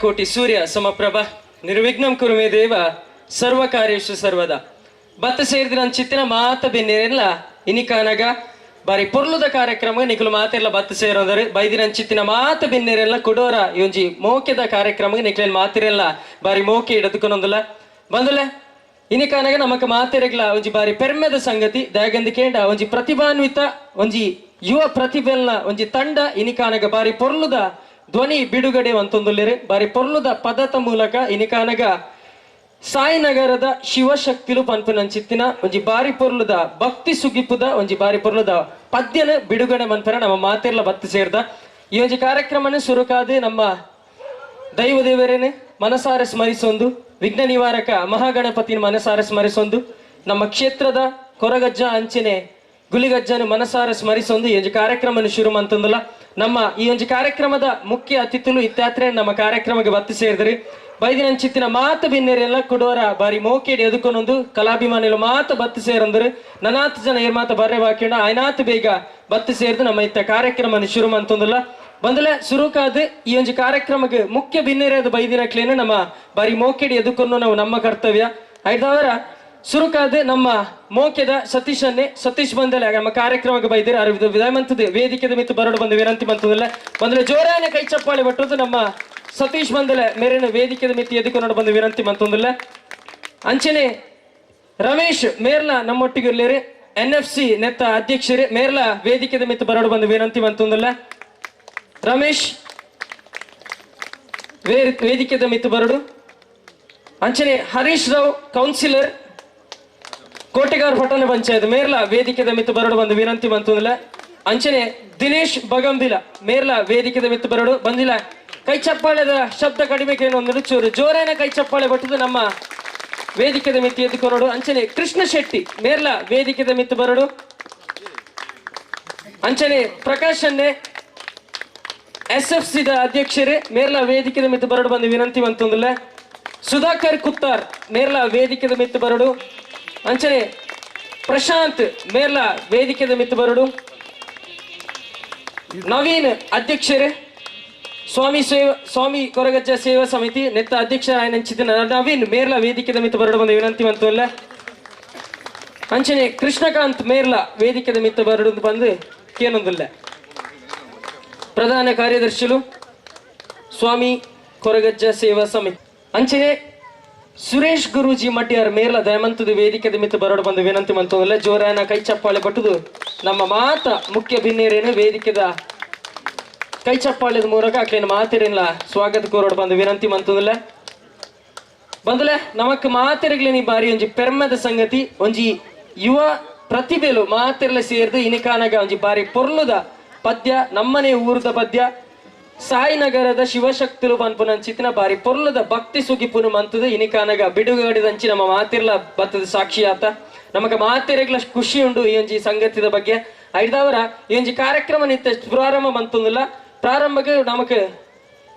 ಕೋಟಿ ಸೂರ್ಯ ಸಮಪ್ರಭ ನಿರ್ವಿಘ್ನಂ ಕುರು ಮೇ ದೇವ ಸರ್ವ ಕಾರ್ಯೇಷು ಸರ್ವದ ಬತ್ತ ಸೇರಿದ ನನ್ನ ಚಿತ್ತಿನ ಮಾತ ಬೆನ್ನೇರೆಲ್ಲ ಇನಿಕಾನಗ ಬಾರಿ ಪೊರ್ಲುದ ಕಾರ್ಯಕ್ರಮ ನಿಖಲು ಮಾತೆಲ್ಲ ಬತ್ತ ಸೇರೋದರೆ ಬೈದಿನ ಚಿತ್ತಿನ ಮಾತ ಬೆನ್ನೇರೆಲ್ಲ ಕೊಡೋರ ಇವಂಜಿ ಮೋಕೆದ ಕಾರ್ಯಕ್ರಮ ನಿಖಲೇನು ಮಾತಿರೆಲ್ಲ ಬಾರಿ ಮೋಕೆ ಇಡದುಕೊಂದಲ್ಲ ಬಂದಲ್ಲ ಇನಿಕಾನಗ ನಮಕ್ ಮಾತೆರೆಗ್ಲ ಒಂಜಿ ಬಾರಿ ಪೆರ್ಮೆದ ಸಂಗತಿ ದಯಗಂದಿಕೇಂಡ ಒಂಜಿ ಪ್ರತಿಭಾನ್ವಿತ ಒಂಜಿ ಯುವ ಪ್ರತಿಭೆಲ್ನ ಒಂಜಿ ತಂಡ ಇನಿಕಾನಗ ಬಾರಿ ಪೊರ್ಲುದ ಧ್ವನಿ ಬಿಡುಗಡೆ ಅಂತೊಂದುಲ್ಲೆರೆ ಬಾರಿ ಪೊರ್ಲುದ ಪದತ ಮೂಲಕ ಇನಿಕಾನಗ ಸಾಯಿನಗರದ ಶಿವಶಕ್ತಿಲು ಪನ್ಪನಂಚಿತ್ತಿನ ಒಂಜಿ ಬಾರಿ ಪೊರ್ಲುದ ಭಕ್ತಿ ಸುಗಿಪುದ ಒಂಜಿ ಬಾರಿ ಪೊರ್ಲುದ ಪದ್ಯನ ಬಿಡುಗಡೆ ಮನ್ಪರ ನಮ್ಮ ಮಾತೆರ್ಲ ಬತ್ತು ಸೇರ್ದ ಈ ಒಂಜಿ ಕಾರ್ಯಕ್ರಮನ ಸುರುಕಾದು ನಮ್ಮ ದೈವ ದೇವರೇನೆ ಮನಸಾರೆ ಸ್ಮರಿಸೊಂದು ವಿಘ್ನ ನಿವಾರಕ ಮಹಾಗಣಪತಿನ ಮನಸಾರೆ ಸ್ಮರಿಸೊಂದು ನಮ್ಮ ಕ್ಷೇತ್ರದ ಕೊರಗಜ್ಜ ಅಂಚನೆ ಗುಲಿಗಜ್ಜನ ಮನಸಾರೆ ಸ್ಮರಿಸೊಂದು ಈ ಒಂಜಿ ಕಾರ್ಯಕ್ರಮನ ಶುರು ಮಂತಂದಲ್ಲ ನಮ್ಮ ಈ ಒಂಜಿ ಕಾರ್ಯಕ್ರಮದ ಮುಖ್ಯ ಅತಿಥಿಲು ಇತ್ತಾತ್ರೆ ನಮ್ಮ ಕಾರ್ಯಕ್ರಮಕ್ಕೆ ಬತ್ತು ಸೇರಿದ್ರಿ ಬೈದಿನ ಚಿತ್ತಿನ ಮಾತು ಬಿನ್ನೆರೆಲ್ಲ ಕೊಡೋರ ಬಾರಿ ಮೋಕೆಡಿ ಎದುಕೊಂಡೊಂದು ಕಲಾಭಿಮಾನಿಗಳು ಮಾತು ಬತ್ತು ಸೇರಂದ್ರೆ ನನಾತ್ ಜನ ಏರ್ ಮಾತ ಬರ್ರೆ ಬಾಕಿಂಡ ಆಯ್ನಾತ್ ಬೇಗ ಬತ್ತು ಸೇರಿದು ನಮ್ಮ ಇತ್ತ ಕಾರ್ಯಕ್ರಮನ ಶುರು ಮಂತಂದಲ್ಲ ಬಂದಲೆ ಸುರುಕಾದ ಈ ಒಂಜಿ ಕಾರ್ಯಕ್ರಮಕ್ಕೆ ಮುಖ್ಯ ಬಿನ್ನೆರೆದ ಬೈದಿನಕ್ಲೇನೆ ನಮ್ಮ ಬಾರಿ ಮೋಕೆಡಿ ಎದುಕೊಂಡು ನಾವು ನಮ್ಮ ಕರ್ತವ್ಯ ಐದವರ ಸುರುಕಾದ ನಮ್ಮ ಮೋಕೆದ ಸತೀಶ್ ಬಂದಲೆ ನಮ್ಮ ಕಾರ್ಯಕ್ರಮಕ್ಕೆ ಬೈದಿರ ವಿಧಾನಮಂತ್ರದ ವೇದಿಕೆದ ಮಿತ್ತು ಬರಡು ಬಂದು ವಿನಂತಿ ಬಂತದಲ್ಲ ಬಂದಲೆ ಜೋರಾನೆ ಕೈ ಚಪ್ಪಾಳೆ ಬಟ್ಟುದು ನಮ್ಮ ಸತೀಶ್ ಬಂದಲೆ ಮೇರಿನ ವೇದಿಕೆದ ಮಿತ್ತು ಎದುಕೊಂಡು ಬಂದು ವಿನಂತಿ ಬಂತಂದಿಲ್ಲ ಅಂಚನೆ ರಮೇಶ್ ಮೇರ್ಲ ನಮ್ಮೊಟ್ಟಿಗೆ ಇರ್ಲೇರಿ NFC ನೆತ್ತ ಅಧ್ಯಕ್ಷರೇ ಮೇರ್ಲ ವೇದಿಕೆದ ಮಿತ್ತು ಬರಡು ಬಂದು ವಿನಂತಿ ಬಂತಂದಿಲ್ಲ ರಮೇಶ್ ವೇದಿಕೆದ ಮಿತ್ತು ಬರಡು ಅಂಚನೆ ಹರೀಶ್ ರಾವ್ ಕೌನ್ಸಿಲರ್ ಕೋಟೆಗಾರ್ ಪಟ್ಟಣ ಪಂಚಾಯತ್ ಮೇರ್ಲ ವೇದಿಕೆದ ಮಿತ್ತು ಬರಡು ಬಂದು ವಿನಂತಿ ಬಂತಂದಿಲ್ಲ ಅಂಚನೆ ದಿನೇಶ್ ಬಗಂಬಿಲ ಮೇರ್ಲ ವೇದಿಕೆದ ಮಿತ್ತು ಬರಡು ಬಂದಿಲ್ಲ ಕೈ ಚಪ್ಪಾಳೆದ ಶಬ್ದ ಕಡಿಮೆ ಒಂದು ಚೂರು ಜೋರೇನ ಕೈ ಚಪ್ಪಾಳೆ ಬಟ್ಟದು ನಮ್ಮ ವೇದಿಕೆದ ಮಿತ್ತು ಎದ್ದುಕೊರಡು ಅಂಚನೆ ಕೃಷ್ಣ ಶೆಟ್ಟಿ ಮೇರ್ಲ ವೇದಿಕೆದ ಮಿತ್ತು ಬರಡು ಅಂಚನೆ ಪ್ರಕಾಶ್ ಅನ್ನೆ SFC ಅಧ್ಯಕ್ಷರೇ ಮೇರ್ಲ ವೇದಿಕೆದ ಮಿತ್ತು ಬರಡು ಬಂದು ವಿನಂತಿ ಬಂತಂದಿಲ್ಲ ಸುಧಾಕರ್ ಕುತ್ತಾರ್ ಮೇರ್ಲ ವೇದಿಕೆದ ಮಿತ್ತು ಬರಡು ಅಂಚನೆ ಪ್ರಶಾಂತ್ ಮೇರ್ಲ ವೇದಿಕೆದ ಮಿತ್ತು ಬರಡು ನವೀನ್ ಅಧ್ಯಕ್ಷರೇ ಸ್ವಾಮಿ ಕೊರಗಜ್ಜ ಸೇವಾ ಸಮಿತಿ ನೆತ್ತ ಅಧ್ಯಕ್ಷ ಆಯ್ನಂಚಿದ ನವೀನ್ ಮೇರ್ಲ ವೇದಿಕೆದ ಮಿತ್ತು ಬರಡು ಬಂದು ವಿನಂತಿ ಬಂತಲ್ಲ ಅಂಚನೆ ಕೃಷ್ಣಕಾಂತ್ ಮೇರ್ಲ ವೇದಿಕೆದ ಮಿತ್ತು ಬರಡು ಬಂದು ಕೇನೊಂದಿಲ್ಲ ಪ್ರಧಾನ ಕಾರ್ಯದರ್ಶಿಗಳು ಸ್ವಾಮಿ ಕೊರಗಜ್ಜ ಸೇವಾ ಸಮಿತಿ ಅಂಚನೆ ಸುರೇಶ್ ಗುರೂಜಿ ಮಡ್ಯಾರ್ ಮೇರ್ಲ ದಯಮಂತದ ವೇದಿಕೆದ ಮಿತ್ತು ಬರಡು ಬಂದು ವಿನಂತಿ ಮಂತಂದಿಲ್ಲ ಜೋರಾನ ಕೈ ಚಪ್ಪಾಳೆ ಬಟ್ಟುದು ನಮ್ಮ ಮಾತ ಮುಖ್ಯ ಭಿನ್ನೇರೇನು ವೇದಿಕೆದ ಕೈ ಚಪ್ಪಾಳೆದ ಮೂಲಕ ಆಕೆಯನ್ನು ಮಾತೆರೆಲ್ಲ ಸ್ವಾಗತ ಕೋರೋಡು ಬಂದು ವಿನಂತಿ ಮಂತಂದಿಲ್ಲ ಬಂದಲೆ ನಮಕ್ ಮಾತೆರೆಗ್ಲೇನಿ ಬಾರಿ ಒಂಜಿ ಪೆರ್ಮದ ಸಂಗತಿ ಒಂಜಿ ಯುವ ಪ್ರತಿಭೆಲು ಮಾತೆರ್ಲ ಸೇರ್ದು ಇನಿಕಾನಗ ಒಂಜಿ ಬಾರಿ ಪೊರ್ಲುದ ಪದ್ಯ ನಮ್ಮನೆ ಊರದ ಪದ್ಯ ಸಾಯಿನಗರದ ಶಿವಶಕ್ತಿಲು ಪನ್ಪುನಂಚಿತ್ತಿನ ಬಾರಿ ಪೊರ್ಲದ ಭಕ್ತಿ ಸುಗಿಪುನು ಮಂತದ ಇನಿಕಾನಗ ಬಿಡುಗಡೆದಂಚಿ ನಮ್ಮ ಮಾತಿರ್ಲ ಬತ್ತದ ಸಾಕ್ಷಿ ಆತ ನಮಗ ಮಾತೆರೆಗ್ಲ ಖುಷಿ ಉಂಡು ಈ ಒಂಜಿ ಸಂಗತಿದ ಬಗ್ಗೆ ಐದವರ ಈ ಒಂಜಿ ಕಾರ್ಯಕ್ರಮ ನಿತ್ಯ ಪ್ರಾರಂಭ ಮಂತಂದಿಲ್ಲ ಪ್ರಾರಂಭಕ್ಕೆ ನಮಕ್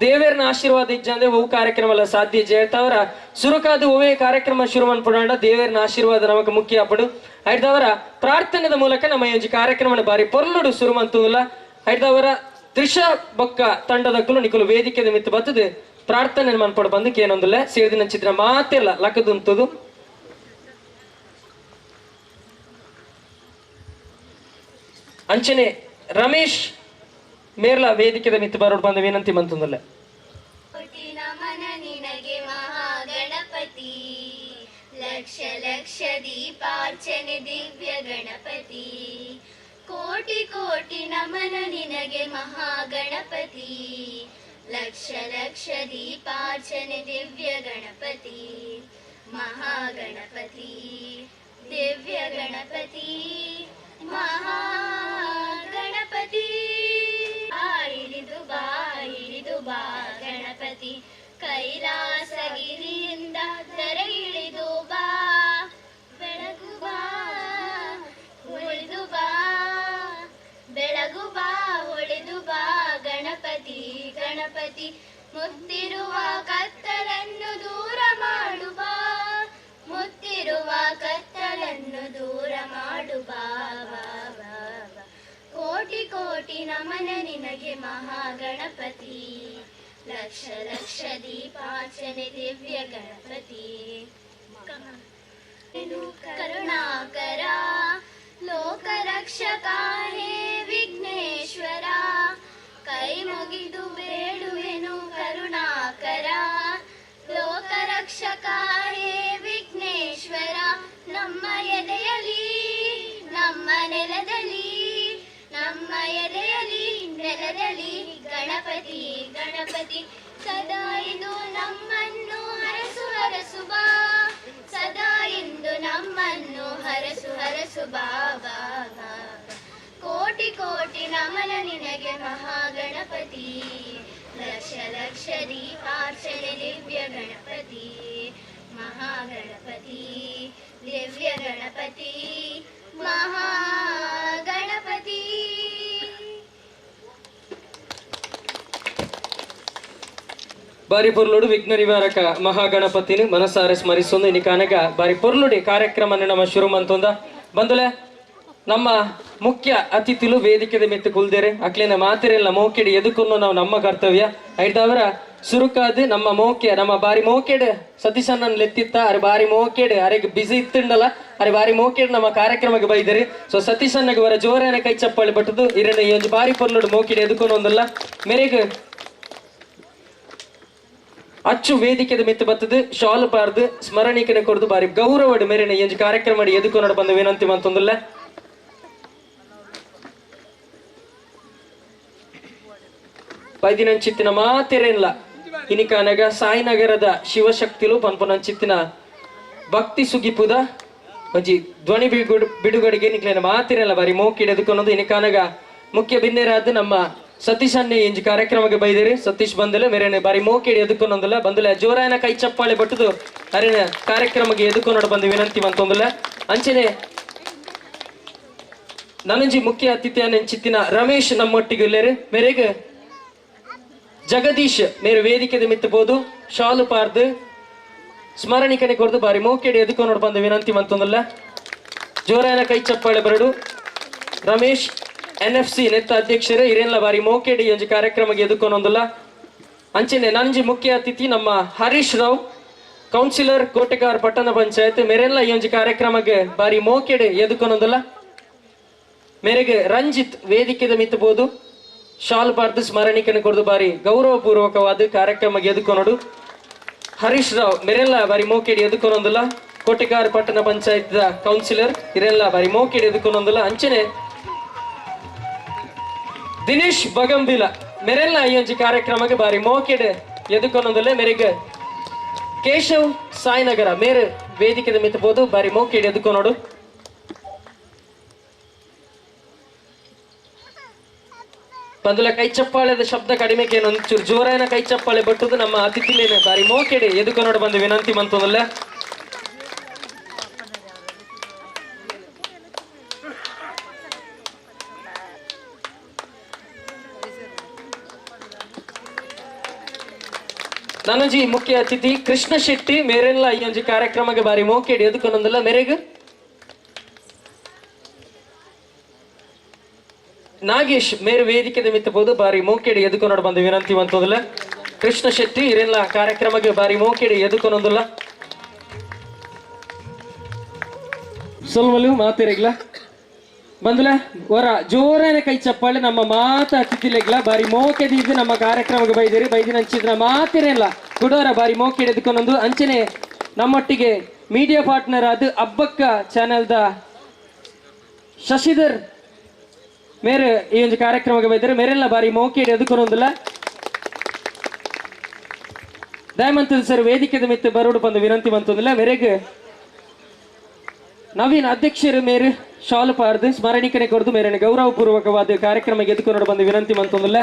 ದೇವೇರ್ನ ಆಶೀರ್ವಾದ ಇಜ್ಜಂದ್ರೆ ಹೂ ಕಾರ್ಯಕ್ರಮ ಎಲ್ಲ ಸಾಧ್ಯ ಜೇಳ್ತಾವರ ಸುರುಕಾದ ಹೂವೇ ಕಾರ್ಯಕ್ರಮ ಶುರು ಮಾಡ್ಪಡೋಣ ದೇವೇರ್ನ ಆಶೀರ್ವಾದ ನಮಕ್ ಮುಖ್ಯ ಪಡು ಐದವರ ಪ್ರಾರ್ಥನೆದ ಮೂಲಕ ನಮ್ಮ ಈ ಕಾರ್ಯಕ್ರಮ ಬಾರಿ ಪೊರ್ಲುಡು ಶುರು ಮಂತಂದಿಲ್ಲ ಐದವರ ತ್ರಿಷಾ ಬೊಕ್ಕ ತಂಡದಕ್ಕೂ ನಿಖಲು ವೇದಿಕೆದ ಮಿತ್ತು ಬತ್ತದು ಪ್ರಾರ್ಥನೆ ಮನ್ಪಡು ಬಂದಕ್ಕೆ ಏನೊಂದಿಲ್ಲ ಸೇರಿದಿನ ಚಿತ್ರ ಮಾತೆಲ್ಲ ಲಕ್ಕದುಂತದು ಅಂಚನೆ ರಮೇಶ್ ಮೇರ್ಲ ವೇದಿಕೆದ ಮಿತ್ತು ಬರೋಡು ಬಂದ ವಿನಂತಿ ಮಂತಂದಿಲ್ಲ ಮಹಾಗಣಪತಿ ಲಕ್ಷ ಲಕ್ಷ ದೀಪಾರ್ಚನೆ ದಿವ್ಯ ಗಣಪತಿ ಕೋಟಿ ಕೋಟಿ ನಮನ ನಿನಗೆ ಮಹಾಗಣಪತಿ ಲಕ್ಷ ಲಕ್ಷ ದೀಪಾರ್ಚನೆ ದಿವ್ಯ ಗಣಪತಿ ಮಹಾಗಣಪತಿ ದಿವ್ಯ ಗಣಪತಿ ಮಹಾಗಣಪತಿ ಇಳಿದು ಬಾ ಗಣಪತಿ ಕೈಲಾಸಗಿರಿಯಿಂದ ಧರೆ ಇಳಿದು ಬಾ ಬೆಳಗು ಬಾ ಒಳಿದು ಬಾ ಗಣಪತಿ ಗಣಪತಿ ಮುತ್ತಿರುವ ಕತ್ತಲನ್ನು ದೂರ ಮಾಡು ಬಾ ಮುತ್ತಿರುವ ಕತ್ತಲನ್ನು ದೂರ ಮಾಡು ಬಾ ಕೋಟಿ ಕೋಟಿ ನಮನ ನಿನಗೆ ಮಹಾಗಣಪತಿ ಲಕ್ಷ ಲಕ್ಷ ದೀಪಾರ್ಚನೆ ದಿವ್ಯ ಗಣಪತಿ ಕರುಣಾಕರ ಲೋಕರಕ್ಷಕ ಹೇ ವಿಘ್ನೇಶ್ವರ ಕೈ ಮುಗಿದು ಬೇಡುವೆನು ಕರುಣಾಕರ ಲೋಕರಕ್ಷಕ ಹೇ ವಿಘ್ನೇಶ್ವರ ನಮ್ಮ ಎದೆಯಲಿ ನಮ್ಮ ನೆಲದಲ್ಲಿ ನಮ್ಮ ಎದೆಯಲಿ ನೆಲದಲ್ಲಿ ಗಣಪತಿ ಗಣಪತಿ ಸದಾ ಇದು ನಮ್ಮನ್ನು ಹರಸು ಹರಸು ಬಾ ಸದಾ ಇಂದು ನಮ್ಮನ್ನು ಹರಸು ಹರಸು ಬಾಬಾ ಕೋಟಿ ಕೋಟಿ ನಮನ ನಿನಗೆ ಮಹಾಗಣಪತಿ ಲಕ್ಷ ಲಕ್ಷ ದೀಪಾರ್ಚನೆ ದಿವ್ಯ ಗಣಪತಿ ಮಹಾಗಣಪತಿ ದಿವ್ಯ ಗಣಪತಿ ಮಹಾಗಣಪತಿ. ಬಾರಿ ಪೊರ್ಲುಡು ವಿಘ್ನ ನಿವಾರಕ ಮಹಾಗಣಪತಿನಿ ಮನಸಾರೆ ಸ್ಮರಿಸೊಂದು ಇನಿ ಕಾನಗ ಬಾರಿ ಪೊರ್ಲುಡಿ ಕಾರ್ಯಕ್ರಮ ನಮ್ಮ ಶುರು ಮಂತೊಂದ ಬಂದುಲೆ ನಮ್ಮ ಮುಖ್ಯ ಅತಿಥಿಲು ವೇದಿಕೆದ ಮೆತ್ತು ಕುಲ್ದೇರೆ ಅಕ್ಲಿನ ಮಾತಿರೆಲ್ಲ ಮೋಕೆಡಿ ಎದುಕೊಂಡು ನಾವು ನಮ್ಮ ಕರ್ತವ್ಯ ಐದವರ ಸುರುಕಾದು ನಮ್ಮ ಮೋಕೆ ನಮ್ಮ ಬಾರಿ ಮೋಕೆಡ್ ಸತೀಶಣ್ಣನ ಲೆತ್ತಿತ್ತ ಅರೆ ಬಾರಿ ಮೋಕೆಡ್ ಅರೆಗೆ ಬಿಸಿ ಇತ್ತುಂಡಲ್ಲ ಅರೆ ಬಾರಿ ಮೋಕೆಡ್ ನಮ್ಮ ಕಾರ್ಯಕ್ರಮಕ್ಕೆ ಬೈದರಿ ಸೊ ಸತೀಶಣ್ಣಗೆ ಬರ ಜೋರನೆ ಕೈ ಚಪ್ಪಾಳಿ ಬಟ್ಟದು ಇರಣ್ಣ ಈ ಒಂದು ಬಾರಿ ಪೊರ್ಲುಡು ಮೋಕೆಡಿ ಎದುಕೊಂಡು ಒಂದಲ್ಲ ಮೇರೆಗೆ ಅಚ್ಚು ವೇದಿಕೆದ ಮೆತ್ತು ಬತ್ತದು ಶಾಲು ಪಾರ್ದು ಸ್ಮರಣಿಕೆನೆ ಕೊಡ್ದು ಬಾರಿ ಗೌರವಡು ಮೇರೆನೆ ಈ ಒಂದು ಕಾರ್ಯಕ್ರಮ ಎದುಕೊಂಡು ಬಂದು ವಿನಂತಿ ಮಂತೊಂದಲ್ಲ ಪೈದಿನಂಚಿತ್ತಿನ ಮಾತೆರೆಲ್ಲ ಇನಿಕಾನಗ ಸಾಯಿನಗರದ ಶಿವಶಕ್ತಿಲು ಪನ್ಪನಂಚಿತ್ತಿನ ಭಕ್ತಿ ಸುಗಿಪುದ ಒಂಜಿ ಧ್ವನಿ ಬಿಡುಗಡೆಗೆ ನಿಕ್ಲೇನ ಮಾತೆರೆಲ್ಲ ಬಾರಿ ಮೋಕಿಡ್ ಎದುಕೊಂಡೊಂದು ಇನಿಕಾನಗ ಮುಖ್ಯ ಭಿನ್ನರಾದ ನಮ್ಮ ಸತೀಶ್ ಅನ್ನೆ ಇಂಜಿ ಕಾರ್ಯಕ್ರಮಕ್ಕೆ ಬೈದೇರಿ ಸತೀಶ್ ಬಂದಲೆ ಮೇರೆನೆ ಬಾರಿ ಮೋಕಿಡ್ ಎದುಕೊಂಡೊಂದಲ್ಲ ಬಂದಲೆ ಜೋರಾಯನ ಕೈ ಚಪ್ಪಾಳೆ ಬಟ್ಟದು ಅರೆನ ಕಾರ್ಯಕ್ರಮಕ್ಕೆ ಎದುಕೊಂಡು ಬಂದು ವಿನಂತಿ ಮಂತೊಂದಲ್ಲ ಅಂಚನೆ ನನಂಜಿ ಮುಖ್ಯ ಅತಿಥಿಯ ನೆಂಚಿತ್ತಿನ ರಮೇಶ್ ನಮ್ಮೊಟ್ಟಿಗೆ ಇಲ್ಲೇರು ಮೇರೆಗೆ ಜಗದೀಶ್ ಮೇರೆ ವೇದಿಕೆ ಮಿತ್ತಬಹುದು ಶಾಲು ಪಾರ್ದು ಸ್ಮರಣಿಕನೆ ಕೊರ್ದು ಬಾರಿ ಮೋಕೆಡಿ ಎದುಕೊಂಡು ಬಂದು ವಿನಂತಿ ಮಂತೊಂದಲ್ಲ ಜೋರಾಯನ ಕೈ ಚಪ್ಪಾಳೆ ಬರಡು ರಮೇಶ್ NFC ನೆತ್ತ ಅಧ್ಯಕ್ಷರೇ ಇರೆಲ್ಲ ಬಾರಿ ಮೋಕೆಡಿ ಒಂಜಿ ಕಾರ್ಯಕ್ರಮಕ್ಕೆ ಎದುಕೊಂಡೊಂದಲ್ಲ ಅಂಚನೆ ನಂಜಿ ಮುಖ್ಯ ಅತಿಥಿ ನಮ್ಮ ಹರೀಶ್ ರಾವ್ ಕೌನ್ಸಿಲರ್ ಕೋಟೆಗಾರ್ ಪಟ್ಟಣ ಪಂಚಾಯತ್ ಮೇರೆಲ್ಲ ಈ ಒಂಜಿ ಕಾರ್ಯಕ್ರಮಕ್ಕೆ ಬಾರಿ ಮೋಕೆಡಿ ಎದುಕೊಂಡೊಂದಲ್ಲ ಮೇರೆಗೆ ರಂಜಿತ್ ವೇದಿಕೆದ ಮಿತ್ತಬಹುದು ಶಾಲ್ ಪಾರ್ದು ಸ್ಮರಣಿಕೆನ ಕೊಡ್ದು ಬಾರಿ ಗೌರವಪೂರ್ವಕವಾದ ಕಾರ್ಯಕ್ರಮಕ್ಕೆ ಎದುಕೊನೋಡು ಹರೀಶ್ ರಾವ್ ಮೇರೆಲ್ಲ ಬಾರಿ ಮೋಕೆಡಿ ಎದುಕೊನೊಂದಲ್ಲ ಕೋಟೆಗಾರ್ ಪಟ್ಟಣ ಪಂಚಾಯತ್ ಕೌನ್ಸಿಲರ್ ಇರೆಲ್ಲ ಬಾರಿ ಮೋಕೆಡಿ ಎದುಕೊನೊಂದಲ್ಲ ಅಂಚನೆ ದಿನೇಶ್ ಬಗಂಬಿಲ ಮೇರೆಲ್ಲ ಈ ಒಂಜಿ ಕಾರ್ಯಕ್ರಮಕ್ಕೆ ಬಾರಿ ಮೋಕೆಡಿ ಎದುಕೊನೊಂದಲ್ಲ ಮೇರೆಗೆ ಕೇಶವ್ ಸಾಯಿನಗರ ಮೇರೆ ವೇದಿಕೆದ ಮಿತ್ತಬಹುದು ಬಾರಿ ಮೋಕೆಡಿ ಎದುಕೊನೋಡು ಬಂದುಲ ಕೈ ಚಪ್ಪಾಳೆದ ಶಬ್ದ ಕಡಿಮೆಗೆ ಒಂಚೂರು ಜೋರಾಯನ ಕೈ ಚಪ್ಪಾಳೆ ಬಟ್ಟುದು ನಮ್ಮ ಅತಿಥಿಲೇನೆ ಬಾರಿ ಮೋಕೆಡೆ ಎದುಕೊಂಡು ಬಂದು ವಿನಂತಿ ಮಂತೊಂದಲ್ಲ ನನಂಜಿ ಮುಖ್ಯ ಅತಿಥಿ ಕೃಷ್ಣ ಶೆಟ್ಟಿ ಮೇರೆಲ್ಲ ಈ ಒಂಜಿ ಕಾರ್ಯಕ್ರಮಕ್ಕೆ ಬಾರಿ ಮೋಕೆಡೆ ಎದುಕೊಂಡೊಂದಲ್ಲ ಮೇರೆಗೆ ನಾಗೇಶ್ ಮೇರೆ ವೇದಿಕೆದ ಮಿತ್ತಬಹುದು ಬಾರಿ ಮೋಕೆಡಿ ಎದುಕೊಂಡು ಬಂದು ವಿನಂತಿ ಮಂತೊಂದಲ್ಲ ಕೃಷ್ಣ ಶೆಟ್ಟಿ ಇರೆಲ್ಲ ಕಾರ್ಯಕ್ರಮಕ್ಕೆ ಬಾರಿ ಮೋಕೆಡಿ ಎದುಕೊಂಡೊಂದಲ್ಲ ಸೊಲ್ಮಲು ಮಾತಿರೆಗ್ಲ ಬಂದಲ ಹೊರ ಜೋರನೆ ಕೈ ಚಪ್ಪಾಳೆ ನಮ್ಮ ಮಾತ ಅತಿಥಿಲೆಗ್ಲ ಬಾರಿ ಮೋಕೆದಿ ಇದು ನಮ್ಮ ಕಾರ್ಯಕ್ರಮಕ್ಕೆ ಬೈದಿರಿ ಬೈದಿನ ಹಂಚಿದ್ರ ಮಾತಿರೆಲ್ಲ ಕುಡೋರ ಬಾರಿ ಮೋಕೆಡಿ ಎದುಕೊಂಡೊಂದು ಅಂಚನೆ ನಮ್ಮೊಟ್ಟಿಗೆ ಮೀಡಿಯಾ ಪಾರ್ಟ್ನರ್ ಆದ ಅಬ್ಬಕ್ಕ ಚಾನೆಲ್ದ ಶಶಿಧರ್ ಮೇರೆ ಈ ಒಂದು ಕಾರ್ಯಕ್ರಮಕ್ಕೆ ಬೈದರೆ ಮೇರೆಲ್ಲ ಬಾರಿ ಮೋಕೆಡಿ ಎದುಕೊಂಡೊಂದಿಲ್ಲ ದಯಮಂತದ ಸರ್ ವೇದಿಕೆದ ಮಿತ್ತು ಬರೋಡು ಬಂದು ವಿನಂತಿ ಮಂತೊಂದಿಲ್ಲ ಮೇರೆಗೆ ನವೀನ್ ಅಧ್ಯಕ್ಷರು ಮೇರೆ ಶಾಲು ಪಾರ್ದು ಸ್ಮರಣಿಕನೆ ಕೊಡ್ದು ಮೇರೆ ಗೌರವಪೂರ್ವಕವಾದ ಕಾರ್ಯಕ್ರಮಕ್ಕೆ ಎದುಕೊಂಡು ಬಂದು ವಿನಂತಿ ಮಂತೊಂದಿಲ್ಲ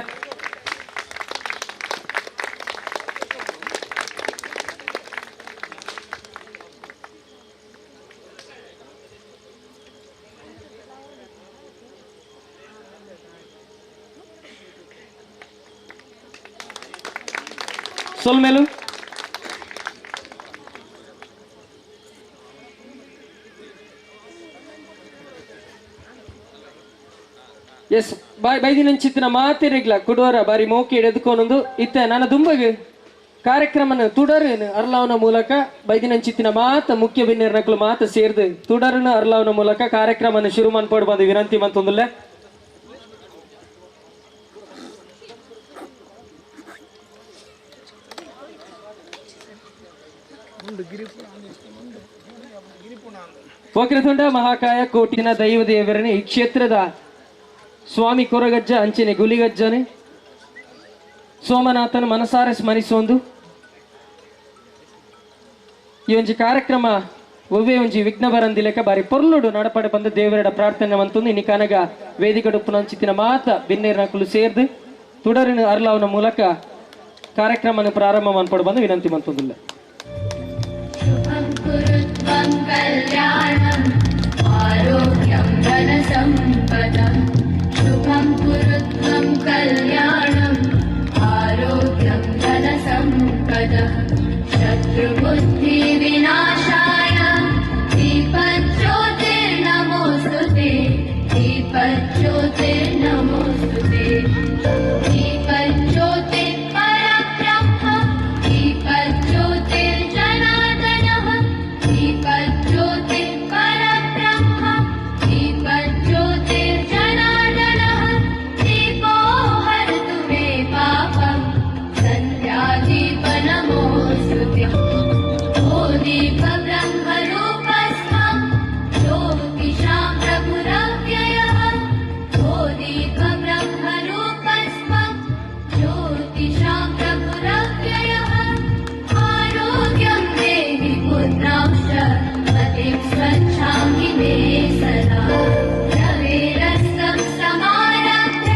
ಸೊಲ್ಮೇಲು ಎಸ್ ಬೈದಿನಂಚಿತ್ತಿನ ಮಾತಿರಿಗ್ಲ ಕುಡುವರ ಬಾರಿ ಮೋಕೆ ಎದುಕೊಂಡೊಂದು ಇತ್ತ ನನ್ನ ದುಂಬಗೆ ಕಾರ್ಯಕ್ರಮನ ತುಡರನು ಅರ್ಲಾವನ ಮೂಲಕ ಬೈದಿನಂಚಿತ್ತಿನ ಮಾತ ಮುಖ್ಯ ಬಿನ್ನೇರ್ನಕ್ಲು ಮಾತ ಸೇರ್ದು ತುಡರನು ಅರ್ಲಾವನ ಮೂಲಕ ಕಾರ್ಯಕ್ರಮನ ಶುರು ಮಾಡ್ಕೊಂಡು ಬಂದು ವಿನಂತಿ ಮಂತೊಂದುಲ್ಲ ವಕ್ರತುಂಡ ಮಹಾಕಾಯ ಕೋಟಿನ ದೈವ ದೇವರನೇ ಈ ಕ್ಷೇತ್ರದ ಸ್ವಾಮಿ ಕೊರಗಜ್ಜ ಅಂಚನೆ ಗುಲಿಗಜ್ಜನೆ ಸೋಮನಾಥನ ಮನಸಾರೆ ಸ್ಮರಿಸೊಂದು ಈ ಒಂಜಿ ಕಾರ್ಯಕ್ರಮ ಒವ್ವೇ ಒಂಜಿ ವಿಘ್ನ ಬರಂದಿಲೆಕ ಬಾರಿ ಪೊರ್ಲುಡು ನಡಪಡೆ ಬಂದ ದೇವರಡ ಪ್ರಾರ್ಥನೆ ಮಂತೊಂದು ಇನಿ ಕನಗ ವೇದಿಕಡುಪ್ಪು ನಂಚಿತ್ತಿನ ಮಾತ ಬಿನ್ನೇರ್ನಕುಲು ಸೇರ್ದು ತುಡರಿನ ಅರ್ಲಾವನ ಮೂಲಕ ಕಾರ್ಯಕ್ರಮನ ಪ್ರಾರಂಭ ಮಾಡ್ಕೊಂಡು ಬಂದು ವಿನಂತಿ ಮಂತೊಂದಿಲ್ಲ कुरुत्वं कल्याणम् आरोग्यं धनसम्पदम् शुभं कुरुत्वं कल्याणम् आरोग्यं धनसम्पदम् शत्रुबुद्धिविनाशाय दीपज्योतिर्नमोऽस्तुते दीपज्योतिर्नमोऽस्तुते दीपज्योतिः परब्रह्म दीपज्योतिर्जनार्दनः दीपज्योतिः परब्रह्म दीपज्योतिर्जनार्दनः दीपो हरतु मे पापम् सन्ध्यादीपनमोऽस्तुते ओ दीपब्रह्मरूपस्थं ज्योतिषां प्रभुरव्ययः ओ दीपब्रह्मरूपस्थं ज्योतिषां प्रभुरव्ययः आरोग्यं देहि पुत्रांश्च मतिं स्वच्छामि मे सदा रवेरस्तं समारभ्य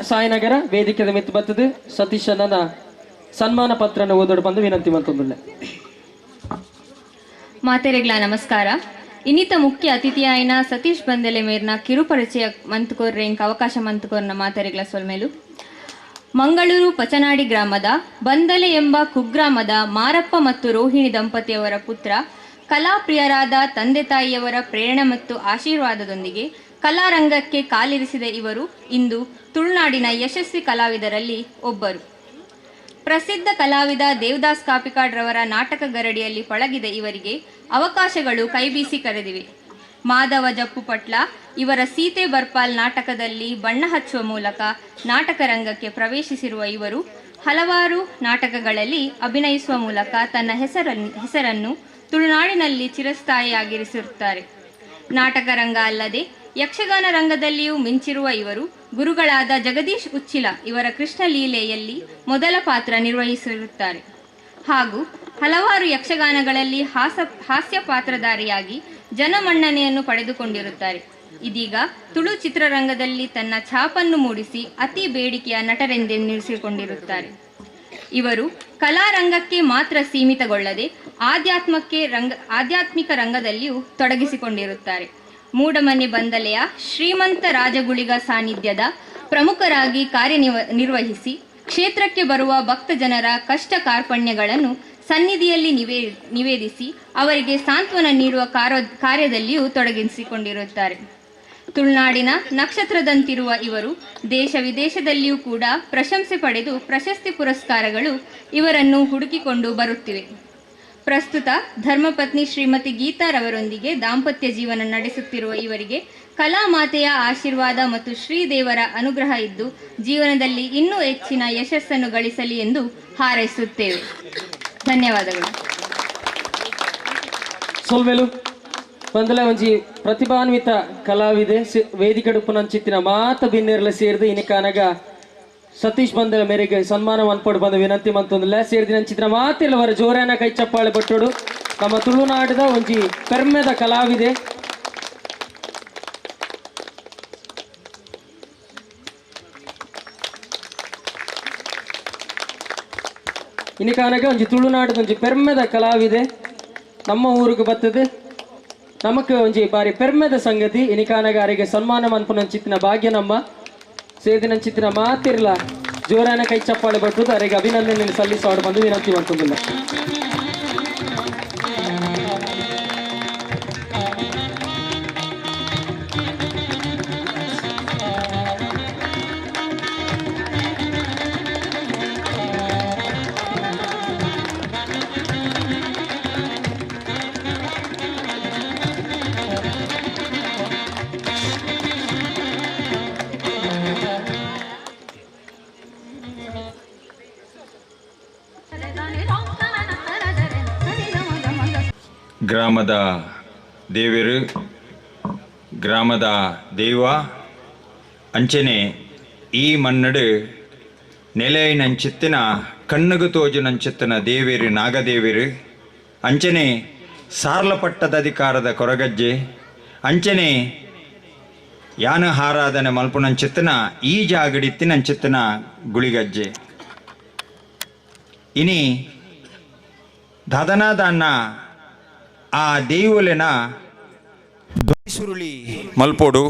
ಸಾಯಿನಗರ ವೇದಿಕೆದ ಮಿತ್ತು ಬರ್ತದೆ ಸತೀಶ್ ಅಣ್ಣನ ಸನ್ಮಾನ ಪತ್ರನ ಓದೋಡು ಬಂದು ವಿನಂತಿ ಮಂತೊಂದಿಲ್ಲ ಮಾತೆರೆಗ್ಲ ನಮಸ್ಕಾರ ಇನ್ನಿತ ಮುಖ್ಯ ಅತಿಥಿಯಾಯಿನ ಸತೀಶ್ ಬಂದೆಲೆ ಮೇರ್ನ ಕಿರುಪರಿಚಯ ಮಂತುಕೋರ್ರೆಂಕ್ ಅವಕಾಶ ಮಂತುಕೋರ್ನ ಮಾತೆರೆಗ್ಲ ಸೊಲ್ಮೇಲು ಮಂಗಳೂರು ಪಚನಾಡಿ ಗ್ರಾಮದ ಬಂದಲೆ ಎಂಬ ಕುಗ್ರಾಮದ ಮಾರಪ್ಪ ಮತ್ತು ರೋಹಿಣಿ ದಂಪತಿಯವರ ಪುತ್ರ ಕಲಾಪ್ರಿಯರಾದ ತಂದೆ ತಾಯಿಯವರ ಪ್ರೇರಣೆ ಮತ್ತು ಆಶೀರ್ವಾದದೊಂದಿಗೆ ಕಲಾರಂಗಕ್ಕೆ ಕಾಲಿರಿಸಿದ ಇವರು ಇಂದು ತುಳುನಾಡಿನ ಯಶಸ್ವಿ ಕಲಾವಿದರಲ್ಲಿ ಒಬ್ಬರು. ಪ್ರಸಿದ್ಧ ಕಲಾವಿದ ದೇವದಾಸ್ ಕಾಪಿಕಾಡ್ ರವರ ನಾಟಕ ಗರಡಿಯಲ್ಲಿ ಪಳಗಿದ ಇವರಿಗೆ ಅವಕಾಶಗಳು ಕೈಬೀಸಿ ಕರೆದಿವೆ. ಮಾಧವ ಜಪ್ಪುಪಟ್ಲ ಇವರ ಸೀತೆ ಬರ್ಪಾಲ್ ನಾಟಕದಲ್ಲಿ ಬಣ್ಣ ಹಚ್ಚುವ ಮೂಲಕ ನಾಟಕ ರಂಗಕ್ಕೆ ಪ್ರವೇಶಿಸಿರುವ ಇವರು ಹಲವಾರು ನಾಟಕಗಳಲ್ಲಿ ಅಭಿನಯಿಸುವ ಮೂಲಕ ತನ್ನ ಹೆಸರನ್ನು ತುಳುನಾಡಿನಲ್ಲಿ ಚಿರಸ್ಥಾಯಿಯಾಗಿರಿಸಿರುತ್ತಾರೆ. ನಾಟಕ ರಂಗ ಅಲ್ಲದೆ ಯಕ್ಷಗಾನ ರಂಗದಲ್ಲಿಯೂ ಮಿಂಚಿರುವ ಇವರು ಗುರುಗಳಾದ ಜಗದೀಶ್ ಉಚ್ಚಿಲ ಇವರ ಕೃಷ್ಣ ಲೀಲೆಯಲ್ಲಿ ಮೊದಲ ಪಾತ್ರ ನಿರ್ವಹಿಸಿರುತ್ತಾರೆ ಹಾಗೂ ಹಲವಾರು ಯಕ್ಷಗಾನಗಳಲ್ಲಿ ಹಾಸ್ಯ ಪಾತ್ರಧಾರಿಯಾಗಿ ಜನಮನ್ನಣೆಯನ್ನು ಪಡೆದುಕೊಂಡಿರುತ್ತಾರೆ. ಇದೀಗ ತುಳು ಚಿತ್ರರಂಗದಲ್ಲಿ ತನ್ನ ಛಾಪನ್ನು ಮೂಡಿಸಿ ಅತಿ ಬೇಡಿಕೆಯ ನಟರೆಂದೆನ್ನಿಸಿಕೊಂಡಿರುತ್ತಾರೆ. ಇವರು ಕಲಾರಂಗಕ್ಕೆ ಮಾತ್ರ ಸೀಮಿತಗೊಳ್ಳದೆ ಆಧ್ಯಾತ್ಮಿಕ ರಂಗದಲ್ಲಿಯೂ ತೊಡಗಿಸಿಕೊಂಡಿರುತ್ತಾರೆ. ಮೂಡಮನೆ ಬಂದಲೆಯ ಶ್ರೀಮಂತ ರಾಜಗುಳಿಗ ಸಾನ್ನಿಧ್ಯದ ಪ್ರಮುಖರಾಗಿ ಕಾರ್ಯನಿರ್ವಹಿಸಿ ಕ್ಷೇತ್ರಕ್ಕೆ ಬರುವ ಭಕ್ತ ಜನರ ಕಷ್ಟ ಕಾರ್ಪಣ್ಯಗಳನ್ನು ಸನ್ನಿಧಿಯಲ್ಲಿ ನಿವೇದಿಸಿ ಅವರಿಗೆ ಸಾಂತ್ವನ ನೀಡುವ ಕಾರ್ಯದಲ್ಲಿಯೂ ತೊಡಗಿಸಿಕೊಂಡಿರುತ್ತಾರೆ. ತುಳುನಾಡಿನ ನಕ್ಷತ್ರದಂತಿರುವ ಇವರು ದೇಶ ವಿದೇಶದಲ್ಲಿಯೂ ಕೂಡ ಪ್ರಶಂಸೆ ಪಡೆದು ಪ್ರಶಸ್ತಿ ಪುರಸ್ಕಾರಗಳು ಇವರನ್ನು ಹುಡುಕಿಕೊಂಡು ಬರುತ್ತಿವೆ. ಪ್ರಸ್ತುತ ಧರ್ಮಪತ್ನಿ ಶ್ರೀಮತಿ ಗೀತಾರವರೊಂದಿಗೆ ದಾಂಪತ್ಯ ಜೀವನ ನಡೆಸುತ್ತಿರುವ ಇವರಿಗೆ ಕಲಾಮಾತೆಯ ಆಶೀರ್ವಾದ ಮತ್ತು ಶ್ರೀದೇವರ ಅನುಗ್ರಹ ಇದ್ದು ಜೀವನದಲ್ಲಿ ಇನ್ನೂ ಹೆಚ್ಚಿನ ಯಶಸ್ಸನ್ನು ಗಳಿಸಲಿ ಎಂದು ಹಾರೈಸುತ್ತೇವೆ. ಧನ್ಯವಾದಗಳು. ಸೊಲ್ಮೆಲು ಬಂದಲ ಒಂಜಿ ಪ್ರತಿಭಾನ್ವಿತ ಕಲಾವಿದೆ ವೇದಿಕಡುಪ್ಪು ನಂಚಿತ್ತಿನ ಮಾತ ಬಿನ್ನೇರ್ಲ ಸೇರಿದು ಇನಿಕಾನಗ ಸತೀಶ್ ಬಂದಲ ಮೇರೆಗೆ ಸನ್ಮಾನ ಅನ್ಪಡು ಬಂದು ವಿನಂತಿ ಮಂತೊಂದಿಲ್ಲ ಸೇರಿದ ನಂಚಿತ್ತಿನ ಮಾತೆಲ್ಲವರ ಜೋರಾನ ಕೈ ಚಪ್ಪಾಳೆ ಬಟ್ಟೋಡು ನಮ್ಮ ತುಳುನಾಡಿದ ಒಂಜಿ ಪೆರ್ಮೆದ ಕಲಾವಿದೆ. ಇನಿಕಾನಗ ಒಂಜಿ ತುಳುನಾಡಿದ ಒಂಜಿ ಪೆರ್ಮೆದ ಕಲಾವಿದೆ ನಮ್ಮ ಊರಿಗೆ ಬರ್ತದೆ. ನಮಕ್ ಒಂಜಿ ಬಾರಿ ಪೆರ್ಮೆದ ಸಂಗತಿ ಇನಿಕಾನಗ ಅರಿಗೆ ಸನ್ಮಾನ ಮನ್ಪುನಂಚಿತ್ತಿನ ಭಾಗ್ಯ ನಮ್ಮ ಸೇದಿನಂಚಿತ್ತಿನ ಮಾತಿರ್ಲ ಜೋರಾನ ಕೈ ಚಪ್ಪಾಳೆ ಬಟ್ಟುದು ಅರಿಗೆ ಅಭಿನಂದನೆ ಸಲ್ಲಿಸೋಡು ಬಂದು ವಿನಂತಿ ಮಾಡ್ಕೊಂಡಿಲ್ಲ. ಗ್ರಾಮದ ದೇವರು ಗ್ರಾಮದ ದೈವ ಅಂಚನೆ ಈ ಮನ್ನಡು ನೆಲೆಯಂಚಿತ್ತಿನ ಕಣ್ಣುಗು ತೋಜುನಂಚಿತ್ತಿನ ದೇವೇರು ನಾಗದೇವೇರು ಅಂಚನೆ ಸಾರ್ಲಪಟ್ಟದ ಅಧಿಕಾರದ ಕೊರಗಜ್ಜೆ ಅಂಚನೆ ಯಾನ ಆರಾಧನೆ ಮಲ್ಪುನಂಚಿತ್ತಿನ ಈ ಜಾಗಡಿತ್ತಿನಂಚಿತ್ತಿನ ಗುಳಿಗಜ್ಜೆ ಇನಿ ದಾದನಾದನ್ನ ಆ ದೇವುಲೆನ ಸುರುಳಿ ಮಲ್ಪೋಡು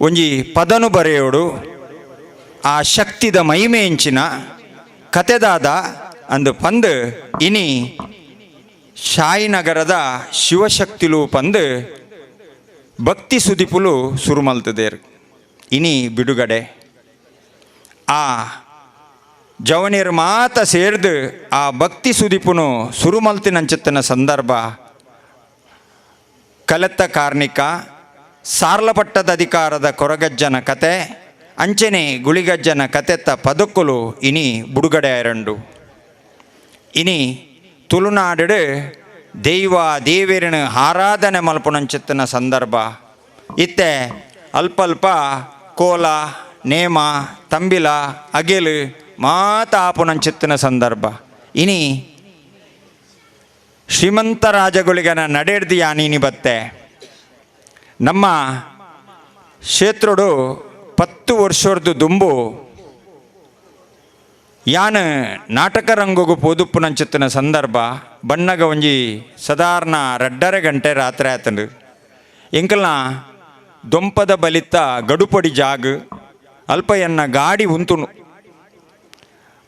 ಒಂಜಿ ಪದನು ಬರೆಯೋಡು ಆ ಶಕ್ತಿದ ಮಹಿಮೆ ಎಂಚಿನ ಕತೆದಾದ ಅಂದು ಪಂದು ಇನಿ ಶಾಯಿನಗರದ ಶಿವಶಕ್ತಿಲು ಪಂದು ಭಕ್ತಿ ಸುದಿಪುಲು ಸುರುಮಲ್ತದೇರು ಇನಿ ಬಿಡುಗಡೆ ಆ ಜವನಿಯರು ಮಾತ ಸೇರ್ದು ಆ ಭಕ್ತಿ ಸುದಿಪುನು ಸುರುಮಲ್ತಿನಂಚಿತ್ತನ ಸಂದರ್ಭ ಕಲೆತ್ತ ಕಾರ್ಣಿಕ ಸಾರ್ಲಪಟ್ಟದ ಅಧಿಕಾರದ ಕೊರಗಜ್ಜನ ಕತೆ ಅಂಚನೆ ಗುಳಿಗಜ್ಜನ ಕತೆತ್ತ ಪದಕ್ಕುಲು ಇನಿ ಬಿಡುಗಡೆ ಆರಂಡು ಇನಿ ತುಳುನಾಡು ದೈವ ದೇವೇರಿನ ಆರಾಧನೆ ಮಲ್ಪುನಂಚಿತ್ತನ ಸಂದರ್ಭ ಇತ್ತೆ ಅಲ್ಪ ಕೋಲ ನೇಮ ತಂಬಿಲ ಅಗೆಲು ಮಾತ ಆಪುನಂಚಿತ್ತಿನ ಸಂದರ್ಭ ಇನಿ ಶ್ರೀಮಂತ ರಾಜಗುಳಿಗನ ನಡೆಡ್ದು ಯಾನೀನಿ ಬತ್ತೆ ನಮ್ಮ ಕ್ಷೇತ್ರಡು 10 ವರ್ಷದ್ದು ದುಂಬು ಯಾನ್ ನಾಟಕ ರಂಗು ಪೋದುಪ್ಪುನಂಚಿತ್ತಿನ ಸಂದರ್ಭ ಬಣ್ಣಗ ಒಂಜಿ ಸಾಧಾರಣ 2:30 ಗಂಟೆ ರಾತ್ರಿ ಆತಂಡು ಎಂಕಲ್ನ ದೊಂಪದ ಬಲಿತ ಗಡುಪೊಡಿ ಜಾಗ ಅಲ್ಪ ಎನ್ನ ಗಾಡಿ ಉಂತುನು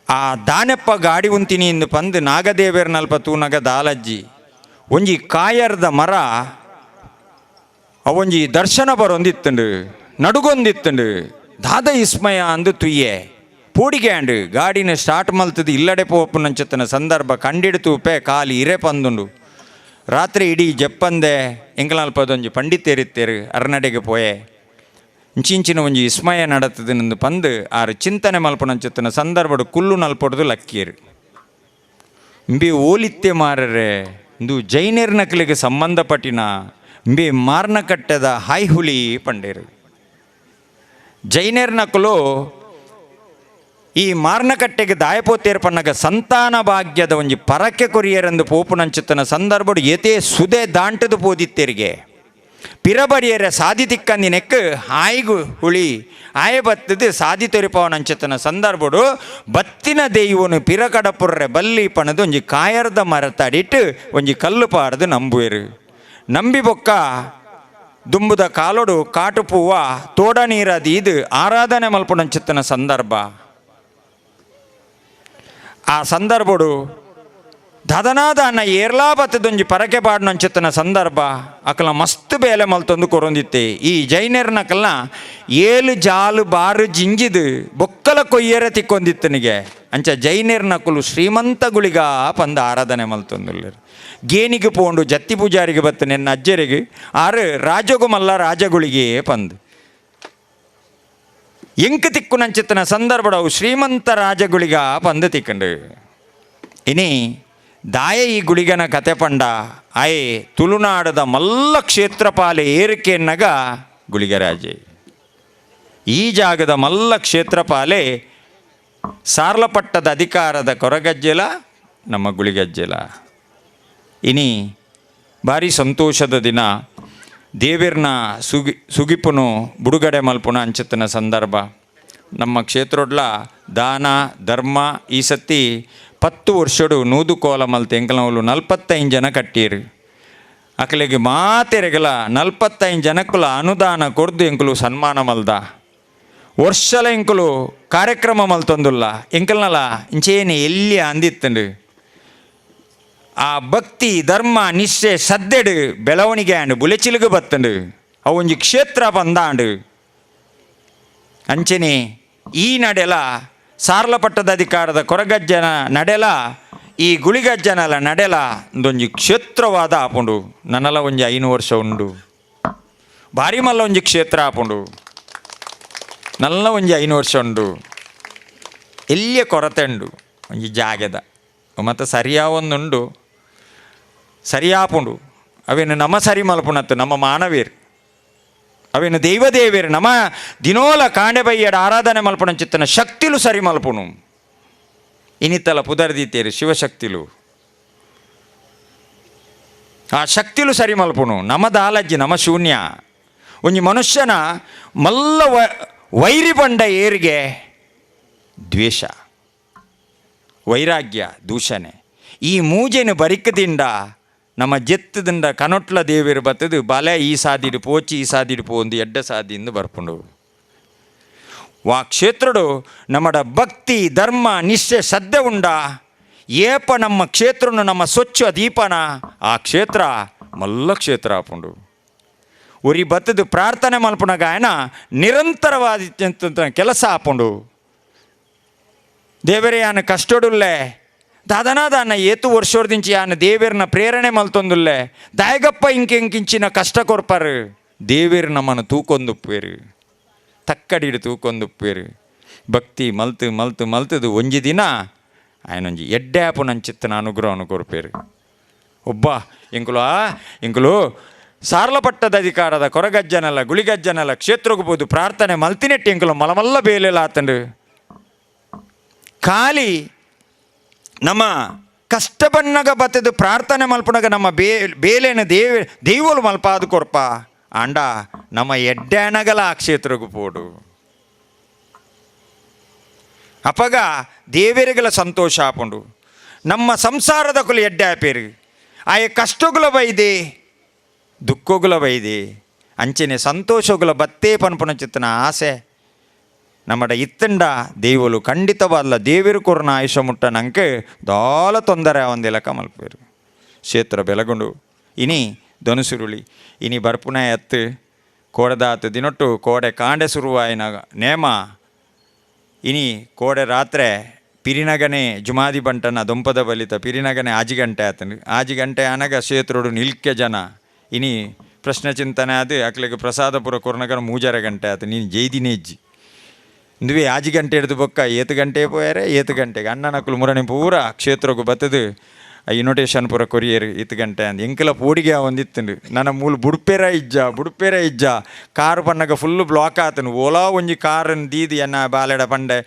ಆ ದಾನೆಪ್ಪ ಗಾಡಿ ಉಂತಿನಿ ಇಂದು ಪಂದು ನಾಗದೇವೇರ್ನಲ್ಪ ತೂನಗ ದಾಲಜ್ಜಿ ಒಂಜಿ ಕಾಯರ್ದ ಮರ ಅವೊಂಜಿ ದರ್ಶನ ಬರೊಂದಿತ್ತಂಡು ನಡುಗೊಂದಿತ್ತಂಡು ದಾದ ಇಸ್ಮಯ ಅಂದು ತುಯ್ಯೆ ಪೂಡಿಗ್ಯಾಂಡು ಗಾಡಿನ ಸ್ಟಾರ್ಟ್ ಮಲ್ತದು ಇಲ್ಲಡೆ ಪೋಪುನಂಚತ್ತನ ಸಂದರ್ಭ ಕಂಡಿಡು ತೂಪೆ ಕಾಲಿ ಇರೆ ಪಂದುಂಡು ರಾತ್ರಿ ಇಡೀ ಜಪ್ಪಂದೆ ಎಂಕಲಲ್ಪದೊಂಜಿ ಪಂಡಿತೇರಿತ್ತೇರು ಅರ್ನಡೆಗೆ ಪೋಯೆ ಇಂಚಿಂಚಿನ ಒಂಜಿ ವಿಸ್ಮಯ ನಡತದೆಂದು ಪಂದು ಆರು ಚಿಂತನೆ ಮಲ್ಪುನಂಚತ್ತನ ಸಂದರ್ಭಡು ಕುಲ್ಲು ನಲ್ಪೊಡ್ದು ಲಕ್ಕಿಯರು ಇಂಬಿ ಓಲಿತ್ತೆ ಮಾರರೆ ಇಂದು ಜೈನರ್ ನಕಲಿಗೆ ಸಂಬಂಧಪಟ್ಟಿನ ಇಂಬಿ ಮಾರ್ನಕಟ್ಟೆದ ಹಾಯ್ಹುಳಿ ಪಂಡೇರು ಜೈನರ್ ನಕಲು ಈ ಮಾರ್ನಕಟ್ಟೆಗೆ ದಾಯಪೋತೇರು ಪನ್ನಗ ಸಂತಾನ ಭಾಗ್ಯದ ಒಂಜಿ ಪರಕೆ ಕೊರಿಯರೆಂದು ಪೋಪುನಂಚಿತ್ತನ ಸಂದರ್ಭಡು ಏತೇ ಸುದೆ ದಾಂಟದು ಪೋದಿತ್ತೇರಿಗೆ ಪಿರಬಡಿಯರೆ ಸಾದಿ ತಿಕ್ಕಂದಿನೆಕ್ ಆಯ್ಗು ಹುಳಿ ಆಯ ಬತ್ತದು ಸಾದಿ ತೊರಿಪವನಂಚಿತ್ತನ ಸಂದರ್ಭಡು ಬತ್ತಿನ ದೈವನು ಪಿರಕಡಪುರ್ರೆ ಬಲ್ಲಿ ಪಣದು ಒಂಜಿ ಕಾಯರ್ದ ಮರ ತಡಿಟ್ಟು ಒಂಜಿ ಕಲ್ಲು ಪಾಡ್ದು ನಂಬುವೆರು ನಂಬಿ ಬೊಕ್ಕ ದುಂಬುದ ಕಾಲೊಡು ಕಾಟು ಪೂವ ತೋಡ ನೀರದಿ ಇದು ಆರಾಧನೆ ಮಲ್ಪುನಂಚಿತ್ತನ ಸಂದರ್ಭ ಆ ಸಂದರ್ಭಡು ದದನಾದ ಅನ್ನ ಏರ್ಲಾ ಬತ್ತದೊಂಜಿ ಪರಕೆ ಪಾಡ್ನಂಚಿತ್ತನ ಸಂದರ್ಭ ಅಕಲ ಮಸ್ತ್ ಬೇಲೆ ಮಲ್ತೊಂದು ಕೊರೊಂದಿತ್ತೆ ಈ ಜೈನರ್ನಕಲ್ನ 7 ಜಾಲು ಬಾರು ಜಿಂಜಿದು ಬೊಕ್ಕಲ ಕೊಯ್ಯರೆ ತಿಕ್ಕೊಂದಿತ್ತನಿಗೆ ಅಂಚ ಜೈನರ್ನಕಲು ಶ್ರೀಮಂತಗುಳಿಗ ಪಂದ ಆರಾಧನೆ ಮಲ್ತೊಂದುಲ್ಲೇರು ಗೇನಿಗೆ ಪೋಂಡು ಜತ್ತಿ ಪೂಜಾರಿಗೆ ಬತ್ತ ನೆನ್ನ ಅಜ್ಜರಿಗೆ ಆರು ರಾಜಗು ಮಲ್ಲ ರಾಜಗುಳಿಗೆ ಪಂದು ಎಂಕ್ ತಿಕ್ಕುನಂಚಿತ್ತನ ಸಂದರ್ಭಡವು ಶ್ರೀಮಂತ ರಾಜಗುಳಿಗ ಪಂದು ತಿಕ್ಕಂಡು ಇನಿ ದಾಯ ಈ ಗುಳಿಗನ ಕತೆ ಪಂಡ ಆಯೆ ತುಳುನಾಡದ ಮಲ್ಲ ಕ್ಷೇತ್ರಪಾಲೆ ಏರಿಕೆಯನ್ನಗ ಗುಳಿಗರಾಜೆ ಈ ಜಾಗದ ಮಲ್ಲ ಕ್ಷೇತ್ರಪಾಲೆ ಸಾರ್ಲಪಟ್ಟದ ಅಧಿಕಾರದ ಕೊರಗಜ್ಜೆಲ ನಮ್ಮ ಗುಳಿಗಜ್ಜೆಲ ಇನಿ ಭಾರಿ ಸಂತೋಷದ ದಿನ ದೇವಿರ್ನ ಸುಗಿಪುನು ಬಿಡುಗಡೆ ಮಲ್ಪುನ ಅಂಚತ್ತನ ಸಂದರ್ಭ ನಮ್ಮ ಕ್ಷೇತ್ರೊಡ್ಲ ದಾನ ಧರ್ಮ ಈ ಸತಿ 10 ವರ್ಷಡು ನೂದು ಕೋಲ ಮಲ್ತೆ ಎಂಕಲವಳು 45 ಜನ ಕಟ್ಟೀರು ಅಕಲಿಗೆ ಮಾತೆರೆಗಲ 45 ಜನಕ್ಕುಲ ಅನುದಾನ ಕೊಡ್ದು ಎಂಕುಲು ಸನ್ಮಾನ ಮಲ್ದ ವರ್ಷಲ ಎಂಕುಲು ಕಾರ್ಯಕ್ರಮ ಮಲ್ತೊಂದುಲ್ಲ ಎಂಕಲ್ನಲ್ಲ ಇಂಚೇನೆ ಎಲ್ಲಿ ಅಂದಿತ್ತಂಡು ಆ ಭಕ್ತಿ ಧರ್ಮ ನಿಶ್ಚಯ ಸದ್ದೆಡು ಬೆಳವಣಿಗೆ ಅಂಡು ಬುಲೆಚಿಲುಗು ಬತ್ತಂಡು ಅವೊಂಜಿ ಕ್ಷೇತ್ರ ಬಂದಾಂಡು ಅಂಚನೆ ಈ ನಡೆಲ ಸಾರ್ಲಪಟ್ಟದ ಅಧಿಕಾರದ ಕೊರಗಜ್ಜನ ನಡೆಲ ಈ ಗುಳಿಗಜ್ಜನಲ ನಡೆಲ ಒಂದೊಂಜಿ ಕ್ಷೇತ್ರವಾದ ಆಪುಂಡು ನನ್ನಲ ಒಂಜಿ 5 ವರ್ಷ ಉಂಡು ಭಾರಿ ಮಲ್ಲ ಒಂಜಿ ಕ್ಷೇತ್ರ ಆಪುಂಡು ನಲ್ಲ ಒಂಜಿ 5 ವರ್ಷ ಉಂಡು ಎಲ್ಲಿಯ ಕೊರತೆ ಉಂಡು ಒಂಜಿ ಜಾಗದ ಮತ್ತು ಸರಿಯಾವೊಂದುಂಡು ಸರಿಯಾಪುಂಡು ಅವೇನು ನಮ್ಮ ಸರಿ ಮಲ್ಪುಣತ್ತು ನಮ್ಮ ಮಾನವೇರು ಅವೇನು ದೈವದೇವೇರು ನಮ್ಮ ದಿನೋಲ ಕಾಂಡೆ ಬಯ್ಯಡ ಆರಾಧನೆ ಮಲ್ಪುಣ ಚಿತ್ತನ ಶಕ್ತಿಲು ಸರಿ ಮಲ್ಪುಣು ಇನ್ನಿತ್ತಲ ಪುದರ್ದೀತೇರು ಶಿವಶಕ್ತಿಲು ಆ ಶಕ್ತಿಲು ಸರಿ ಮಲ್ಪುಣು ನಮ್ಮ ದಾಲಜ್ಜಿ ನಮ್ಮ ಶೂನ್ಯ ಒಂಜಿ ಮನುಷ್ಯನ ಮಲ್ಲ ವೈರಿ ಬಂಡ ಏರಿಗೆ ದ್ವೇಷ ವೈರಾಗ್ಯ ದೂಷಣೆ ಈ ಮೂಜೆನು ಬರಿಕದಿಂದ ನಮ್ಮ ಜೆತ್ತದಿಂದ ಕನೊಟ್ಲ ದೇವೇರು ಬತ್ತದು ಬಲೆ ಈ ಸಾದಿಡು ಪೋಚಿ ಈ ಸಾದಿಡು ಪೋಂದು ಎಡ್ಡ ಸಾದಿಯಿಂದ ಬರ್ಪುಂಡು ವಾ ಕ್ಷೇತ್ರಡು ನಮ್ಮಡ ಭಕ್ತಿ ಧರ್ಮ ನಿಶ್ಚಯ ಶ್ರದ್ಧೆ ಉಂಡ ಏಪ ನಮ್ಮ ಕ್ಷೇತ್ರನು ನಮ್ಮ ಸ್ವಚ್ಛ ದೀಪನ ಆ ಕ್ಷೇತ್ರ ಮಲ್ಲ ಕ್ಷೇತ್ರ ಆಪುಂಡು ಉರಿ ಬತ್ತದು ಪ್ರಾರ್ಥನೆ ಮಲ್ಪುನ ಗಾಯನ ನಿರಂತರವಾದ ಕೆಲಸ ಆಪುಂಡು ದೇವರೇ ಯಾನ ಕಷ್ಟಡುಲ್ಲೆ ದಾದನಾದಾನ ಏತು ವರ್ಷೋರ್ದಿಂಚಿ ಯಾನ ದೇವೇರ್ನ ಪ್ರೇರಣೆ ಮಲ್ತೊಂದುಲ್ಲೆ ದಾಯಗಪ್ಪ ಇಂಕಿಂಚಿನ ಕಷ್ಟ ಕೊರ್ಪರು ದೇವೇರು ನಮ್ಮನ್ನು ತೂಕೊಂದುಪ್ಪೇರು ತಕ್ಕಡಿಡು ತೂಕೊಂದುಪ್ಪೇರು ಭಕ್ತಿ ಮಲ್ತು ಮಲ್ತು ಮಲ್ತದು ಒಂಜಿ ದಿನ ಆಯನೊಂಜಿ ಎಡ್ಡೆ ಆಪುನಂಚಿತ್ತನ ಅನುಗ್ರಹವನ್ನು ಕೊರ್ಪೇರು ಒಬ್ಬ ಇಂಕುಲು ಸಾರ್ಲಪಟ್ಟದ ಅಧಿಕಾರದ ಕೊರಗಜ್ಜನಲ್ಲ ಗುಳಿಗಜ್ಜನಲ್ಲ ಕ್ಷೇತ್ರಕ್ಕೆ ಬೋದು ಪ್ರಾರ್ಥನೆ ಮಲ್ತಿನೆಟ್ಟು ಇಂಕುಲು ಮಲಮಲ್ಲ ಬೇಲೆಲ್ಲ ಆತಂಡು ಖಾಲಿ ನಮ್ಮ ಕಷ್ಟ ಬನ್ನಗ ಬತ್ತದು ಪ್ರಾರ್ಥನೆ ಮಲ್ಪನಾಗ ನಮ್ಮ ಬೇಲೇನ ದೈವಲು ಮಲ್ಪಾದು ಕೊರ್ಪ ಅಂಡ ನಮ್ಮ ಎಡ್ಡಾನಗಲ ಆ ಕ್ಷೇತ್ರಗೂ ಪೋಡು ಅಪಗ ದೇವೇರಿಗಳ ಸಂತೋಷ ಆಪುಂಡು ನಮ್ಮ ಸಂಸಾರದ ಕುಲು ಎಡ್ಡೆ ಆಪೇರು ಆಯ ಕಷ್ಟಗುಲ ಬೈದೆ ದುಃಖಗುಲ ಬೈದೆ ಅಂಚನೆ ಸಂತೋಷಗುಲ ಬತ್ತೇ ಪನ್ಪುನ ಚಿತ್ತನ ಆಸೆ ನಮ್ಮಡ ಇತ್ತಂಡ ದೇವಲು ಖಂಡಿತವಾದಲ್ಲ ದೇವೇರು ಕೊರನ ಆಯುಷ ಮುಟ್ಟ ನಂಗೆ ದಾಲ ತೊಂದರೆ ಒಂದೇ ಲೆಕ್ಕ ಮಲ್ಪೇರು ಕ್ಷೇತ್ರ ಬೆಳಗೊಂಡು ಇನಿ ಧನುಸುರುಳಿ ಇನಿ ಬರ್ಪುನ ಎತ್ತು ಕೋಡೆದಾತು ದಿನೊಟ್ಟು ಕೋಡೆ ಕಾಂಡೆ ಸುರುವಾಯಿನ ನೇಮ ಇನಿ ಕೋಡೆ ರಾತ್ರೆ ಪಿರಿನಗನೆ ಜುಮಾದಿ ಬಂಟನ ದೊಂಪದ ಬಲಿತ ಪಿರಿನಗನೆ ಆಜಿಗಂಟೆ ಆತನು ಆಜಿಗಂಟೆ ಅನಗ ಕ್ಷೇತ್ರಡು ನಿಲ್ಕೆ ಜನ ಇನಿ ಪ್ರಶ್ನೆ ಚಿಂತನೆ ಅದು ಅಕ್ಲಿಗೆ ಪ್ರಸಾದಪುರ ಕೊರ್ನಗರ ಮೂಜರ ಗಂಟೆ ಆತ ನೀನು ಜೈದಿನೇಜ್ಜಿ ಇಂದುವೆ ಆಜಿ ಗಂಟೆ ಹಿಡಿದು ಬೊಕ್ಕ ಏತು ಗಂಟೆ ಪೋಯಾರೆ ಏತು ಗಂಟೆಗೆ ಅಣ್ಣನಕ್ಕಲು ಮುರಣಿ ಪೂರ ಕ್ಷೇತ್ರಕ್ಕೂ ಬತ್ತದು ಇನ್ವಿಟೇಷನ್ ಪೂರ ಕೊರಿಯರ್ ಇತ್ತು ಗಂಟೆ ಅಂದು ಎಂಕೆಲ್ಲ ಪೋಡಿಗೆ ಒಂದಿತ್ತುಂಡು ನನ್ನ ಮೂಲ ಬುಡುಪೇರ ಇಜ್ಜ ಕಾರು ಪನ್ನಗ ಫುಲ್ಲು ಬ್ಲಾಕ್ ಆತನು ಓಲಾ ಒಂಜಿ ಕಾರನ್ನು ದೀದಿ ಎನ್ನ ಬಾಲೆಡ ಪಂಡೆ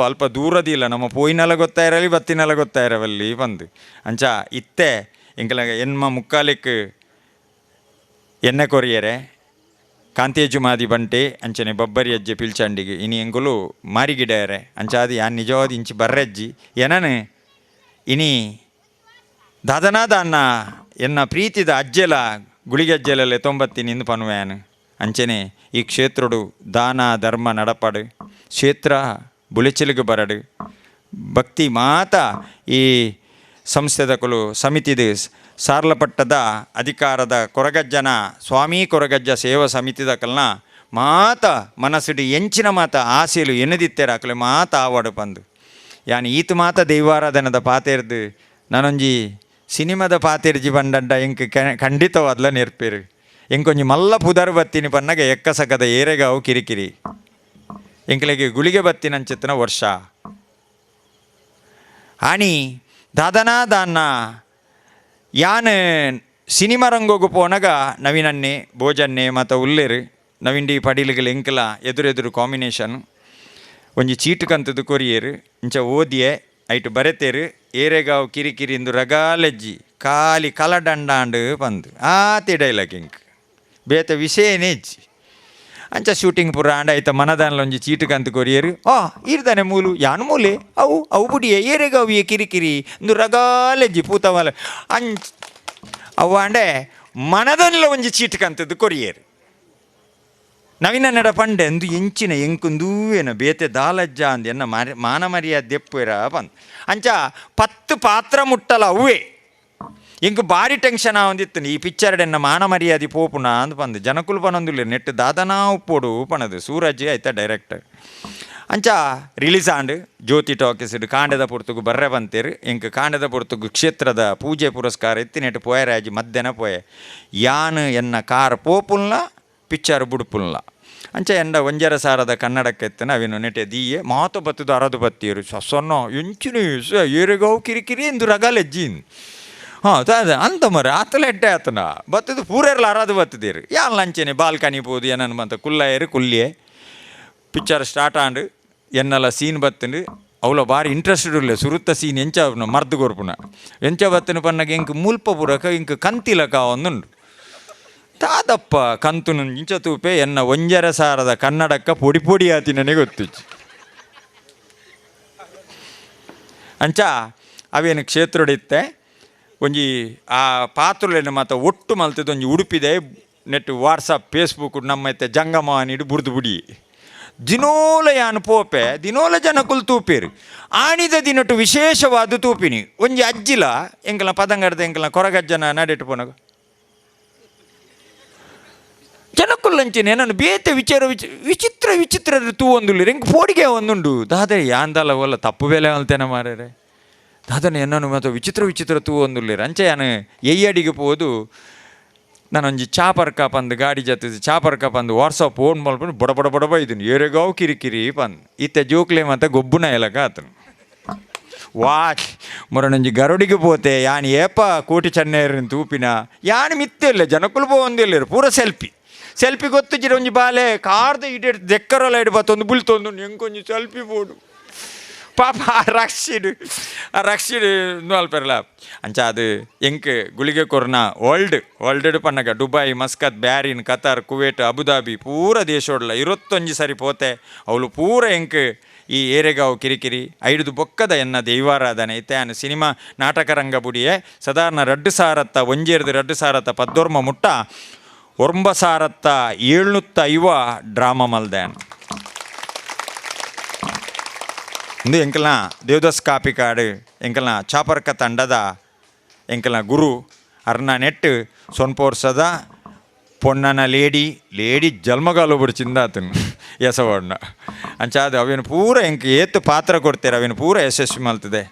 ಅಲ್ಪ ದೂರದಿಲ್ಲ ನಮ್ಮ ಪೋಯಿನೆಲ್ಲ ಗೊತ್ತಾಯಿರಲಿ ಬತ್ತಿನೆಲ್ಲ ಗೊತ್ತಾಯಿರವಲ್ಲಿ ಬಂದು ಅಂಚ ಇತ್ತೆ ಎಂಕೆಲ್ಲ ಎನ್ಮ ಮುಕ್ಕಾಲಿಕ್ಕೆ ಎಣ್ಣೆ ಕೊರಿಯರೆ ಕಾಂತೇಜು ಮಾದಿ ಬಂಟೆ ಅಂಚನೆ ಬಬ್ಬರಿ ಅಜ್ಜೆ ಪಿಲ್ಚಂಡಿಗೆ ಇನಿ ಎಂಗುಲು ಮಾರಿಗಿಡರೆ ಅಂಚಾದಿ ಯಾನ್ ನಿಜವಾದ ಇಂಚಿ ಬರ್ರಜ್ಜಿ ಏನನು ಇನಿ ದಾದನಾದ ಅನ್ನ ಎನ್ನ ಪ್ರೀತಿದ ಅಜ್ಜೆಲ ಗುಳಿಗಜ್ಜೆಲಲ್ಲೇ 90 ಪನ್ವೇನು ಅಂಚನೆ ಈ ಕ್ಷೇತ್ರಡು ದಾನ ಧರ್ಮ ನಡಪಡು ಕ್ಷೇತ್ರ ಬುಲೆಚಿಲಿಗೆ ಬರಡು ಭಕ್ತಿ ಮಾತ ಈ ಸಂಸ್ಥೆದ ಕುಲು ಸಮಿತಿದ ಸಾರ್ಲಪಟ್ಟದ ಅಧಿಕಾರದ ಕೊರಗಜ್ಜನ ಸ್ವಾಮಿ ಕೊರಗಜ್ಜ ಸೇವಾ ಸಮಿತಿದ ಕಲ್ನ ಮಾತ ಮನಸ್ಸಿಡಿ ಎಂಚಿನ ಮಾತ ಆಸೆಲು ಎನ್ನದಿತ್ತೇರ ಅಕಲೆ ಮಾತ ಆವಾಡು ಬಂದು ಯಾನ್ ಈತು ಮಾತ ದೈವಾರಾಧನದ ಪಾತೇರ್ದು ನಾನೊಂಜಿ ಸಿನಿಮಾದ ಪಾತೇರ್ಜಿ ಬಂಡಡ್ಡ ಎಂಕ್ ಖಂಡಿತವಾದ್ಲ ನೆರ್ಪೇರು ಎಂಕೊಂಜಿ ಮಲ್ಲ ಪುದರ್ ಬತ್ತಿನಿ ಪನ್ನಗ ಎಕ್ಕಸಕದ ಏರೆಗಾವು ಕಿರಿಕಿರಿ ಎಂಕ್ಲೆಗೆ ಗುಳಿಗೆ ಬತ್ತಿನಂಚಿತ್ತಿನ ವರ್ಷ ಆಣಿ ದಾದನ ಯಾನ್ ಸಿನಿಮಾ ರಂಗೋಗು ಪೋನಗ ನವೀನನ್ನೇ ಭೋಜನ್ನೇ ಮತ್ತು ಉಲ್ಲೇರು ನವೀಂಡಿ ಪಡಿಲಿಗೆ ಎಂಕಲ ಎದುರೆದುರು ಕಾಂಬಿನೇಷನ್ ಒಂಜಿ ಚೀಟು ಕಂತದ್ದು ಕೊರಿಯರು ಇಂಚ ಓದಿಯೆ ಐಟು ಬರೆತೇರು ಏರೆಗಾವು ಕಿರಿಕಿರಿ ಇಂದು ರಗಾಲೆಜ್ಜಿ ಖಾಲಿ ಕಲಡಂಡಾಂಡು ಬಂದು ಆತಿ ಡೈಲಾಗ್ ಇಂಕ್ ಬೇತ ವಿಷಯನೇಜ್ಜಿ ಅಂಚ ಶೂಟಿಂಗ್ ಪೂರ ಆಂಡ ಆಯ್ತ ಮನದಾನಲ ಒಂಜಿ ಚೀಟು ಕಂತು ಕೊರಿಯರು ಇರ್ದಾನೆ ಮೂಲು ಯಾನು ಮೂಲೆ ಅವು ಬುಡಿಯೆ ಏರೆಗಾವಿಯೇ ಕಿರಿಕಿರಿ ಇಂದು ರಗಾಲೆಜ್ಜಿ ಪೂತವಲ ಅವು ಆಂಡೆ ಮನದನ್ಲ ಒಂಜಿ ಚೀಟು ಕಂತದ್ದು ಕೊರಿಯರು ನವೀನ ನಡ ಪಂಡೆ ಅಂದು ಎಂಚಿನ ಎಂಕುಂದೂವೇನ ಬೇತೆ ದಾಲಜ್ಜ ಅಂದು ಎನ್ನ ಮಾನ ಮರ್ಯಾದೆ ದೆಪ್ಪುವೆರ ಬಂದು ಅಂಚ 10 ಪಾತ್ರ ಮುಟ್ಟಲ ಅವೇ ಎಂಕು ಭಾರಿ ಟೆನ್ಷನ್ ಆವಂದಿತ್ತು ಈ ಪಿಕ್ಚರ್ಡ್ ಎನ್ನ ಮಾನ ಮರ್ಯಾದೆ ಪೋಪುನ ಅಂದು ಬಂದು ಜನಕುಲು ಪನೊಂದುಲ್ಲ ನೆಟ್ಟು ದಾದನಾ ಉಪ್ಪೋಡು ಪಣದು ಸೂರಜ್ ಆಯ್ತಾ ಡೈರೆಕ್ಟರ್ ಅಂಚ ರಿಲೀಸ್ ಆಂಡು ಜ್ಯೋತಿ ಟಾಕೀಸ್ಡ್ ಕಾಂಡದ ಪುರ್ತುಗು ಬರ್ರೆ ಬಂತೇರು ಎಂಕ್ ಕಾಂಡದ ಪುರ್ತುಗು ಕ್ಷೇತ್ರದ ಪೂಜೆ ಪುರಸ್ಕಾರ ಎತ್ತಿ ನೆಟ್ಟು ಪೋಯರಾಜಿ ಮಧ್ಯಾಹ್ನ ಪೋಯೆ ಯಾನ್ ಎನ್ನ ಕಾರ್ ಪೋಪುಲ್ನ ಪಿಕ್ಚರ್ ಬುಡುಪುಲ್ನ ಅಂಚ ಎಂಡ ಒಂಜರ ಸಾರದ ಕನ್ನಡಕ್ಕೆ ಎತ್ತನ ಅವೇನು ನೆಟೆ ದೀಯೆ ಮಾತು ಬತ್ತದು ಅರದು ಬತ್ತಿಯರು ಸೊನ್ನ ಎಂಚಿನ ಏರೆಗಾವು ಕಿರಿಕಿರಿ ಎಂದು ರಗಾಲೆಜ್ಜಿನ್ ಹಾಂ ಅದ ಅಂತ ಮರ ಆತಲ ಎಡ್ಡೆ ಆತನ ಬತ್ತದು ಪೂರೆಲ್ಲ ಅರಾದು ಬತ್ತದೀರು ಯಾನ್ ಲಂಚನೆ ಬಾಲ್ಕನಿ ಪೋದು ಏನನ್ನು ಬಂತ ಕುಲ್ಲಾಯರು ಕುಲ್ಲಿಯೇ ಪಿಕ್ಚರ್ ಸ್ಟಾರ್ಟ್ ಆಂಡು ಎನ್ನೆಲ್ಲ ಸೀನ್ ಬತ್ತಂಡು ಅವಳ ಭಾರಿ ಇಂಟ್ರೆಸ್ಟೆಡ್ ಇಲ್ಲ ಸುರುತ್ತ ಸೀನ್ ಎಂಚ ಮರ್ದು ಕೊರ್ಪುನ ಎಂಚ ಬತ್ತನು ಪನ್ನಗೆ ಇಂಕ ಮುಲ್ಪ ಪುರಕ ಇಂಕ ಕಂತಿಲಕ ಒಂದುಂಡು ತಾದಪ್ಪ ಕಂತುನು ಇಂಚ ತೂಪೆ ಎನ್ನ ಒಂಜರ ಸಾರದ ಕನ್ನಡಕ್ಕ ಪೊಡಿ ಪೊಡಿ ಆತಿನೇ ಗೊತ್ತಿಚ್ಚು ಅಂಚ ಅವೇನು ಕ್ಷೇತ್ರಡಿತ್ತೆ ಒಂಜಿ ಆ ಪಾತ್ರೆಯನ್ನು ಮಾತ್ರ ಒಟ್ಟು ಮಲ್ತದ್ದು ಒಂಜಿ ಉಡುಪಿದೆ ನೆಟ್ ವಾಟ್ಸಪ್ ಫೇಸ್ಬುಕ್ ನಮ್ಮತ್ತೆ ಜಂಗಮ ಅನಿಡು ಬುಡ್ದು ಬುಡಿ ದಿನೋಲ ಯಾನು ಪೋಪೆ ದಿನೋಲ ಜನಕ್ಕುಲ್ ತೂಪೇರು ಆಣಿದ ದಿನಟ್ಟು ವಿಶೇಷವಾದ ತೂಪಿನಿ ಒಂಜಿ ಅಜ್ಜಿಲ ಎಂಕಲ ಪದಂಗಡ್ದ ಎಂಕಲ ಕೊರಗಜ್ಜನ ನಡೆಟ್ಟು ಪೋನಗ ಜನಕ್ಕುಲ್ಲಂಚಿನ ನಾನು ಬೇತೆ ವಿಚಿತ್ರ ವಿಚಿತ್ರ ತೂ ಒಂದುಲ್ಲಿ ಎಂಕ್ ಪೋಡಿಗೆ ಒಂದುಂಡು ದಾದೆ ಯಾಂದಲ್ಲ ಒಲ್ಲ ತಪ್ಪು ಬೇಲೆ ಅಲ್ತೇನೆ ಮಾರೇರೆ ದಾದನೆ ಎನ್ನನು ಮತ್ತು ವಿಚಿತ್ರ ತೂ ಒಂದುಲ್ಲಿರ ಅಂಚೆ ಯಾನು ಎಯ್ಯಡಿಗೆ ಪೋದು ನಾನೊಂಜಿ ಚಾಪರ್ಕ ಪಂದು ಗಾಡಿ ಜತ್ತದು ಚಾಪರ್ಕ ಪಂದು ವಾಟ್ಸಪ್ ಓನ್ ಮಲ್ಪಂಡು ಬಡ ಇದನ್ನು ಏರೆಗಾವು ಕಿರಿಕಿರಿ ಪಂದು ಇತ್ತೆ ಜೋಕ್ಲೆ ಮತ್ತು ಗೊಬ್ಬುನ ಎಲಕ ಆತನು ವಾಚ್ ಮೊರನೊಂಜಿ ಗರುಡಿಗೆ ಪೋತೆ ಯಾನು ಏಪ ಕೋಟಿ ಚೆನ್ನೈರಿನ ತೂಪಿನ ಯಾನು ಮಿತ್ತಿಲ್ಲ ಜನಕ್ಕುಲು ಒಂದಿಲ್ಲರು ಪೂರ ಸೆಲ್ಫಿ ಗೊತ್ತು ಜಿರ ಒಂಜಿ ಬಾಲೆ ಕಾರ್ದ ಇಡೆ ದೆಕ್ಕರಲ್ಲ ಇಡು ಬತ್ತೊಂದು ಬುಲ್ತೊಂದು ಎಂಕೊಂಜಿ ಸೆಲ್ಫಿ ಬೋಡು ಪಾಪ ಆ ರಕ್ಷಿಡು ಅಲ್ಪರಲ್ಲ ಅಂಚ ಅದು ಎಂಕ್ ಗುಳಿಗೆ ಕೊರ್ನ ವರ್ಲ್ಡ್ ಪನ್ನಗ Dubai Muscat Bahrain Qatar Kuwait Abu Dhabi ಪೂರ ದೇಶೋಡ್ಲ 21 ಸರಿ ಪೋತೆ ಅವಳು ಪೂರ ಎಂಕ್ ಈ ಏರೆಗಾವು ಕಿರಿಕಿರಿ ಐದು ಬೊಕ್ಕದ ಎನ್ನ ದೈವಾರಾಧನೆ ಇತ್ಯಾನು ಸಿನಿಮಾ ನಾಟಕ ರಂಗ ಬುಡಿಯೇ ಸಾಧಾರಣ 2,000 ಒಂಜೇರ್ದು 2,000 ಪದ್ದೋರ್ಮ ಮುಟ್ಟ 9,705 ಡ್ರಾಮಾ ಮಲ್ದೇನು ಇಂದು ಎಂಕಲ್ನ ದೇವದಾಸ್ ಕಾಪಿಕಾಡು ಎಂಕಲ್ನ ಚಾಪರ್ಕ ತಂಡದ ಎಂಕಲ್ನ ಗುರು ಅರ್ನ ನೆಟ್ಟು ಸೊನ್ಪೋರ್ಸದ ಪೊನ್ನನ ಲೇಡಿ ಜಲ್ಮಗಾಲು ಬಿಡ್ಚಿಂದ ಆತನು ಎಸವಣ್ಣ ಅಂಚಾದ ಅವೇನು ಪೂರ ಎಂಕ್ ಏತು ಪಾತ್ರ ಕೊಡ್ತೇರೆ ಅವೇನು ಪೂರ ಯಶಸ್ವಿ ಮಲ್ತದೆ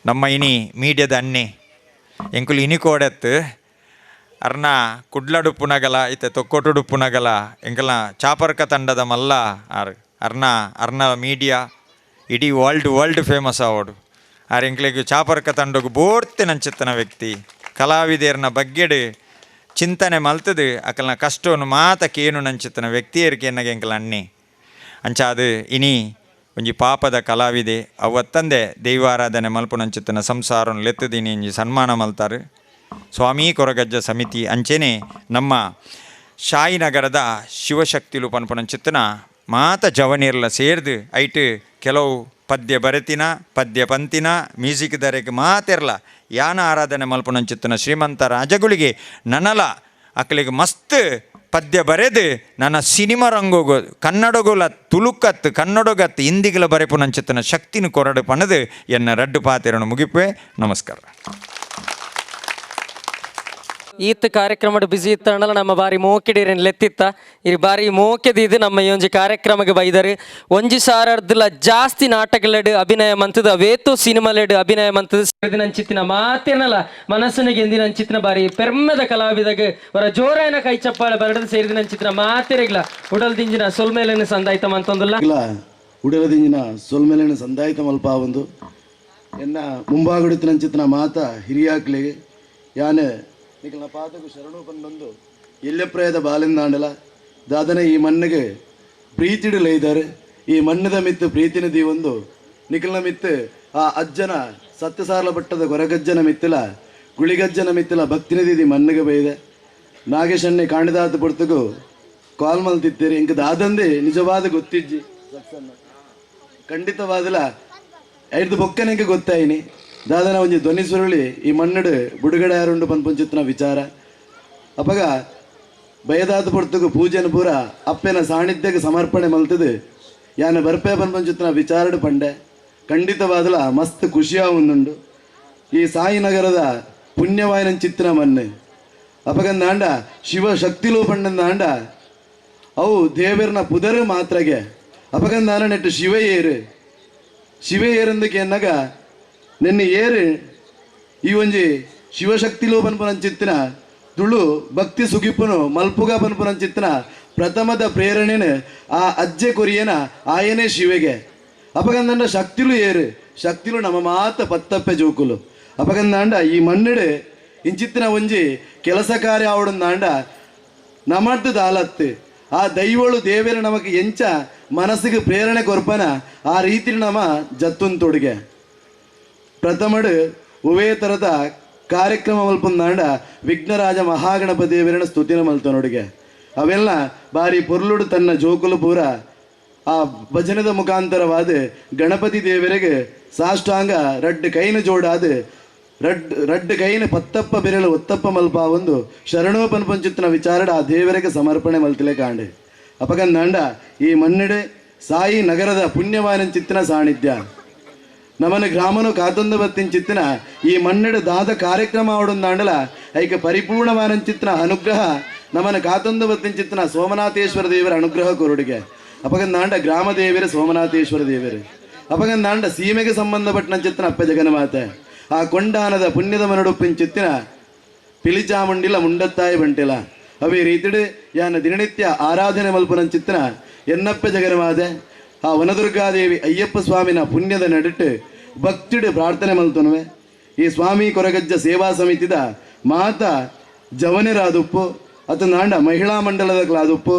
ನಮ್ಮ ಇನಿ ಮೀಡಿಯಾದ ಅನ್ನೆ ಎಂಕುಲು ಇನಿ ಕೋಡೆತ್ತು ಅರ್ನ ಕುಡ್ಲಡುಪ್ಪುನಗಲ ಇತ್ತೆ ತೊಕ್ಕೊಟುಡುಪ್ಪುನಗಲ ಎಂಕಲ್ನ ಚಾಪರ್ಕ ತಂಡದ ಮಲ್ಲ ಅರ್ನ ಮೀಡಿಯಾ ಇಡೀ ವರ್ಲ್ಡ್ ಫೇಮಸ್ ಆವಡು ಆರು ಎಂಕ್ಲೆಗ್ ಚಾಪರ್ಕ ತಂಡಗು ಬೋರ್ತೆ ನಂಚಿತ್ತನ ವ್ಯಕ್ತಿ ಕಲಾವಿದೇರ್ನ ಬಗ್ಗೆಡು ಚಿಂತನೆ ಮಲ್ತದು ಅಕಲ್ನ ಕಷ್ಟವನ್ನು ಮಾತ ಕೇನು ನಂಚಿತ್ತನ ವ್ಯಕ್ತಿಯರಿಗೆ ಎನ್ನಗೆ ಎಂಕಲ ಅನ್ನಿ ಅಂಚ ಅದು ಇನಿ ಒಂಜಿ ಪಾಪದ ಕಲಾವಿದೆ ಅವತ್ತಂದೆ ದೈವಾರಾಧನೆ ಮಲ್ಪು ನಂಚಿತ್ತನ ಸಂಸಾರವನ್ನು ಲೆತ್ತದಿನಿ ಇಂಜಿ ಸನ್ಮಾನ ಮಲ್ತಾರೆ ಸ್ವಾಮಿ ಕೊರಗಜ್ಜ ಸಮಿತಿ ಅಂಚೆನೆ ನಮ್ಮ ಶಾಯಿನಗರದ ಶಿವಶಕ್ತಿಲು ಪನ್ಪುನಂಚಿತ್ತನ ಮಾತ ಜವನಿರ್ಲ ಸೇರ್ದು ಐಟು ಕೆಲವು ಪದ್ಯ ಬರೆತಿನ ಪದ್ಯ ಪಂತಿನ ಮ್ಯೂಸಿಕ್ ದರೆಗೆ ಮಾತಿರ್ಲ ಯಾನ ಆರಾಧನೆ ಮಲ್ಪುನಂಚಿತ್ತನ ಶ್ರೀಮಂತ ರಾಜಗುಳಿಗೆ ನನಲ ಅಕ್ಕಲಿಗೆ ಮಸ್ತ್ ಪದ್ಯ ಬರೆದು ನನ್ನ ಸಿನಿಮಾ ರಂಗೋಗು ಕನ್ನಡಗುಲ ತುಳುಕತ್ತು ಕನ್ನಡಗತ್ತು ಹಿಂದಿಗಲ ಬರೆಪುನಂಚಿತ್ತನ ಶಕ್ತಿನ ಕೊರಡು ಪಣದು ಎನ್ನ ರಡ್ಡು ಪಾತಿರನ್ನು ಮುಗಿಪೆ ನಮಸ್ಕಾರ. ಈತ್ ಕಾರ್ಯಕ್ರಮದ ಬಿಸಿ ಇತ್ತಂಡಲ ನಮ್ಮ ಬಾರಿ ಮೋಕೆಡೇರೇನು ಲೆತ್ತಿತ್ತ ಇದು ಬಾರಿ ಮೋಕೆದಿದ್ದು ನಮ್ಮ ಈ ಒಂಜಿ ಕಾರ್ಯಕ್ರಮಕ್ಕೆ ಬೈದರು 1,000 ಜಾಸ್ತಿ ನಾಟಕಲೆಡ್ ಅಭಿನಯ ಮಂತದ ಅವೇತು ಸಿನಿಮಾಲೆಡ್ ಅಭಿನಯ ಮಂತದ ನಂಚಿತ್ತಿನ ಮಾತೇನಲ್ಲ ಮನಸ್ಸಿನಿಗೆ ಎಂದಿನ ಅಂಚಿತ್ತಿನ ಬಾರಿ ಪೆರ್ಮೆದ ಕಲಾವಿದಾಗ ಅವರ ಜೋರಾಯನ ಕೈ ಚಪ್ಪಾಳ ಬರಡದ ಸೇರಿದ ನಂಚಿತ್ತಿನ ಮಾತೆರೆಗ್ಲ ಉಡಲ್ದಿಂಜಿನ ಸೊಲ್ಮೇಲೆನ ಸಂದಾಯಿತ ಮಂತೊಂದುಲ್ಲ ಉಡಲದಿಂಜಿನ ಸೊಲ್ಮೇಲೆನ ಸಂದಾಯಿತ ಮಲ್ಪ ಒಂದು ಎನ್ನ ಮುಂಭಾಗುಡಿತ ನಂಚಿತ್ತಿನ ಮಾತ ಹಿರಿಯಾಕ್ಲಿಗೆ ಯಾನೆ ನಿಖಲ್ನ ಪಾದకు ಶರಣು ಬಂದು ಎಲ್ಲೆಪ್ರಾಯದ ಬಾಲಿಂದಾಂಡಲ ದಾದನೆ ಈ ಮಣ್ಣಿಗೆ ಪ್ರೀತಿಡು ಲೈದಾರೆ ಈ ಮಣ್ಣದ ಮಿತ್ತು ಪ್ರೀತಿನ ದೀವೊಂದು ನಿಖಲ್ನ ಮಿತ್ತು ಆ ಅಜ್ಜನ ಸತ್ತು ಸಾರ್ಲ ಪಟ್ಟದ ಕೊರಗಜ್ಜನ ಮಿತ್ತಿಲ ಗುಳಿಗಜ್ಜನ ಮಿತ್ತಿಲ ಭಕ್ತಿನಿಧಿ ಮಣ್ಣಿಗೆ ಬೈದೆ ನಾಗೇಶನ್ನೇ ಕಾಣಿದಾತ ಪುಡ್ತಗೂ ಕಾಲ್ ಮಲ್ತಿದ್ದೀರಿ ಇಂಕ ದಾದಂದೆ ನಿಜವಾದ ಗೊತ್ತಿಜ್ಜಿ ಖಂಡಿತವಾದಲ 5 ಬೊಕ್ಕನಿಗೆ ಗೊತ್ತಾಯಿನಿ ದಾದನ ಒಂಜಿ ಧ್ವನಿ ಸುರುಳಿ ಈ ಮಣ್ಣಡು ಬುಡುಗಡೆ ಯಾರುಂಡು ಪನ್ಪುಂಚಿತ್ತಿನ ವಿಚಾರ ಅಪಗ ಬಯದಾದ ಪೊರ್ತುಗು ಪೂಜೆನ ಪೂರ ಅಪ್ಪೆನ ಸಾನ್ನಿಧ್ಯಕ್ಕೆ ಸಮರ್ಪಣೆ ಮಲ್ತದು ಯಾನ ಬರ್ಪೆ ಪನ್ಪುಂಚಿತ್ತಿನ ವಿಚಾರಡು ಪಂಡೆ ಖಂಡಿತವಾದಲ ಮಸ್ತ್ ಖುಷಿಯ ಒಂದುಂಡು ಈ ಸಾಯಿನಗರದ ಪುಣ್ಯವಾಯಿನ ಚಿತ್ತಿನ ಮಣ್ಣು ಅಪಗಂದಾಂಡ ಶಿವಶಕ್ತಿಲೂ ಪಂಡಂದಾಂಡ ಅವು ದೇವರನ ಪುದರು ಮಾತ್ರಗೆ ಅಪಗಂದಾನ ನೆಟ್ಟು ಶಿವ ಏರಂದಕ್ಕೆ ಎನ್ನಗ ನಿನ್ನ ಏರು ಈ ಒಂಜಿ ಶಿವಶಕ್ತಿಲೂ ಪನ್ಪುನಂಚಿತ್ತಿನ ತುಳು ಭಕ್ತಿ ಸುಗಿಪ್ಪುನು ಮಲ್ಪುಗ ಪನ್ಪುನಂಚಿತ್ತಿನ ಪ್ರಥಮದ ಪ್ರೇರಣೆನ ಆ ಅಜ್ಜೆ ಕೊರಿಯನ ಆಯನೇ ಶಿವೆಗೆ ಅಪಗಂದಂಡ ಶಕ್ತಿಲು ಏರು ಶಕ್ತಿಲು ನಮ್ಮ ಮಾತ ಪತ್ತಪ್ಪೆ ಜೋಕುಲು ಅಪಗಂದಾಂಡ ಈ ಮಣ್ಣಿಡು ಇಂಚಿತ್ತಿನ ಒಂಜಿ ಕೆಲಸ ಕಾರ್ಯ ಆವಡಂದಾಂಡ ನಮಡ್ದು ದಾಲತ್ತು ಆ ದೈವಳು ದೇವೇರು ನಮಗೆ ಎಂಚ ಮನಸ್ಸಿಗೆ ಪ್ರೇರಣೆ ಕೊರ್ಪನ ಆ ರೀತಿ ನಮ್ಮ ಜತ್ತುನ್ ತೊಡುಗೆ ಪ್ರಥಮಡು ಉವೇ ಥರದ ಕಾರ್ಯಕ್ರಮ ಮಲ್ಪಂದಾಂಡ ವಿಘ್ನರಾಜ ಮಹಾಗಣಪತಿ ದೇವರನ್ನ ಸ್ತುತಿನ ಮಲ್ತನೊಡಿಗೆ ಅವೆಲ್ಲ ಬಾರಿ ಪೊರ್ಲುಡು ತನ್ನ ಜೋಕುಲು ಪೂರ ಆ ಭಜನದ ಮುಖಾಂತರವಾದ ಗಣಪತಿ ದೇವರಿಗೆ ಸಾಷ್ಟಾಂಗ ರಡ್ಡು ಕೈನ ಜೋಡಾದ ರಡ್ಡು ಕೈನ ಪತ್ತಪ್ಪ ಬೆರಳು ಒತ್ತಪ್ಪ ಮಲ್ಪ ಒಂದು ಶರಣೋಪನ್ ಪಂಚಿತ್ನ ವಿಚಾರಡ ಆ ದೇವರಿಗೆ ಸಮರ್ಪಣೆ ಮಲ್ತಿಲೆ ಕಾಂಡೆ ಅಪಗಂದಾಂಡ ಈ ಮಣ್ಣಿಡೆ ಸಾಯಿ ನಗರದ ಪುಣ್ಯವಾನ ಚಿತ್ತಿನ ಸಾನ್ನಿಧ್ಯ ನಮ್ಮನ ಗ್ರಾಮನು ಕಾತೊಂದು ಬತ್ತಿನ ಚಿತ್ತಿನ ಈ ಮಣ್ಣಿಡು ದಾದ ಕಾರ್ಯಕ್ರಮ ಆವಡೊಂದಾಂಡಲ ಐಕ ಪರಿಪೂರ್ಣವಾನ ಚಿತ್ತಿನ ಅನುಗ್ರಹ ನಮ್ಮನ ಕಾತೊಂದು ಬತ್ತಿನ ಚಿತ್ತಿನ ಸೋಮನಾಥೇಶ್ವರ ದೇವರ ಅನುಗ್ರಹ ಕೊರುಡಿಗೆ ಅಪಗಂದಾಂಡ ಗ್ರಾಮ ದೇವರೇ ಸೋಮನಾಥೇಶ್ವರ ದೇವರು ಅಪಗಂದಾಂಡ ಸೀಮೆಗೆ ಸಂಬಂಧಪಟ್ಟ ಚಿತ್ತಿನ ಅಪ್ಪ ಜಗನ್ಮಾತೆ ಆ ಕೊಂಡಾನದ ಪುಣ್ಯದ ಮನಡುಪ್ಪಿನ ಚಿತ್ತಿನ ಪಿಲಿಚಾಮುಂಡಿಲ ಮುಂಡತ್ತಾಯಿ ಬಂಟಿಲ ಅವೇ ರೀತಿಡು ಯಾನ ದಿನನಿತ್ಯ ಆರಾಧನೆ ಮಲ್ಪನ ಚಿತ್ತಿನ ಎನ್ನಪ್ಪ ಜಗನ್ಮಾತೆ ಆ ವನದುರ್ಗಾದೇವಿ ಅಯ್ಯಪ್ಪ ಸ್ವಾಮಿನ ಪುಣ್ಯದ ನಡಿಟ್ಟು ಭಕ್ತಿಡು ಪ್ರಾರ್ಥನೆ ಮಲ್ತನುವೆ ಈ ಸ್ವಾಮಿ ಕೊರಗಜ್ಜ ಸೇವಾ ಸಮಿತಿದ ಮಾತ ಜವನಿರಾದುಪ್ಪು ಅತ ನಾಂಡ ಮಹಿಳಾ ಮಂಡಲದ ಕ್ಲಾದುಪ್ಪು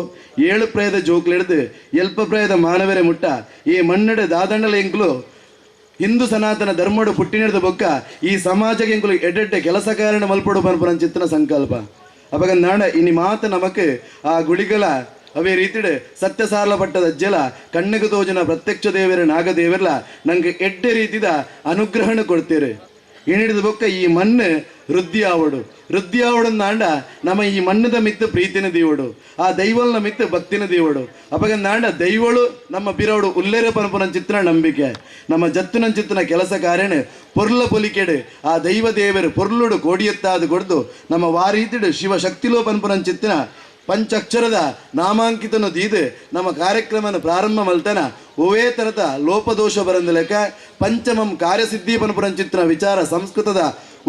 7 ಪ್ರಯದ ಜೋಕ್ಲಿಡ್ದು ಎಲ್ಪ ಪ್ರಯದ ಮಾನವರೇ ಮುಟ್ಟ ಈ ಮಣ್ಣಡೆ ದಾದಂಡಲ ಎಂಕ್ಲು ಹಿಂದೂ ಸನಾತನ ಧರ್ಮಡು ಪುಟ್ಟಿನಿಡ್ದ ಬೊಕ್ಕ ಈ ಸಮಾಜಕ್ಕೆ ಎಂಕ್ಲು ಎಡ್ಡೆಡ್ಡೆ ಕೆಲಸ ಕಾರಣ ಮಲ್ಪಡು ಪನ್ಪುರನ್ ಚಿತ್ತನ ಸಂಕಲ್ಪ ಅಪಗಂದಾಂಡ ಇನಿ ಮಾತು ನಮಕ್ ಆ ಗುಳಿಗಳ ಅವೇ ರೀತಿಡು ಸತ್ಯ ಸಾರಲಪಟ್ಟದ ಅಜ್ಜಲ ಕಣ್ಣಿಗೆ ತೋಜನ ಪ್ರತ್ಯಕ್ಷ ದೇವರ ನಾಗದೇವರ್ಲ ನಂಗೆ ಎಡ್ಡೆ ರೀತಿದ ಅನುಗ್ರಹಣ ಕೊಡ್ತೀರಿ ಏನಿಡಿದ ಬೊಕ್ಕ ಈ ಮಣ್ಣು ವೃದ್ಧಿ ಆವಡಂದಾಂಡ ನಮ್ಮ ಈ ಮಣ್ಣದ ಮಿತ್ತು ಪ್ರೀತಿನ ದೇವಡು ಆ ದೈವಲ್ನ ಮಿತ್ತು ಭಕ್ತಿನ ದೇವಡು ಅಪಗಂದಾಂಡ ದೈವಳು ನಮ್ಮ ಬಿರವಡು ಉಲ್ಲೇರ ಪನಪುನ ಚಿತ್ರ ನಂಬಿಕೆ ನಮ್ಮ ಜತ್ತುನ ಚಿತ್ತನ ಕೆಲಸ ಕಾರ್ಯಣ ಪೊರ್ಲ ಪೊಲಿಕೆಡು ಆ ದೈವ ದೇವರು ಪೊರ್ಲುಡು ಕೋಡಿಯತ್ತಾದು ಕೊಡ್ದು ನಮ್ಮ ವಾರೀತಿಡು ಶಿವ ಶಕ್ತಿಲೋ ಪನ್ಪುನ ಚಿತ್ತಿನ ಪಂಚಾಕ್ಷರದ ನಾಮಾಂಕಿತನು ದೀದು ನಮ್ಮ ಕಾರ್ಯಕ್ರಮನ ಪ್ರಾರಂಭ ಮಲ್ತನ ಒವೇ ಥರದ ಲೋಪದೋಷ ಬರಂದ ಲೆಕ್ಕ ಪಂಚಮಂ ಕಾರ್ಯಸಿದ್ಧಿ ಪನ್ಪುರಂಚಿತ್ರ ವಿಚಾರ ಸಂಸ್ಕೃತದ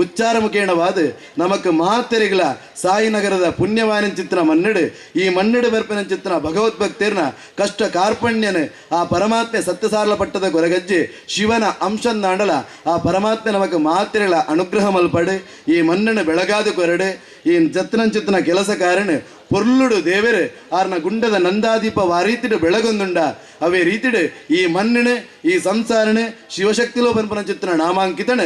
ಉಚ್ಚಾರ ಮುಖೇಣವಾದ ನಮಕ್ ಮಾತೆರೆಗಳ ಸಾಯಿನಗರದ ಪುಣ್ಯವಾನ ಚಿತ್ರ ಮನ್ನಡು ಈ ಮನ್ನಡು ಬರ್ಪಿನ ಚಿತ್ರ ಭಗವದ್ಭಕ್ತರ್ನ ಕಷ್ಟ ಕಾರ್ಪಣ್ಯನ ಆ ಪರಮಾತ್ಮೆ ಸತ್ಯ ಸಾರಲಪಟ್ಟದ ಕೊರಗಜ್ಜಿ ಶಿವನ ಅಂಶಂದಾಂಡಲ ಆ ಪರಮಾತ್ಮೆ ನಮಕ್ ಮಾತೆರೆಗಳ ಅನುಗ್ರಹ ಮಲ್ಪಡು ಈ ಮನ್ನನ ಬೆಳಗಾದ ಕೊರಡು ಈ ಜತ್ತನ ಚಿತ್ತನ ಕೆಲಸ ಕಾರಣ ಪೊರ್ಲುಡು ದೇವರು ಆರ್ನ ಗುಂಡದ ನಂದಾದೀಪ ವಾರೀತಿಡು ಬೆಳಗೊಂದುಂಡ ಅವೇ ರೀತಿಡು ಈ ಮಣ್ಣಿನ ಈ ಸಂಸಾರನೆ ಶಿವಶಕ್ತಿಲೋ ಪನ್ಪನ ಚಿತ್ತನ ನಾಮಾಂಕಿತನ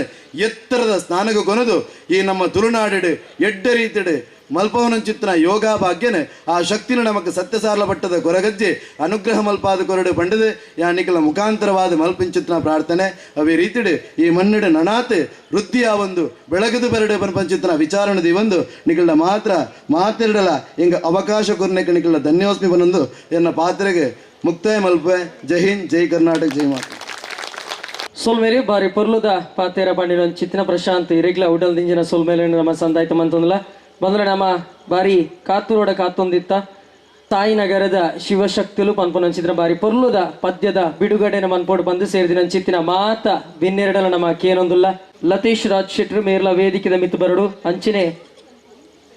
ಎತ್ತರದ ಸ್ನಾನಗ ಕೊನದು ಈ ನಮ್ಮ ತುಳುನಾಡಿಡು ಎಡ್ಡ ರೀತಿಡು ಮಲ್ಪವನ ಚಿತ್ತನ ಯೋಗ ಭಾಗ್ಯನ ಆ ಶಕ್ತಿನ ನಮಕ್ ಸತ್ಯ ಸಾರಲಪಟ್ಟದ ಕೊರಗಜ್ಜಿ ಅನುಗ್ರಹ ಮಲ್ಪಾದ ಕೊರಡು ಪಂಡದು ಯಾನಿಕಲ ಮುಖಾಂತರವಾದ ಮಲ್ಪಿನ ಚಿತ್ತನ ಪ್ರಾರ್ಥನೆ ಅವೇ ರೀತಿಡು ಈ ಮಣ್ಣಿಡು ನನಾತ್ ವೃದ್ಧಿ ಆ ಒಂದು ಬೆಳಗದು ಬರಡು ಪಂಚಿತ್ತನ ವಿಚಾರಣದಿ ಒಂದು ನಿಕಲ ಮಾತ್ರ ಮಾತಿರಡಲ ಹಿಂಗ ಅವಕಾಶ ಕೊರ್ನೆಕ ನಿಕಲ ಧನ್ಯೋಸ್ಮಿ ಬನ್ನೊಂದು ಎನ್ನ ಪಾತ್ರೆಗೆ ಮುಕ್ತಾಯ ಮಲ್ಪೆ ಜೈ ಹಿಂದ್ ಜೈ ಕರ್ನಾಟಕ ಜೈ ಮಾತಾ ಸೊಲ್ಮೇರಿ ಬಾರಿ ಪೊರ್ಲುದ ಪಾತೇರ ಪಂಡಿನ ಚಿತ್ತಿನ ಪ್ರಶಾಂತ್ ಇರಿಗ್ಲ ಉಡಲ್ ದಿಂಜಿನ ಸೊಲ್ಮೇಲೆ ನಮ್ಮ ಸಂದಾಯ್ತ ಮಂತಂದಲ ಬಂದ್ರೆ ನಮ್ಮ ಬಾರಿ ಕಾತುರೋಡ ಕಾತೊಂದಿತ್ತ ಸಾಯಿನಗರದ ಶಿವಶಕ್ತಿಲು ಪನ್ಪುನ ಚಿತ್ರ ಬಾರಿ ಪೊರ್ಲುದ ಪದ್ಯದ ಬಿಡುಗಡೆನ ಮನ್ಪೋಡು ಬಂದು ಸೇರಿದಿನ ಚಿತ್ತಿನ ಮಾತ ಬಿನ್ನೆರಡಲ ನಮ್ಮ ಕೇನೊಂದುಲ್ಲ ಲತೀಶ್ ರಾಜ್ ಶೆಟ್ರು ಮೇರ್ಲ ವೇದಿಕೆದ ಮಿತ್ತು ಬರಡು ಅಂಚಿನೆ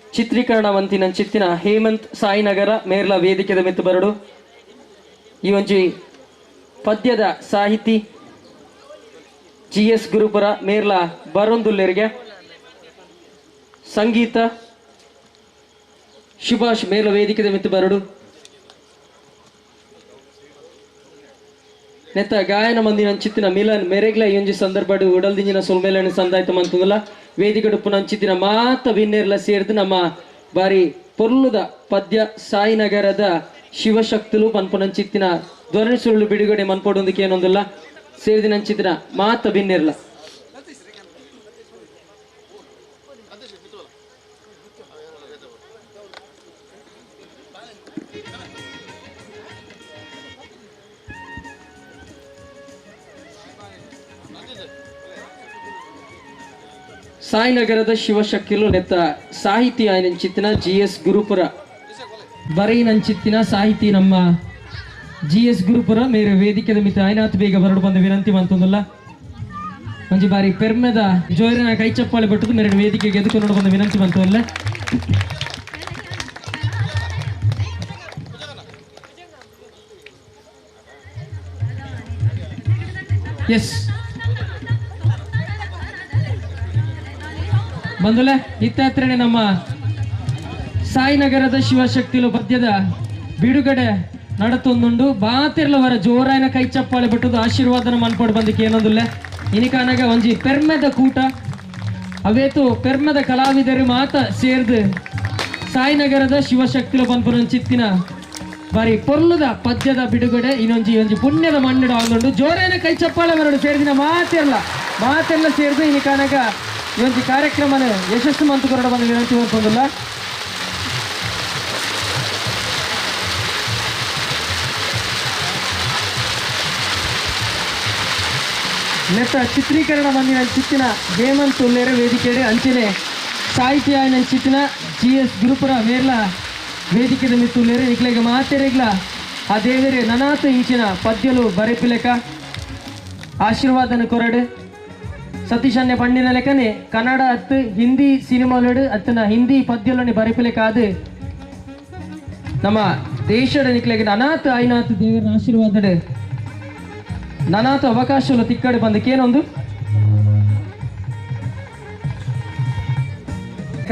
ಚಿತ್ರೀಕರಣವಂತಿನ ಚಿತ್ತಿನ ಹೇಮಂತ್ ಸಾಯಿನಗರ ಮೇರ್ಲ ವೇದಿಕೆದ ಮಿತ್ತು ಬರಡು ಈ ಒಂಜಿ ಪದ್ಯದ ಸಾಹಿತಿ GS ಗುರುಪುರ ಮೇರ್ಲ ಬರೊಂದುಲ್ಲೆರಿಗೆ ಸಂಗೀತ ಸುಭಾಷ್ ಮೇಲ ವೇದಿಕೆದ ಮಿತ್ತು ಬರಡು ನೆತ್ತ ಗಾಯನ ಮಂದಿನ ಚಿತ್ತಿನ ಮಿಲನ್ ಮೆರೆಗ್ಲ ಒಂಜಿ ಸಂದರ್ಭಡು ಉಡಲ್ದಿಂಜಿನ ಸೊಲ್ಮೇಲನ ಸಂದಾಯ್ತ ಮಂತುಂದಲ ವೇದಿಕೆಡುಪ್ಪು ಚಿತ್ತಿನ ಮಾತ ವಿನ್ನೇರ್ಲ ಸೇರಿದು ನಮ್ಮ ಬಾರಿ ಪೊರ್ಲುದ ಪದ್ಯ ಸಾಯಿನಗರದ ಶಿವಶಕ್ತಿಲು ಪನ್ಪುನ ಚಿತ್ತಿನ ಧ್ವನಿ ಸುಳ್ಳು ಬಿಡುಗಡೆ ಮನ್ಪೊಡೊಂದಕ್ಕೆ ಏನೊಂದಿಲ್ಲ ಸೇರಿದಿನ ಚಿತ್ತಿನ ಮಾತ ಬಿನ್ನೇರ್ಲ ಸಾಯಿನಗರದ ಶಿವಶಕ್ತಿಲು ನೆತ್ತ ಸಾಹಿತಿ ಆಯ್ನ ಚಿತ್ತಿನ GS ಗುರುಪುರ ಬರೀನಂಚಿತ್ತಿನ ಸಾಹಿತಿ ನಮ್ಮ GS ಗುರುಪುರ ಮೇರೆ ವೇದಿಕೆದ ಮಿತ ಆಯ್ನಾತ್ ಬೇಗ ಬರಡು ಬಂದ ವಿನಂತಿ ಮಂತೊಂದುಲ್ಲ ಒಂಜಿ ಬಾರಿ ಪೆರ್ಮೆದ ಜೋರಿನ ಕೈ ಚಪ್ಪಾಳೆ ಬಟ್ಟದು ಮೇರೆ ವೇದಿಕೆಗೆ ಎದುಕೊಂಡು ಬಂದ ವಿನಂತಿ ಮಂತೊಲ್ಲ ಎಸ್ ಬಂಧುಲೆ ಇತ್ತತ್ರನೇ ನಮ್ಮ ಸಾಯಿನಗರದ ಶಿವಶಕ್ತಿಲು ಪದ್ಯದ ಬಿಡುಗಡೆ ನಡತೊಂದುಂಡು ಬಾತಿರ್ಲವರ ಜೋರಾಯನ ಕೈ ಚಪ್ಪಾಳೆ ಬಿಟ್ಟದು ಆಶೀರ್ವಾದನ ಮನ್ಪಡು ಬಂದಿಕ್ಕೆ ಏನೊಂದುಲ್ಲೆ ಇನಿಕಾನಾಗ ಒಂಜಿ ಪೆರ್ಮೆದ ಕೂಟ ಅವೇತು ಪೆರ್ಮೆದ ಕಲಾವಿದರು ಮಾತ ಸೇರ್ದು ಸಾಯಿನಗರದ ಶಿವಶಕ್ತಿಲು ಪನ್ಪುನ ಚಿತ್ತಿನ ಬಾರಿ ಪೊರ್ಲುದ ಪದ್ಯದ ಬಿಡುಗಡೆ ಇನ್ನೊಂಜಿ ಪುಣ್ಯದ ಮಣ್ಣಿಡ ಒಂದುಂಡು ಜೋರಾಯನ ಕೈ ಚಪ್ಪಾಳೆ ಮರಡು ಸೇರಿದಿನ ಮಾತೆಲ್ಲ ಸೇರಿದು ಇನಿಕಾನಾಗ ಈ ಒಂದು ಕಾರ್ಯಕ್ರಮನ ಯಶಸ್ಸು ಮಂತು ಕೊರಡ ಬಂದು ವಿನಂತಿ ಮಾಡ್ಕೊಂಡಿಲ್ಲ. ನೆತ್ತ ಚಿತ್ರೀಕರಣ ಬಂದಿನ ಚಿತ್ತಿನ ಹೇಮಂತ್ ಉಲ್ಲೇರ ವೇದಿಕೆಡೆ ಅಂಚನೆ ಸಾಹಿತ್ಯ ನನ್ನ ಚಿತ್ತಿನ GS ಗುರುಪುರ ಮೇರ್ಲ ವೇದಿಕೆದ ಮಿತ್ತುಲ್ಲೇರೆ ನಿಕ್ಲೆಗ ಮಾತೆರೆಗ್ಲ ಆ ದೇವರೇ ನನಾತ ಇಂಚಿನ ಪದ್ಯಲು ಬರೆಪಿಲೆಕ ಆಶೀರ್ವಾದನ ಕೊರಡು ಸತೀಶನ್ಯ ಪಂಡಿನ ಲೆಕ್ಕನೆ ಕನ್ನಡ ಅತ್ತು ಹಿಂದಿ ಸಿನಿಮಾಲಡು ಅತ್ತನ ಹಿಂದಿ ಪದ್ಯಲನೆ ಬರೆಪಿಲೆಕಾದು ನಮ್ಮ ದೇಶದ ನಿಕ್ಲೆಗೆ ನನಾಥ ಐನಾಥ ದೇವರ ಆಶೀರ್ವಾದದ ನನಾಥ ಅವಕಾಶಗಳು ತಿಕ್ಕಡೆ ಬಂದಕ್ಕೇನೊಂದು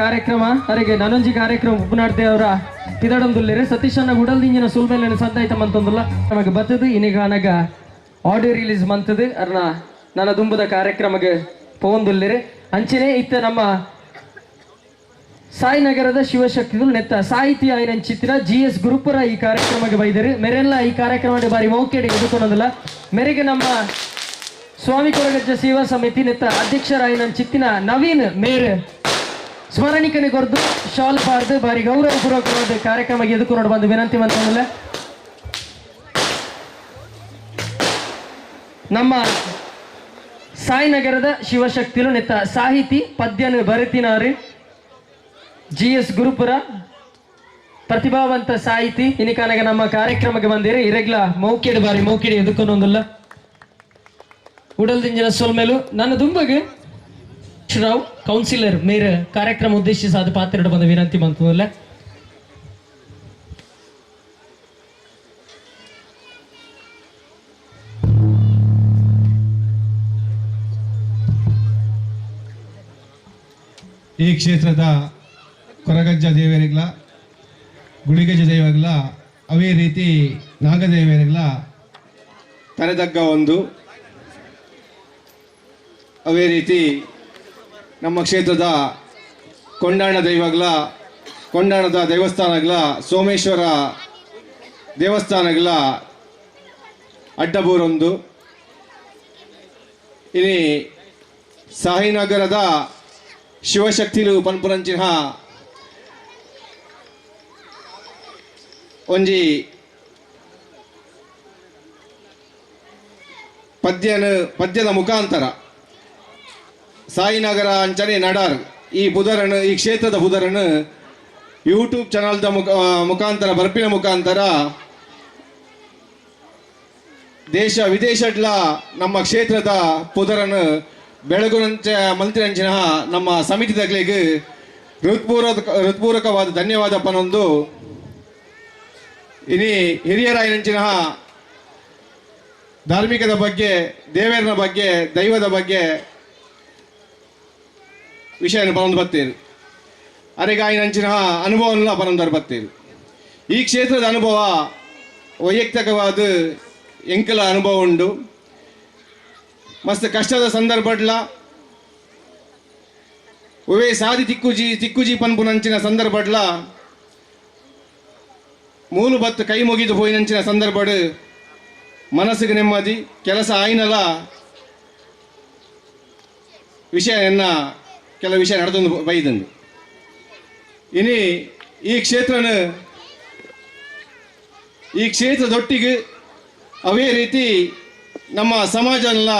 ಕಾರ್ಯಕ್ರಮ ಅರೆಗೆ ನನೊಂಜಿ ಕಾರ್ಯಕ್ರಮ ಉಪನಾಡ್ದೆ ಅವರ ಪಿದಡೊಂದುಲ್ಲೇರೆ ಸತೀಶನ್ನ ಗುಡಲ್ದಿಂಜಿನ ಸುಲ್ಮೇಲೆ ಸಂದಾಯ್ತ ಮಂತೊಂದುಲ್ಲ ನಮಗೆ ಬತ್ತದು ಇನ್ನೀಗ ಆಡಿಯೋ ರಿಲೀಸ್ ಮಂತದು ಅರ್ನ ನನ್ನ ದುಂಬದ ಕಾರ್ಯಕ್ರಮಕ್ಕೆ ಪೋಂದುಲ್ಲೇರೆ ಅಂಚನೆ ಇತ್ತ ನಮ್ಮ ಸಾಯಿನಗರದ ಶಿವಶಕ್ತಿಗಳು ನೆತ್ತ ಸಾಹಿತ್ಯ ಆಯ್ನ ಚಿತ್ರ GS ಗುರುಪುರ ಈ ಕಾರ್ಯಕ್ರಮಕ್ಕೆ ಬೈದರು ಮೆರೆಲ್ಲ ಈ ಕಾರ್ಯಕ್ರಮ ಬಾರಿ ಮೌಕೆಡೆ ಎದುಕೊಳೋದಿಲ್ಲ ಮೇರೆಗೆ ನಮ್ಮ ಸ್ವಾಮಿ ಕೊರಗಜ್ಜ ಸೇವಾ ಸಮಿತಿ ನೆತ್ತ ಅಧ್ಯಕ್ಷರಾಯ್ನ ಚಿತ್ತಿನ ನವೀನ್ ಮೇರ್ ಸ್ಮರಣಿಕನೆ ಕೊರ್ದು ಶಾಲ್ ಪಾರ್ದು ಬಾರಿ ಗೌರವಪೂರ್ವಕವಾದ ಕಾರ್ಯಕ್ರಮಕ್ಕೆ ಎದುಕೊಂಡು ಬಂದು ವಿನಂತಿ ಮಾಡ್ಕೊಂಡಿಲ್ಲ. ನಮ್ಮ ಸಾಯಿನಗರದ ಶಿವಶಕ್ತಿಲು ನೆತ್ತ ಸಾಹಿತಿ ಪದ್ಯನ ಬರೆತಿನಾರಿ GS ಗುರುಪುರ ಪ್ರತಿಭಾವಂತ ಸಾಹಿತಿ ಇನಿಕಾನಾಗ ನಮ್ಮ ಕಾರ್ಯಕ್ರಮಕ್ಕೆ ಬಂದಿರಿ ಇರೆಗ್ಲ ಮೌಕೆಡ್ ಬಾರಿ ಮೌಕೆಡಿ ಎದುಕೊಂಡೊಂದಿಲ್ಲ ಉಡಲ್ದಿಂಜಿನ ಸೊಲ್ಮೇಲು ನನ್ನ ದುಂಬಗೆ ರಾವ್ ಕೌನ್ಸಿಲರ್ ಮೇರ ಕಾರ್ಯಕ್ರಮ ಉದ್ದೇಶಿಸಿ ಅದು ಪಾತ್ರ ಬಂದ ವಿನಂತಿ ಬಂತಲ್ಲ. ಈ ಕ್ಷೇತ್ರದ ಕೊರಗಜ್ಜ ದೇವರಿಗ್ಲ ಗುಳಿಗಜ್ಜ ದೇವರಿಗ್ಲ ಅವೇ ರೀತಿ ನಾಗದೇವರಿಗ್ಲ ತಲೆದಗ್ಗ ಒಂದು ಅವೇ ರೀತಿ ನಮ್ಮ ಕ್ಷೇತ್ರದ ಕೊಂಡಾಣ ದೈವಗ್ಲ ಕೊಂಡಾಣದ ದೇವಸ್ಥಾನಗ್ಲ ಸೋಮೇಶ್ವರ ದೇವಸ್ಥಾನಗ್ಲ ಅಡ್ಡಬೂರೊಂದು ಇನಿ ಸಾಯಿನಗರದ ಶಿವಶಕ್ತಿಲು ಪನ್ಪುರಂಚಿನ ಒಂಜಿ ಪದ್ಯದ ಮುಖಾಂತರ ಸಾಯಿನಗರ ಅಂಚನೆ ನಡಾರ್ ಈ ಬುಧರನ್ನು ಈ ಕ್ಷೇತ್ರದ ಬುಧರನ್ನು ಯೂಟ್ಯೂಬ್ ಚಾನಲ್ದ ಮುಖಾಂತರ ಬರ್ಪಿನ ಮುಖಾಂತರ ದೇಶ ವಿದೇಶಡ್ಲ ನಮ್ಮ ಕ್ಷೇತ್ರದ ಪುದರನ್ನು ಬೆಳಗುನಂಚ ಮಂತ್ರಿಂಚಿನ ನಮ್ಮ ಸಮಿತಿ ತಗಲಿಗೆ ಹೃತ್ಪೂರ್ವಕವಾದ ಧನ್ಯವಾದ ಪನೊಂದು ಇನಿ ಹಿರಿಯರಾಯನಂಚಿನ ಧಾರ್ಮಿಕದ ಬಗ್ಗೆ ದೇವರನ ಬಗ್ಗೆ ದೈವದ ಬಗ್ಗೆ ವಿಷಯನ ಪನೊಂದು ಬರ್ತೀರಿ ಅರೆಗಾಯಿನಂಚಿನ ಅನುಭವನ ಪನೊಂದರು ಬರ್ತೀರಿ. ಈ ಕ್ಷೇತ್ರದ ಅನುಭವ ವೈಯಕ್ತಿಕವಾದ ಎಂಕಲ ಅನುಭವ ಉಂಡು. ಮಸ್ತ್ ಕಷ್ಟದ ಸಂದರ್ಭಡ್ಲ ಒವೇ ಸಾದಿ ತಿಕ್ಕುಜಿ ಪನ್ಪುನಂಚಿನ ಸಂದರ್ಭಡ್ಲ ಮೂಲು ಬತ್ತು ಕೈ ಮುಗಿದು ಹೋಯಿನಂಚಿನ ಸಂದರ್ಭಡ್ ಮನಸ್ಸಿಗೆ ನೆಮ್ಮದಿ ಕೆಲಸ ಆಯ್ನಲ ವಿಷಯನ್ನ ಕೆಲ ವಿಷಯ ನಡೆದೊಂದು ಬೈದಂದು ಇನಿ ಈ ಕ್ಷೇತ್ರದೊಟ್ಟಿಗೆ ಅವೇ ರೀತಿ ನಮ್ಮ ಸಮಾಜನ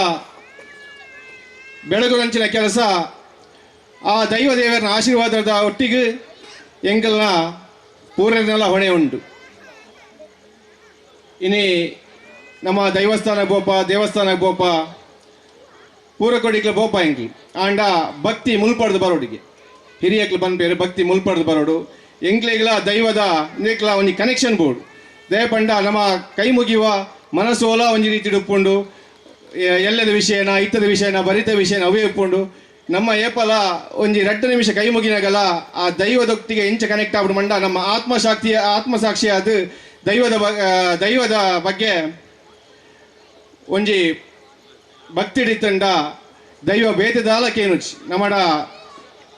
ಬೆಳಗುನಂಚಿನ ಕೆಲಸ ಆ ದೈವ ದೇವರನ ಆಶೀರ್ವಾದದ ಒಟ್ಟಿಗೆ ಎಂಕಲ್ನ ಪೂರ್ಣನೆಲ್ಲ ಹೊಣೆ ಉಂಟು. ಇನಿ ನಮ್ಮ ದೇವಸ್ಥಾನಕ್ಕೆ ಬೋಪ ಪೂರಕೊಡಿಗೆ ಬೋಪ ಎಂಕಲ್ ಆಂಡ ಭಕ್ತಿ ಮುಲ್ಪಡ್ದು ಬರೋಡಿಗೆ ಹಿರಿಯಕ್ಲು ಬಂದ್ಬೇರೆ ಭಕ್ತಿ ಮುಲ್ಪಡ್ದು ಬರೋಡು ಎಂಕ್ಲೆಗ್ಲ ದೈವದ ಇಂಕ್ಲ ಒಂಜಿ ಕನೆಕ್ಷನ್ ಬೋರ್ಡು ದಯಪಂಡ ನಮ್ಮ ಕೈ ಮುಗಿಯುವ ಮನಸ್ಸೋಲ ಒಂಜಿ ರೀತಿ ಉಪ್ಪುಂಡು ಎಲ್ಲದ ವಿಷಯನ ಇತ್ತದ ವಿಷಯನ ಬರಿತ ವಿಷಯನ ಅವೇ ಉಪ್ಪುಂಡು ನಮ್ಮ ಏಪಲ ಒಂಜಿ 2 ನಿಮಿಷ ಕೈ ಮುಗಿನಾಗಲ ಆ ದೈವದೊಟ್ಟಿಗೆ ಇಂಚ ಕನೆಕ್ಟ್ ಆಗ್ಬಿಡು ಮಂಡ ನಮ್ಮ ಆತ್ಮಸಾಕ್ಷಿ ಅದು ದೈವದ ಬಗ್ಗೆ ಒಂಜಿ ಭಕ್ತಿ ಹಿಡಿತಂಡ ದೈವ ಬೇತದಾಲಕೇನು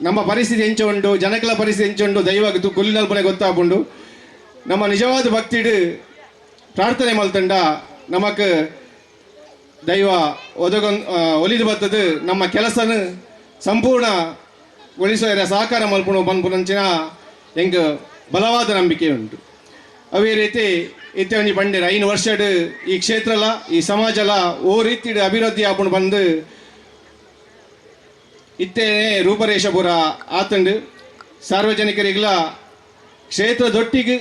ನಮ್ಮ ಪರಿಸ್ಥಿತಿ ಎಂಚ ಉಂಡು ಜನಕಲ ಪರಿಸ್ಥಿತಿ ಎಂಚ ಉಂಡು ದೈವ ಗುಲ್ಲಿನಲ್ಪನೆ ಗೊತ್ತಾಗ್ಬುಂಡು ನಮ್ಮ ನಿಜವಾದ ಭಕ್ತಿಡು ಪ್ರಾರ್ಥನೆ ಮಲ್ತಂಡ ನಮಕ್ ದೈವ ಒಲಿದು ಬರ್ತದ ನಮ್ಮ ಕೆಲಸನ ಸಂಪೂರ್ಣ ಗೊಳಿಸುವ ಸಹಕಾರ ಮಲ್ಪುಣ ಪನ್ಪುನಂಚಿನ ಎಂಗ್ ಬಲವಾದ ನಂಬಿಕೆ ಉಂಟು. ಅವೇ ರೀತಿ ಇತ್ತೆ ಒಂಜಿ ಪಂಡೇರ 5 ವರ್ಷಡ್ ಈ ಕ್ಷೇತ್ರಲ ಈ ಸಮಾಜಲ ಓ ರೀತಿ ಅಭಿವೃದ್ಧಿ ಆಪುಂಡು ಬಂದು ಇತ್ತೇನೆ ರೂಪರೇಷ ಪೂರ ಆತಂಡು ಸಾರ್ವಜನಿಕರಿಗಲ ಕ್ಷೇತ್ರದೊಟ್ಟಿಗೆ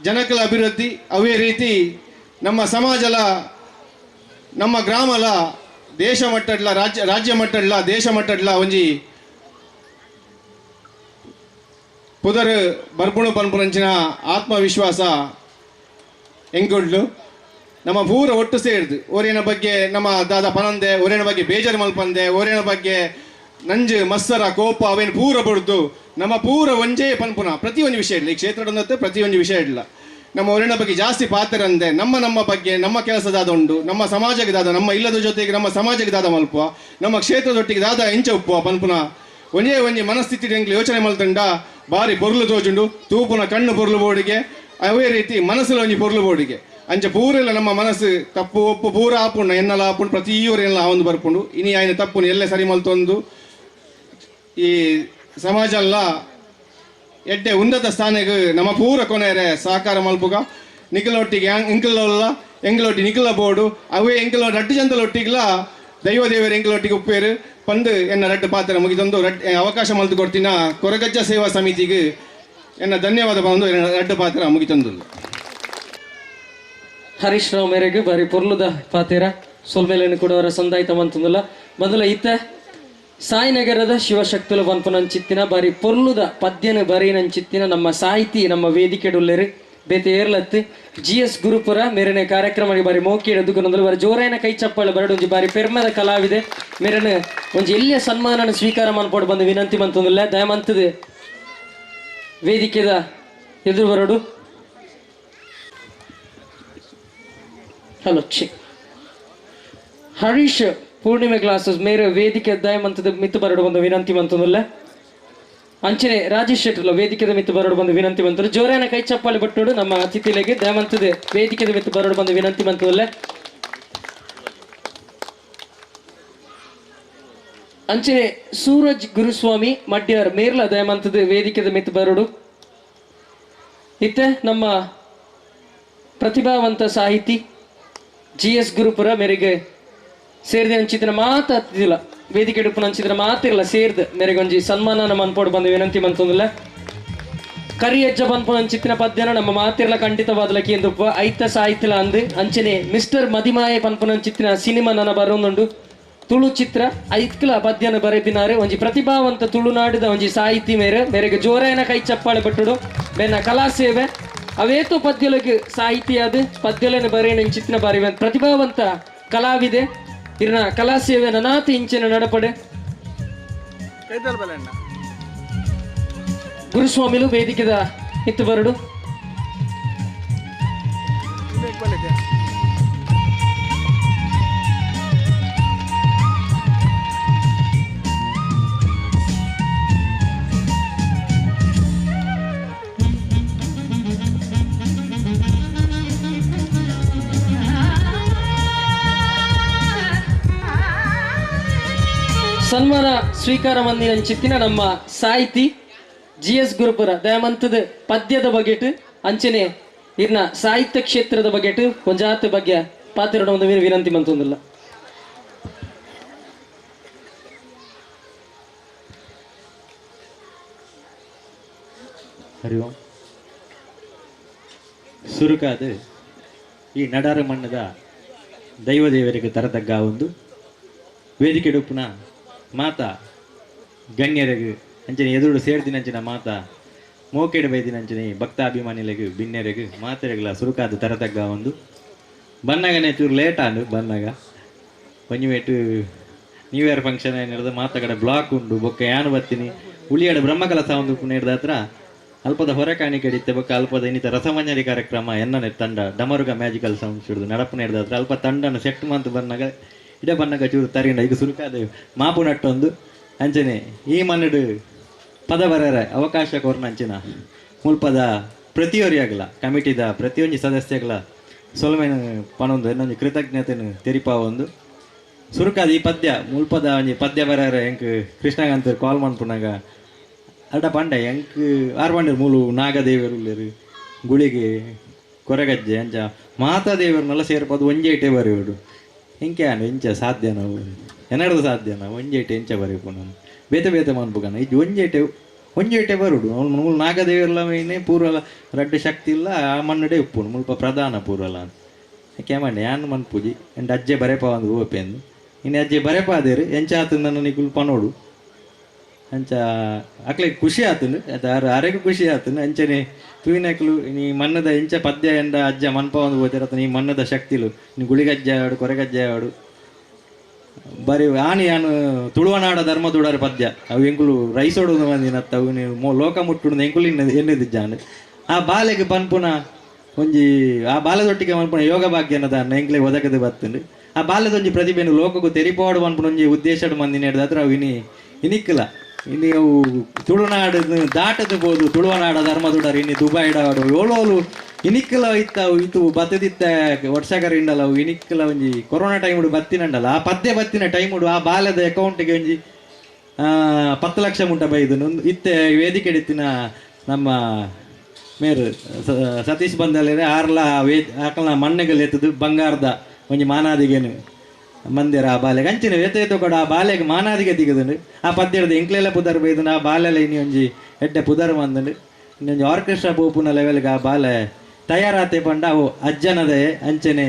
ಜನಕಲ ಅಭಿವೃದ್ಧಿ ಅವೇ ರೀತಿ ನಮ್ಮ ಸಮಾಜಲ ನಮ್ಮ ಗ್ರಾಮಲ ದೇಶ ಮಟ್ಟಡ್ಲ ರಾಜ್ಯ ಮಟ್ಟಡ್ಲ ದೇಶ ಮಟ್ಟಡ್ಲ ಒಂಜಿ ಪುದರ್ ಬರ್ಪುಣು ಪನ್ಪುನಂಚಿನ ಆತ್ಮವಿಶ್ವಾಸ ಎಂಗೊಡ್ಲು ನಮ್ಮ ಪೂರ ಒಟ್ಟು ಸೇರಿದು ಓರೇನ ಬಗ್ಗೆ ನಮ್ಮ ದಾದ ಪನಂದೆ ಓರೇನ ಬಗ್ಗೆ ಬೇಜಾರು ಮಲ್ಪಂದೆ ಓರೇನ ಬಗ್ಗೆ ನಂಜು ಮತ್ಸರ ಕೋಪ ಅವೇನು ಪೂರ ಬಡ್ದು ನಮ್ಮ ಪೂರ ಒಂಜೇ ಪನ್ಪುನ ಪ್ರತಿ ಒಂದು ವಿಷಯ ಇಲ್ಲ ಈ ಕ್ಷೇತ್ರದಂತೆ ಪ್ರತಿ ಒಂದು ವಿಷಯ ಇಲ್ಲ ನಮ್ಮ ಓರೇನ ಬಗ್ಗೆ ಜಾಸ್ತಿ ಪಾತ್ರ ಅಂದೆ ನಮ್ಮ ಬಗ್ಗೆ ನಮ್ಮ ಕೆಲಸದಾದ ಉಂಡು ನಮ್ಮ ಸಮಾಜಕ್ಕೆ ದಾದ ನಮ್ಮ ಇಲ್ಲದ ಜೊತೆಗೆ ನಮ್ಮ ಸಮಾಜಕ್ಕೆ ದಾದ ಮಲ್ಪುವ ನಮ್ಮ ಕ್ಷೇತ್ರದೊಟ್ಟಿಗೆ ದಾದ ಇಂಚ ಉಪ್ಪುವ ಪನ್ಪುನ ಒಂಜೇ ಮನಸ್ಥಿತಿ ಎಂಗ್ಲಿ ಯೋಚನೆ ಮಲ್ತಂಡ ಬಾರಿ ಪೊರ್ಲು ತೋಜುಂಡು ತೂಪುನ ಕಣ್ಣು ಪೊರ್ಲು ಬೋಡಿಗೆ ಅವೇ ರೀತಿ ಮನಸ್ಸಲ್ಲಿ ಒಂಜಿ ಪೊರ್ಲು ಬೋಡಿಗೆ ಅಂಚ ಪೂರೆಲ್ಲ ನಮ್ಮ ಮನಸ್ಸು ತಪ್ಪು ಒಪ್ಪು ಪೂರ ಆಪುಂಡು ಎನ್ನಲ ಆಪುಂಡು ಪ್ರತಿಯೊರು ಎಲ್ಲ ಒಂದು ಬರ್ಪುಂಡು ಇನಿ ಆಯ್ನ ತಪ್ಪು ಎಲ್ಲೇ ಸರಿ ಮಲ್ತೊಂದು ಈ ಸಮಾಜ ಎಲ್ಲ ಎಡ್ಡೆ ಉನ್ನತ ಸ್ಥಾನಕ್ಕೆ ನಮ್ಮ ಪೂರ ಕೊನೆಯರೆ ಸಹಕಾರ ಮಲ್ಪುಗ ನಿಖಲೊಟ್ಟಿಗೆ ಎಂಕಲಲ್ಲ ಎಂಕಲೊಟ್ಟಿ ನಿಖಲ ಬೋರ್ಡು ಅವೇ ಎಂಕಲ ರಡ್ಡು ಜನದಲೊಟ್ಟಿಗೆಲ್ಲ ದೈವದೇವರು ಎಂಕಲೊಟ್ಟಿಗೆ ಉಪ್ಪೇರು ಪಂದು ಎನ್ನ ರಡ್ಡು ಪಾತ್ರ ಮುಗಿದೊಂದು ಅವಕಾಶ ಮಲ್ತು ಕೊಡ್ತೀನ ಕೊರಗಜ್ಜ ಸೇವಾ ಸಮಿತಿಗೆ ಎನ್ನ ಧನ್ಯವಾದ ಬಂದು ರಡ್ಡು ಪಾತ್ರ ಮುಗಿತಂದು ಹರೀಶ್ ರಾವ್ ಮೇರೆಗೆ ಬಾರಿ ಪೊರ್ಲುದ ಪಾತೆರ ಸೊಲ್ಮೇಲೆನು ಕೂಡ ಅವರ ಸಂದಾಯಿತ ಮಂತಂದುಲ್ಲ ಮೊದಲ ಇತ್ತ ಸಾಯಿನಗರದ ಶಿವಶಕ್ತುಲ ಪನ್ಪುನಂಚಿತ್ತಿನ ಬಾರಿ ಪೊರ್ಲುದ ಪದ್ಯನ ಬರೀನಂಚಿತ್ತಿನ ನಮ್ಮ ಸಾಹಿತಿ ನಮ್ಮ ವೇದಿಕೆಡುಲ್ಲೆರು ಬೇತೆ ಏರ್ಲತ್ತು GS ಗುರುಪುರ ಮೇರನೆ ಕಾರ್ಯಕ್ರಮ ಬಾರಿ ಮೋಕಿ ಎದುಕೊಂಡ್ರು ಬಾರಿ ಜೋರೈನ ಕೈ ಚಪ್ಪಾಳೆ ಬರಡು ಒಂಜಿ ಬಾರಿ ಪೆರ್ಮದ ಕಲಾವಿದೆ ಮೇರನೆ ಒಂಜಿ ಎಲ್ಲಿಯ ಸನ್ಮಾನನ ಸ್ವೀಕಾರ ಮನ್ಪೋಡು ಬಂದು ವಿನಂತಿ ಮಂತಂದಿಲ್ಲ ದಯಮಂತದೆ ವೇದಿಕೆದ ಎದುರು ಬರಡು ಹಲೋ ಹರೀಶ್ ಪೂರ್ಣಿಮೆ ಕ್ಲಾಸಸ್ ಮೇರೆ ವೇದಿಕೆ ದಯಮಂತದ ಮಿತ್ತು ಬರಡು ಬಂದು ವಿನಂತಿ ಮಂತಂದಿಲ್ಲ ಅಂಚನೆ ರಾಜೇಶ್ ಶೆಟ್ಟರ್ಲ ವೇದಿಕೆದ ಮಿತ್ತು ಬರಡು ಬಂದು ವಿನಂತಿ ಮಂತರು ಜೋರಾನ ಕೈ ಚಪ್ಪಾಳೆ ಬಟ್ಟೋಡು ನಮ್ಮ ಅತಿಥಿಲೆಗೆ ದಯಮಂತದೆ ವೇದಿಕೆದ ಮಿತ್ತು ಬರಡು ಬಂದು ವಿನಂತಿ ಮಂತದಲ್ಲ ಅಂಚನೆ ಸೂರಜ್ ಗುರುಸ್ವಾಮಿ ಮಡ್ಯಾರ್ ಮೇರ್ಲ ದಯಮಂತದ ವೇದಿಕೆದ ಮಿತ್ತು ಬರಡು ಇತ್ತೆ ನಮ್ಮ ಪ್ರತಿಭಾವಂತ ಸಾಹಿತಿ GS ಗುರುಪುರ ಮೇರೆಗೆ ಸೇರಿದ ಅಂಚಿತ್ರ ಮಾತಾಡ್ತಿದ್ದಿಲ್ಲ ವೇದಿಕೆ ಡುಪ್ಪು ಅಂಚಿತ್ರ ಮಾತಿರಲ್ಲ ಸೇರ್ದು ಮೇರೆಗೆ ಒಂಜಿ ಸನ್ಮಾನನ ಮನ್ಪೋಡು ಬಂದು ವಿನಂತಿ ಮಂತಂದಿಲ್ಲ ಕರಿಯಜ್ಜ ಪನ್ಪುನ ಅಂಚಿತ್ತಿನ ಪದ್ಯನ ನಮ್ಮ ಮಾತಿರ್ಲ ಖಂಡಿತವಾದಲಕ್ಕೆ ಎಂದುಪ್ಪ ಐತ ಸಾಹಿತ್ಯಲ ಅಂದು ಅಂಚನೆ ಮಿಸ್ಟರ್ ಮದಿಮಾಯ ಪನ್ಪುನ ಅಂಚಿತ್ತಿನ ಸಿನಿಮಾ ನನ್ನ ಬರೋಂದುಂಡು ತುಳು ಚಿತ್ರ ಐತ್ಕಲ ಪದ್ಯನ ಬರೆದಿನಾರೆ ಒಂಜಿ ಪ್ರತಿಭಾವಂತ ತುಳುನಾಡಿದ ಒಂಜಿ ಸಾಹಿತಿ ಮೇರೆಗೆ ಜೋರಾಯನ ಕೈ ಚಪ್ಪಾಳೆ ಬಟ್ಟುಡು ಬೇನ ಕಲಾ ಸೇವೆ ಅವೇತು ಪದ್ಯಲಗೆ ಸಾಹಿತಿ ಅದು ಪದ್ಯಲನ ಬರೆಯನ ಇಂಚಿತ್ತಿನ ಬಾರಿ ಪ್ರತಿಭಾವಂತ ಕಲಾವಿದೆ ಇರ್ನ ಕಲಾ ಸೇವೆ ನನಾತ ಇಂಚಿನ ನಡಪಡೆ ಗುರುಸ್ವಾಮಿಲು ವೇದಿಕೆದ ಇತ್ತು ಬರಡು ಸನ್ಮಾನ ಸ್ವೀಕಾರ ಮಂದಿನ ಚಿತ್ತಿನ ನಮ್ಮ ಸಾಹಿತಿ GS ಗುರುಪುರ ದಯಮಂತದ ಪದ್ಯದ ಬಗೆಟ್ ಅಂಚನೆ ಇರ್ನ ಸಾಹಿತ್ಯ ಕ್ಷೇತ್ರದ ಬಗೆಟ್ ಒಂಜಾತ ಬಗ್ಗೆ ಪಾತ್ರ ಒಂದು ವಿನಂತಿ ಮಂತೊಂದಿಲ್ಲ ಹರಿ ಓಂ ಸುರುಕಾದ ಈ ನಡಾರ ಮಣ್ಣದ ದೈವದೇವರಿಗೆ ತರತಗ್ಗ ಒಂದು ವೇದಿಕೆ ಡುಪ್ಪುನ ಮಾತ ಗಣ್ಯರಿಗೆ ಅಂಚನೆ ಎದುರು ಸೇರ್ದಿನಂಚಿನ ಮಾತ ಮೋಕೆಡು ಬೈದಿನಂಚನೆ ಭಕ್ತಾಭಿಮಾನಿಗಳಿಗೆ ಬಿನ್ನೆರೆಗೆ ಮಾತೆರೆಗಳ ಸುರುಕಾದ ತರತಗ್ಗ ಒಂದು ಬನ್ನಗನೆ ಚೂರು ಲೇಟ್ ಆಂಡು ಬನ್ನಗ ಒಂಜಿ ವೇಟು ನ್ಯೂ ಇಯರ್ ಫಂಕ್ಷನ್ ಏನು ಹಿಡಿದು ಮಾತಗಡೆ ಬ್ಲಾಕ್ ಉಂಡು ಬೊಕ್ಕ ಯಾನು ಬತ್ತೀನಿ ಉಳಿಯಾಡ ಬ್ರಹ್ಮಕಲಸ ಒಂದು ಹಿಡಿದ ಹತ್ರ ಅಲ್ಪದ ಹೊರಕಾಣಿ ಕಡಿತೆ ಬೊಕ್ಕ ಅಲ್ಪದ ಇನ್ನಿತ ರಸಮಂಜರಿ ಕಾರ್ಯಕ್ರಮ ಎನ್ನನೆ ತಂಡ ಡಮರುಗ ಮ್ಯಾಜಿಕಲ್ ಸೌಂಡ್ಸ್ ಹಿಡಿದು ನಡಪನ ಹಿಡಿದ ಹತ್ರ ಅಲ್ಪ ತಂಡನ ಸೆಟ್ ಮಂತ್ ಬಂದಾಗ ಇಡ ಬಣ್ಣಗ ಚೂರು ತರಿಂದ ಈಗ ಸುರುಕಾದ ಮಾಪು ನಟ್ಟೊಂದು ಅಂಚನೆ ಈ ಮನ್ನಡು ಪದ ಬರರ ಅವಕಾಶ ಕೊರ್ನಂಚಿನ ಮುಲ್ಪದ ಪ್ರತಿಯೊರಿಯಾಗಲ ಕಮಿಟಿದ ಪ್ರತಿಯೊಂದು ಸದಸ್ಯಗಳ ಸೊಲ್ಮೆನ ಪನೊಂದು ಇನ್ನೊಂದು ಕೃತಜ್ಞತೆಯನ್ನು ತೆರಿಪಾವೊಂದು ಸುರುಕಾದ ಈ ಪದ್ಯ ಮುಲ್ಪದ ಒಂಜಿ ಪದ್ಯ ಬರರ ಎಂಕ್ ಕೃಷ್ಣಗಂತ ಕಾಲ್ ಮಾಡ್ಪುನಾಗ ಅಡ್ಡ ಪಂಡ ಎಂಕ್ ಆರು ಪಂಡ ಮೂಲು ನಾಗದೇವರು ಉಳ್ಳರು ಗುಳಿಗೆ ಕೊರಗಜ್ಜೆ ಅಂಚ ಮಾತಾದೇವರನ್ನೆಲ್ಲ ಸೇರ್ಪದು ಒಂಜೇಟೆ ಬರೆಯೋಡು ಎಂಕೆ ಅನು ಎಂಚ ಸಾಧ್ಯ ನಾವು ಎನ್ನಡದು ಸಾಧ್ಯ ನಾವು ಒಂಜೇಟೆ ಎಂಚ ಬರೆಯಪ್ಪು ನಾನು ಬೇತೆ ಬೇತೆ ಮನ್ಪುಗನ ಇದು ಒಂಜೇಟೆ ಬರುಡು ಅವ್ನು ಮೂಲು ನಾಗದೇವರೆಲ್ಲ ಮೇನೆ ಪೂರ್ವಲ ರಡ್ಡ ಶಕ್ತಿ ಇಲ್ಲ ಆ ಮಣ್ಣಡೆ ಉಪ್ಪು ಮುಲ್ಪ ಪ್ರಧಾನ ಪೂರ್ವಲ ಅಂತ ಕ್ಯಾಮಂಡೆ ಯಾನು ಮನ್ಪುಜಿ ಎಂಟ ಅಜ್ಜೆ ಬರೆಪ ಒಂದು ಓಪೆಂದು ಇನ್ನು ಅಜ್ಜೆ ಬರೆಪ ಅದೇರು ಎಂಚ ಆತು ನನ್ನ ನಿಗುಲ್ ಪನೋಡು ಅಂಚ ಅಕ್ಲಿಗೆ ಖುಷಿ ಆತನು ಅದು ಅರೆಗೂ ಖುಷಿ ಆತನು ಅಂಚನೆ ತೂಯಿನಕ್ಲು ನೀ ಮಣ್ಣದ ಎಂಚ ಪದ್ಯ ಎಂದ ಅಜ್ಜ ಮನ್ಪ ಒಂದು ಹೋಗ್ತಿರತ್ತ ನೀ ಮಣ್ಣದ ಶಕ್ತಿಲು ನೀ ಗುಳಿಗಜ್ಜೆ ಆಡು ಕೊರೆಗಜ್ಜೆ ಆಡು ಬರೀ ಆನಿ ಯಾನು ತುಳುವನಾಡ ಧರ್ಮ ತುಡರ ಪದ್ಯ ಅವು ಎಂಕುಲು ರೈಸೋಡು ಮಂದಿನತ್ತ ಅವು ನೀವು ಲೋಕ ಮುಟ್ಟುಡು ಎಂಕುಲು ಎನ್ನಿದ್ದಾನೆ ಆ ಬಾಲೆಗೆ ಪನ್ಪುನ ಒಂಜಿ ಆ ಬಾಲದೊಟ್ಟಿಗೆ ಮನ್ಪುನ ಯೋಗ ಭಾಗ್ಯ ಅನ್ನದ ಎಂಕ್ಲೆ ಒದಗದೆ ಬರ್ತಂಡು ಆ ಬಾಲ್ಯದೊಂಜಿ ಪ್ರತಿಭೆನು ಲೋಕಕ್ಕೂ ತೆರಿಪಾಡು ಮನ್ಪುನ ಒಂಜಿ ಉದ್ದೇಶಡು ಮಂದಿನ ಹಿಡ್ದಾದ್ರೆ ಅವು ಇನಿಕ್ಕಲ ಇನ್ನು ಅವು ತುಳುನಾಡು ದಾಟದು ಬೋದು ತುಳುವನಾಡ ಧರ್ಮ ತುಡರು ಇನ್ನು ದುಬೈಡಾಡು ಏಳೋಲು ಇನಿಕ್ಕಲ ಇತ್ತವು ಇತ್ತು ಬತ್ತದಿತ್ತ ವರ್ಷಕರ ಇಂಡಲ್ಲ ಅವು ಇನಿಕ್ಕಲ ಒಂಜಿ ಕೊರೋನಾ ಟೈಮ್ ಬತ್ತಿನಂಡಲ್ಲ ಆ ಪದ್ಯ ಬತ್ತಿನ ಟೈಮ್ ಆ ಬಾಲ್ಯದ ಅಕೌಂಟಿಗೆ ಒಂಜಿ 10 ಲಕ್ಷ ಮುಂಟ ಬೈದನು ಇತ್ತೆ ವೇದಿಕೆ ಎಡಿತಿನ ನಮ್ಮ ಮೇರು ಸತೀಶ್ ಬಂದಲ್ಲೇ ಆರ್ಲ ಆಕಲ್ನ ಮಣ್ಣೆಗಳು ಎತ್ತದು ಬಂಗಾರದ ಒಂಜಿ ಮಾನಾದಿಗೇನು ಮಂದಿರ ಆ ಬಾಲೆಗೆ ಅಂಚಿನ ಎತ್ತ ಕೂಡ ಆ ಬಾಲೆಗೆ ಮಾನಾದಿಗೆ ದಿಗದುಂಡು ಆ ಪದ್ಯದ ಎಂಕ್ಲೆಲ್ಲ ಪುದರ್ ಬೈದನು ಆ ಬಾಲೆಲ್ಲ ಇನ್ನು ಒಂಜಿ ಎಡ್ಡೆ ಪುದರ್ ಬಂದುಂಡು ಇನ್ನೊಂಜಿ ಆರ್ಕೆಸ್ಟ್ರಾ ಪೋಪುನ ಲೆವೆಲ್ಗೆ ಆ ಬಾಲೆ ತಯಾರಾತೆ ಪಂಡ ಅವು ಅಜ್ಜನದೇ ಅಂಚನೆ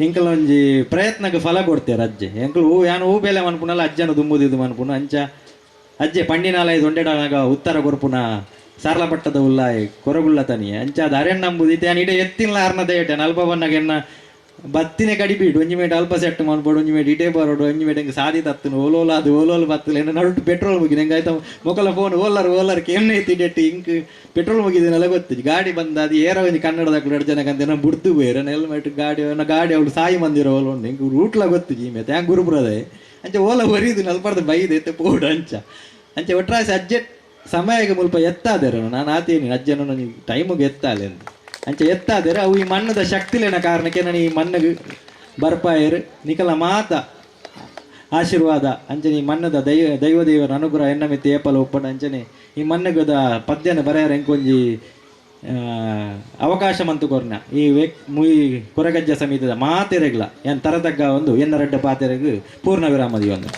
ಎಂಕಲ್ ಒಂಜಿ ಪ್ರಯತ್ನಕ್ಕೆ ಫಲ ಕೊಡ್ತಾರೆ ಅಜ್ಜೆ ಎಂಕಲು ಯಾನು ಹೂ ಬೇಲೆ ಮನ್ಪುನಲ್ಲ ಅಜ್ಜನ ದುಂಬುದಿದ್ದು ಮನ್ಪುನ ಅಂಚ ಅಜ್ಜೆ ಪಂಡಿನಾಲಯ ದೊಂಡೆಡಾಗ ಉತ್ತರ ಕೊರ್ಪುನ ಸಾರ್ಲಪಟ್ಟದ ಉಲ್ಲಾಯ್ ಕೊರಗುಳ್ಳ ತನಿಯೆ ಅಂಚ ಅದು ಅರೆಣ್ಣ ನಂಬುದಿತ್ತೆ ನಾನು ಇಡೀ ಎತ್ತಿನ ಆರ್ನ ದೇಟೆ ಅಲ್ಪ ಬಣ್ಣಗೆ ಎನ್ನ ಬತ್ತಿನೇ ಕಡಿಬಿಟ್ಟು ಒಂಜಿ ಮೇಟ್ ಅಲ್ಪ ಸೆಟ್ ಮಾಡ್ಬೋದು ಒಂಜಿ ಮೇಟ್ ಇಟೇ ಬರೋಡು ಒಂಜಿ ಮೇಟ್ ಹೆಂಗೆ ಸಾದಿ ತತ್ತನು ಓಲೋಲ ಅದು ಓಲೋಲು ಬತ್ತಲು ಎನ್ನ ನಡುಟು ಪೆಟ್ರೋಲ್ ಮುಗಿದು ಹೆಂಗೆ ಆಯ್ತು ಮೊಕಲ ಫೋನ್ ಓಲರ್ ಕೇಮ್ನೆ ಎತ್ತಿಡೆಟ್ಟು ಇಂಕ್ ಪೆಟ್ರೋಲ್ ಮುಗಿದಿನೆಲ್ಲ ಗೊತ್ತಿದ್ದು ಗಾಡಿ ಬಂದ ಅದು ಏರ ಒಂಜಿ ಕನ್ನಡದಾಗ 2 ಜನಕ್ಕಂತ ನಾವು ಬಿಡ್ತು ಬೇರೆ ಹೆಲ್ಮೆಟ್ ಗಾಡಿ ಅವಳು ಸಾಯಿ ಮಂದಿರೋ ಓಲ ಉಂಡು ಹಿಂಗೆ ರೂಟ್ಲ ಗೊತ್ತಿದ್ದು ಈ ಮೇತೆ ಹ್ಯಾಂಗೆ ಗುರುಬ್ರದೆ ಅಂಚೆ ಓಲ ಬರೀದು ನಲ್ಪಡ್ದು ಬೈದು ಎತ್ತೆ ಪೋಡು ಅಂಚೆ ಒಟ್ರಾಸಿ ಅಜ್ಜೆ ಸಮಯಕ್ಕೆ ಮುಲ್ಪ ಎತ್ತಾದೇರ ನಾನು ಆತೀನಿ ಅಜ್ಜನ ಟೈಮಿಗೆ ಎತ್ತಾಲೆ ಅಂತ ಅಂಚೆ ಎತ್ತಾದರೆ ಅವು ಈ ಮಣ್ಣದ ಶಕ್ತಿಲೇನ ಕಾರಣಕ್ಕೆ ನಾನು ಈ ಮಣ್ಣಗೆ ಬರ್ಪಾಯರು ನಿಕಲ ಮಾತ ಆಶೀರ್ವಾದ ಅಂಚನೆ ಈ ಮಣ್ಣದ ದೈವದೇವರ ಅನುಗ್ರಹ ಎನ್ನ ಮೆತ್ತಿ ಏಪಲ ಒಪ್ಪಂಡು ಅಂಚನೆ ಈ ಮಣ್ಣಗದ ಪದ್ಯನ ಬರೆಯರ ಎಂಕೊಂಜಿ ಅವಕಾಶ ಮಂತು ಕೊರ್ನ ಈ ಕೊರಗಜ್ಜ ಸಮಿತಿದ ಮಾತೆರೆಗ್ಲ ಏನು ತರದಗ್ಗ ಒಂದು ಎನ್ನರಡ್ಡ ಪಾತೆರೆಗೂ ಪೂರ್ಣ ವಿರಾಮದಿ ಒಂದು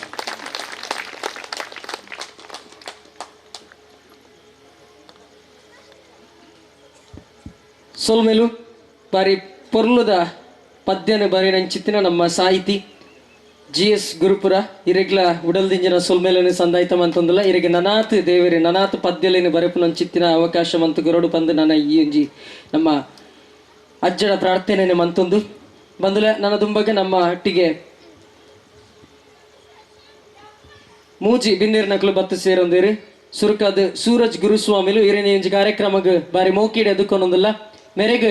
ಸೊಲ್ಮೆಲು ಬಾರಿ ಪೊರ್ಲುದ ಪದ್ಯನ ಬಾರಿ ನಂಚಿತ್ತಿನ ನಮ್ಮ ಸಾಹಿತಿ GS ಗುರುಪುರ ಇರೆಗ್ಲ ಉಡಲ್ದಿಂಜಿನ ಸೊಲ್ಮೆಲನೆ ಸಂದಾಯ್ತ ಮಂತೊಂದುಲ್ಲ ಇರೆಗೆ ನನಾತ್ ದೇವರೇ ನನಾತ್ ಪದ್ಯಲೇನೆ ಬರೆಪು ನಂಚಿತ್ತಿನ ಅವಕಾಶ ಮಂತು ಗುರಡು ಬಂದು ನನ್ನ ಈ ಒಂಜಿ ನಮ್ಮ ಅಜ್ಜನ ಪ್ರಾರ್ಥನೆನೆ ಮಂತೊಂದು ಬಂದುಲೆ ನನ್ನ ದುಂಬಗೆ ನಮ್ಮ ಹಟ್ಟಿಗೆ ಮೂಜಿ ಬಿನ್ನೇರ್ನಕ್ಲು ಬತ್ತು ಸೇರೊಂದಿರಿ ಸುರುಕಾದ ಸೂರಜ್ ಗುರುಸ್ವಾಮಿಲು ಇರೇನೆ ಒಂಜಿ ಕಾರ್ಯಕ್ರಮಕ್ಕೆ ಬಾರಿ ಮೌಕಿಡೆ ಎದುಕೊಂಡೊಂದಿಲ್ಲ ಮೇರೆಗೆ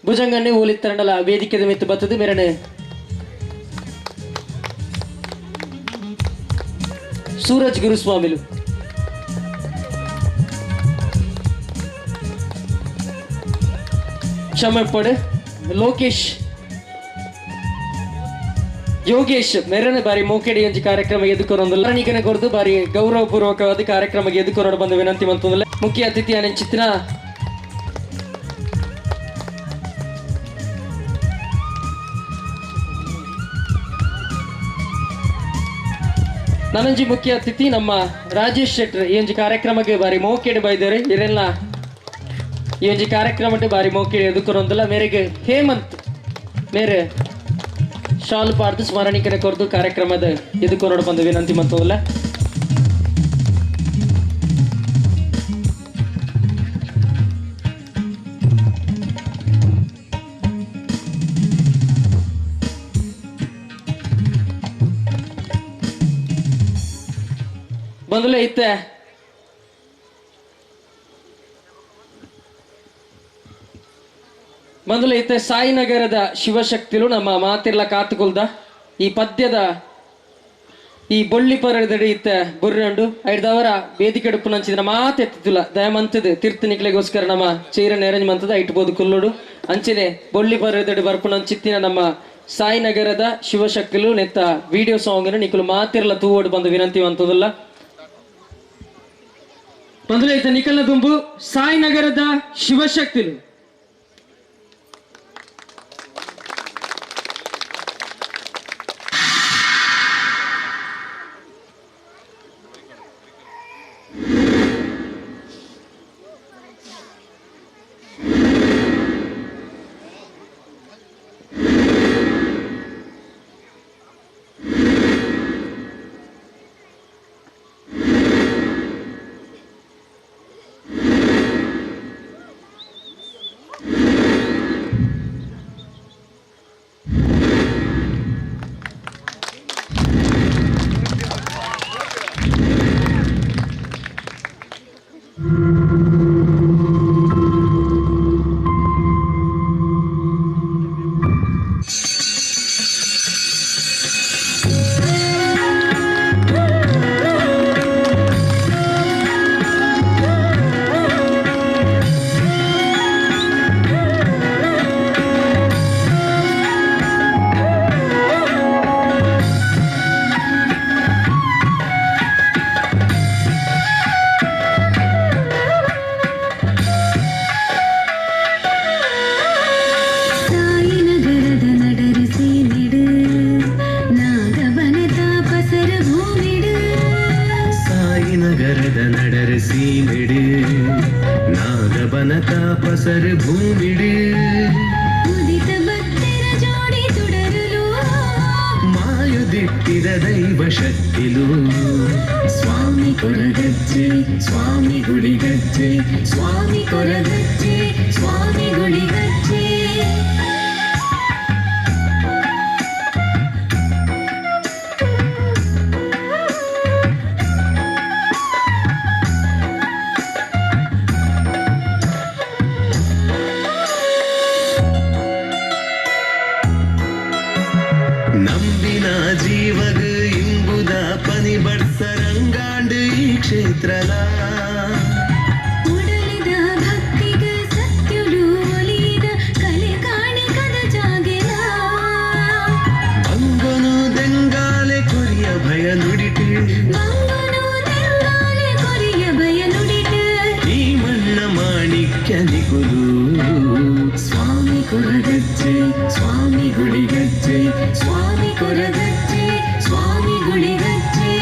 ಭುಜಂಗನ್ನೇ ಹೋಲಿತ್ತರಂಡಲ ವೇದಿಕೆದ ಮಿತ್ತು ಬತ್ತದು ಮೇರನೆ ಸೂರಜ್ ಗುರುಸ್ವಾಮಿಲು ಕ್ಷಮೆ ಪಡೆ ಲೋಕೇಶ್ ಯೋಗೇಶ್ ಮೆರನೆ ಬಾರಿ ಮೋಕೆಡಿ ಒಂಜಿ ಕಾರ್ಯಕ್ರಮ ಎದುಕೊಂಡೊಂದಿಲ್ಲ ನೀಗನೆ ಕೊರದು ಬಾರಿ ಗೌರವಪೂರ್ವಕವಾದ ಕಾರ್ಯಕ್ರಮಕ್ಕೆ ಎದುಕೊಂಡು ಬಂದು ವಿನಂತಿ ಮಂತೊಂದಿಲ್ಲ ಮುಖ್ಯ ಅತಿಥಿ ಅನೆಂಚಿತ್ತಿನ ನನಂಜಿ ಮುಖ್ಯ ಅತಿಥಿ ನಮ್ಮ ರಾಜೇಶ್ ಶೆಟ್ಟರ್ ಈ ಒಂಜಿ ಕಾರ್ಯಕ್ರಮಕ್ಕೆ ಬಾರಿ ಮೋಕೆಡೆ ಬೈದರೆ ಇರೆಲ್ಲ ಈ ಒಂಜಿ ಕಾರ್ಯಕ್ರಮಕ್ಕೆ ಬಾರಿ ಮೋಕೆಡೆ ಎದುಕೊಂಡೊಂದಿಲ್ಲ ಮೇರೆಗೆ ಹೇಮಂತ್ ಮೇರೆ ಶಾಲು ಪಾಡ್ದು ಸ್ಮರಣಿಕನೆ ಕೊರದು ಕಾರ್ಯಕ್ರಮದ ಎದುಕೊಂಡು ಬಂದು ವಿನಂತಿ ಮಂತೊಂದಿಲ್ಲ ಮೊದಲೇ ಇತ್ತೆ ಸಾಯಿನಗರದ ಶಿವಶಕ್ತಿಲು ನಮ್ಮ ಮಾತಿರ್ಲ ಕಾತುಕೊಲ್ದ ಈ ಪದ್ಯದ ಈ ಬೊಳ್ಳಿ ಪರದಡಿ ಇತ್ತ ಬುರ್ರಂಡು ಐದವರ ವೇದಿಕೆ ಡುಪ್ಪು ನಂಚಿದ ಮಾತೆತ್ತಿಲ್ಲ ದಯಮಂತದ ತೀರ್ಥನಿಕ್ಲೆಗೋಸ್ಕರ ನಮ್ಮ ಚೈರನ್ ಅರೇಂಜ್ ಮಂತದ ಇಟ್ಬೋದು ಕುಲ್ಲುಡು ಅಂಚನೆ ಬೊಳ್ಳಿ ಪರದಡಿ ಬರ್ಪು ನಂಚಿತ್ತಿನ ನಮ್ಮ ಸಾಯಿನಗರದ ಶಿವಶಕ್ತಿಲು ನೆತ್ತ ವಿಡಿಯೋ ಸಾಂಗ್ ನಿಕ್ಕಲು ಮಾತಿರ್ಲ ತೂವೋಡು ಬಂದು ವಿನಂತಿ ಅಂತದಲ್ಲ ಮೊದಲೈತೆ ನಿಖಲ್ನ ದುಂಬು ಸಾಯಿನಗರದ ಶಿವಶಕ್ತಿಲು ಪಸರು ಭೂಮಿಡು ಉದಿತ ಭಕ್ತರ ಜೋಡಿ ತುಡರಲು ಮಾಯದಿಟ್ಟಿದ ದೈವ ಶಕ್ತಿಲು ಸ್ವಾಮಿ ಕೊರಗಜ್ಜೆ ಸ್ವಾಮಿ ಗುಳಿಗಜ್ಜೆ ಸ್ವಾಮಿ ಕೊರಗಜ್ಜೆ ಸ್ವಾಮಿ ಗುಳಿಗಜ್ಜೆ ನಂಬಿನ ಜೀವಗ ಇಂಬುದ ಪನಿ ಬರ್ಸರಂಗಾಂಡು ಈ ಕ್ಷೇತ್ರಲ ಉಡಲಿದ ಭಕ್ತಿಗ ಸತ್ಯುಲು ಒಲಿದ ಕಲೆ ಕಾಣಿಕದ ಜಾಗೆಲ ಬಂಗನು ದೆಂಗಾಲೆ ಕೊರಿಯ ಭಯ ನುಡಿಟು ಮಂಗನು ತೆಂಗಾಲೆ ಕೊರಿಯ ಭಯ ನುಡಿಟ ಈ ಮಣ್ಣ ಮಾಣಿಕ್ಯ ನಿಗುಲು ಸ್ವಾಮಿ ಕೊರಗಜ್ಜೆ ಸ್ವಾಮಿ ಗುಳಿಗಜ್ಜೆ ಸ್ವಾಮಿ ಕೊರಗಜ್ಜೆ ಸ್ವಾಮಿ ಗುಳಿಗಜ್ಜೆ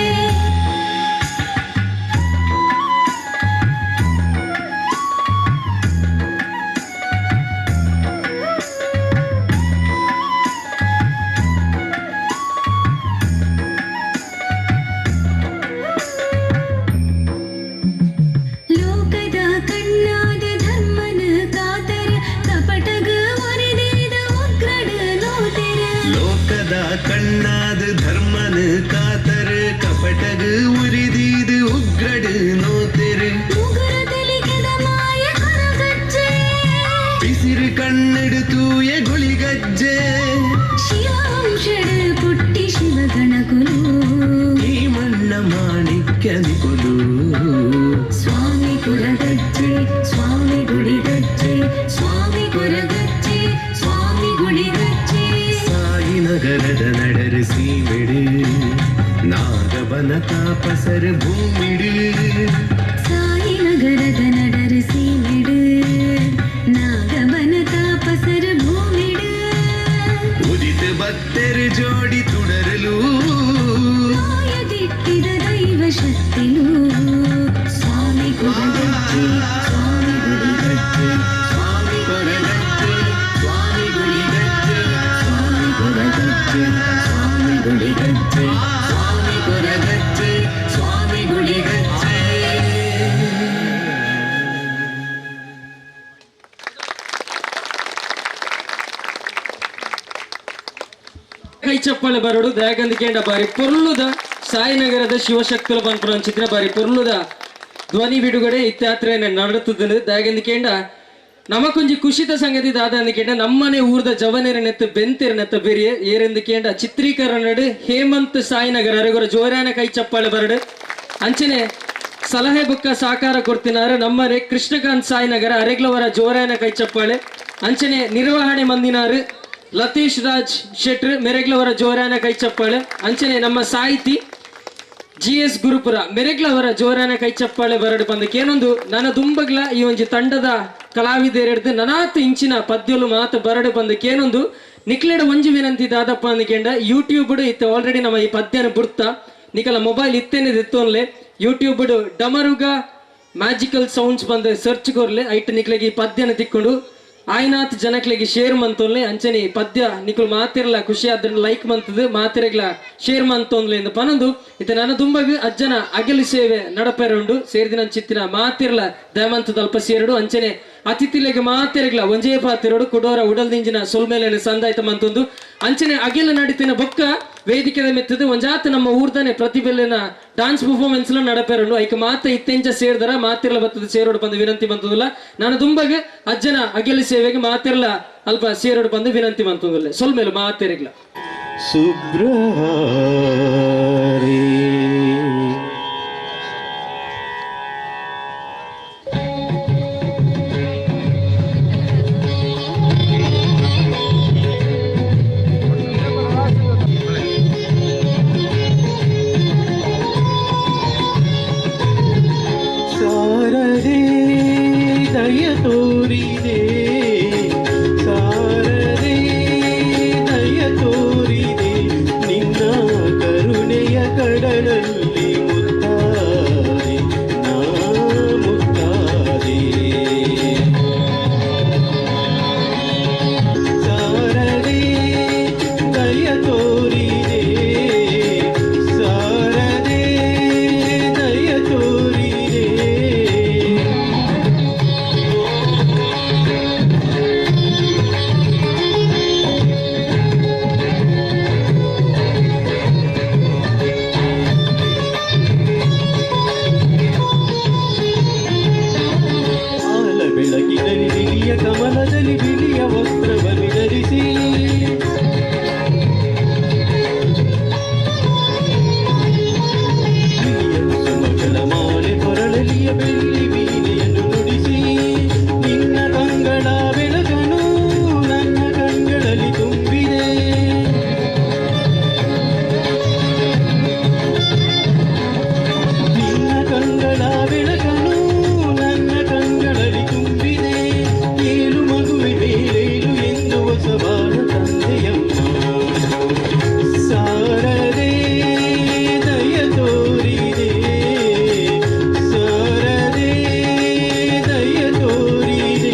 ಲೋಕದ ಕಣ್ಣಾದ ಧರ್ಮನ ಕಾತರ ಕಪಟಗ ಒರೆದೇದ ಉಗ್ರಡ ನೋತೆರ ಲೋಕದ ಕಣ್ಣಾದ ಧರ್ಮನ ಕಾತರ ಕಪಟಗ ಉರಿದೀದು ಉಗ್ರಡು ನೋತೆರು ಮುಗುರ ತೆಲಿಗೆದ ಮಾಯ ಕೊರಗಜ್ಜೆ ಬಿಸಿರು ಕಣ್ಣಡು ತೂಯ ಗುಳಿಗಜ್ಜೆ ಶಿವಾಂಶಡ ಪುಟ್ಟಿ ಶಿವಗಣಗುಲು ಈ ಮಣ್ಣ ಮಾಣಿಕ್ಯ ನಿಗುಲು ಸ್ವಾಮಿ ಕೊರಗಜ್ಜೆ ಸ್ವಾಮಿ ಗುಳಿಗಜ್ಜೆ ಸ್ವಾಮಿ ಕೊರಗಜ್ಜೆ ಸ್ವಾಮಿ ಗುಳಿಗಜ್ಜೆ ಸಾಯಿನಗರದ ನಡರು ಸೀಮೆಡು ನಾಗಬನ ತಾಪಸರ ಭೂಮಿಡು ಸಾಯಿನಗರದ ನಡರು ಸೀಮೆಡು ನಾಗಬನ ತಾಪಸರ ಭೂಮಿಡು ಉದಿತ ಭಕ್ತರು ಜೋಡಿ ತುಡರಲು ಮಾಯದಿಟ್ಟಿದ ದೈವ ಶಕ್ತಿಲು ಸ್ವಾಮಿ ಕೊರಗಜ್ಜೆ ಸ್ವಾಮಿ ಗುಳಿಗಜ್ಜೆ ಸ್ವಾಮಿ ಕೊರಗಜ್ಜೆ ಸ್ವಾಮಿ ಗುಳಿಗಜ್ಜೆ ಸ್ವಾಮಿ ಕೊರಗಜ್ಜೆ ಸ್ವಾಮಿ ಗುಳಿಗಜ್ಜೆ ಸ್ವಾಮಿ ಕೊರಗಜ್ಜೆ ಸ್ವಾಮಿ ಗುಳಿಗಜ್ಜೆ ಕೈ ಚಪ್ಪಳೆ ಬರೋಡು ದ್ಯಾಗಂದಿಕೇಂಡ ಬಾರಿ ಪೊರ್ಲುದ ಸಾಯಿನಗರದ ಶಿವಶಕ್తుಲ ಪನ್ಪುನ ಚಿತ್ರ ಬಾರಿ ಪೊರ್ಲುದ ಧ್ವನಿ ಬಿಡುಗಡೆ ಇತ್ಯಾತ್ರೆಯನ್ನು ನಡೆತುತ್ತದೆ ದಾಗೆಂದಿಕೇಂಡ ನಮಕೊಂಜಿ ಖುಷಿತ ಸಂಗತಿ ದಾದ ಅಂದಿಕೇಂಡ ನಮ್ಮನೆ ಊರ್ದ ಜವನೇರನೆತ್ತ ಬೆಂತೆರನೆತ್ತ ಬೆರಿಯ ಏರೆಂದಿಕೇಂಡ ಚಿತ್ರೀಕರಣ ಹೇಮಂತ್ ಸಾಯಿನಗರ ಅರೆಗೊರ ಜೋರಾನ ಕೈ ಚಪ್ಪಾಳೆ ಬರಡು ಅಂಚನೆ ಸಲಹೆ ಬುಕ್ಕ ಸಾಕಾರ ಕೊಡ್ತಿನಾರ ನಮ್ಮನೆ ಕೃಷ್ಣಕಾಂತ್ ಸಾಯಿನಗರ ಅರೆಗ್ಲವರ ಜೋರಾನ ಕೈ ಚಪ್ಪಾಳೆ ಅಂಚನೆ ನಿರ್ವಹಣೆ ಮಂದಿನಾರು ಲತೀಶ್ ರಾಜ್ ಶೆಟ್ರ್ ಮೆರೆಗ್ಲವರ ಜೋರಾನ ಕೈ ಚಪ್ಪಾಳೆ ಅಂಚನೆ ನಮ್ಮ ಸಾಹಿತಿ GS ಗುರುಪುರ ಮೆರೆಗ್ಲವರ ಜೋರಾನ ಕೈ ಚಪ್ಪಾಳೆ ಬರಡು ಬಂದಕ್ಕೇನೊಂದು ನನ್ನ ದುಂಬಗ್ಲ ಈ ಒಂಜಿ ತಂಡದ ಕಲಾವಿದರೆಡ್ದು ನನಾತ್ ಇಂಚಿನ ಪದ್ಯಲು ಮಾತು ಬರಡು ಬಂದಕ್ಕೇನೊಂದು ನಿಕ್ಲೆಡ ಒಂಜಿ ವಿನಂತಿ ದಾದಪ್ಪ ಅಂದಕೇಂಡ ಯೂಟ್ಯೂಬ್ ಇತ್ತು ಆಲ್ರೆಡಿ ನಮ್ಮ ಈ ಪದ್ಯನ ಬುಡ್ತ ನಿಕಲ ಮೊಬೈಲ್ ಇತ್ತೇನೆ ಇತ್ತೋನ್ಲೆ ಯೂಟ್ಯೂಬ್ ಡಮರುಗ ಮ್ಯಾಜಿಕಲ್ ಸೌಂಡ್ಸ್ ಬಂದು ಸರ್ಚ್ ಕೊರ್ಲೆ ಐಟ್ ನಿಕ್ಲೆಗೆ ಈ ಪದ್ಯನ ತಿಕ್ಕೊಂಡು ಆಯ್ನಾತ್ ಜನಕ್ಲೆಗೆ ಶೇರ್ ಮಂತೋನ್ಲೆ ಅಂಚನೆ ಪದ್ಯ ನಿಕ್ಲು ಮಾತಿರ್ಲ ಖುಷಿ ಆದ್ರೆ ಲೈಕ್ ಮಂತದು ಮಾತಿರಗ್ಲ ಶೇರ್ ಮಂತೋನ್ಲೆ ಎಂದು ಪನೊಂದು ಇತ ನನ್ನ ದುಂಬಗ ಅಜ್ಜನ ಅಗಲಿ ಸೇವೆ ನಡಪೆರುಂಡು ಸೇರಿದಿನ ಚಿತ್ತಿನ ಮಾತಿರ್ಲ ದಯಮಂತದ ಅಲ್ಪ ಸೇರಡು ಅಂಚನೆ ಅತಿಥಿಲೆಗೆ ಮಾತಿರಗ್ಲ ಒಂಜೇ ಪಾತಿರೋಡು ಕುಡೋರ ಉಡಲ್ದಿಂಜಿನ ಸೊಲ್ಮೇಲೆನ ಸಂದಾಯ್ತ ಮಂತೊಂದು ಅಂಚನೆ ಅಗಿಲ ನಡಿತಿನ ಬೊಕ್ಕ ವೇದಿಕೆದ ಮೆತ್ತದು ಒಂಜಾತ ನಮ್ಮ ಊರ್ದಾನೆ ಪ್ರತಿಭೆಲೆನ ಡಾನ್ಸ್ ಪರ್ಫಾರ್ಮೆನ್ಸ್ ನಡಪೆರುಂಡು ಐಕ ಮಾತ ಇತ್ತೆಂಚ ಸೇರ್ದರ ಮಾತಿರ್ಲ ಬತ್ತದ ಸೇರೋಡು ಬಂದು ವಿನಂತಿ ಮಂತದಲ್ಲ ನಾನು ದುಂಬಗೆ ಅಜ್ಜನ ಅಗಿಲಿ ಸೇವೆಗೆ ಮಾತಿರ್ಲ ಅಲ್ಪ ಸೇರೋಡು ಬಂದು ವಿನಂತಿ ಮಂತದಲ್ಲ ಸೊಲ್ಮೇಲು ಮಾತಿರಗ್ಲ ಸುಬ್ರಹಾರಿ ಸಾರದೆ ದಯ ತೋರಿದೆ ಸಾರದೆ ದಯ ತೋರಿದೆ ನಿನ್ನ ಕರುಣೆಯ ಕಡಲಲ್ಲಿ ಮುತ್ತಾದೆ ನಾ ಮುತ್ತಾದೆ ಸಾರದೆ ದಯ ತೋರಿದೆ ಸಾರದೆ ದಯ ತೋರಿದೆ ಆಲ ಬೆಳಕಿನಲ್ಲಿ ಬಿಳಿಯ ಕಮಲದಲ್ಲಿ ಬಿಳಿಯ ವಸ್ತ್ರವನ್ನು ಧರಿಸಿ ಬಿಳಿಯ ಕುಸುಮಗಳ ಮಾಲೆ ಕೊರಳಲಿಯ ಬೆಳ್ಳಿ ವೀಣೆಯನ್ನು ನುಡಿಸಿ ನಿನ್ನ ಕಂಗಳ ಬೆಳಕನು ನನ್ನ ಕಂಗಳಲ್ಲಿ ತುಂಬಿದೆ ನಿನ್ನ ಕಂಗಳ ಬೆಳಕನು ನನ್ನ ಕಂಗಳಲ್ಲಿ ತುಂಬಿದೆ ಏಳು ಮಗುವೆ ಮೇಲೇಳು ಎಂದು ಹೊಸಬಾಳ ತಂದೆಯಮ್ಮ ಸಾರದೆ ದಯ ತೋರಿದೆ ಸಾರದೆ ದಯ ತೋರಿದೆ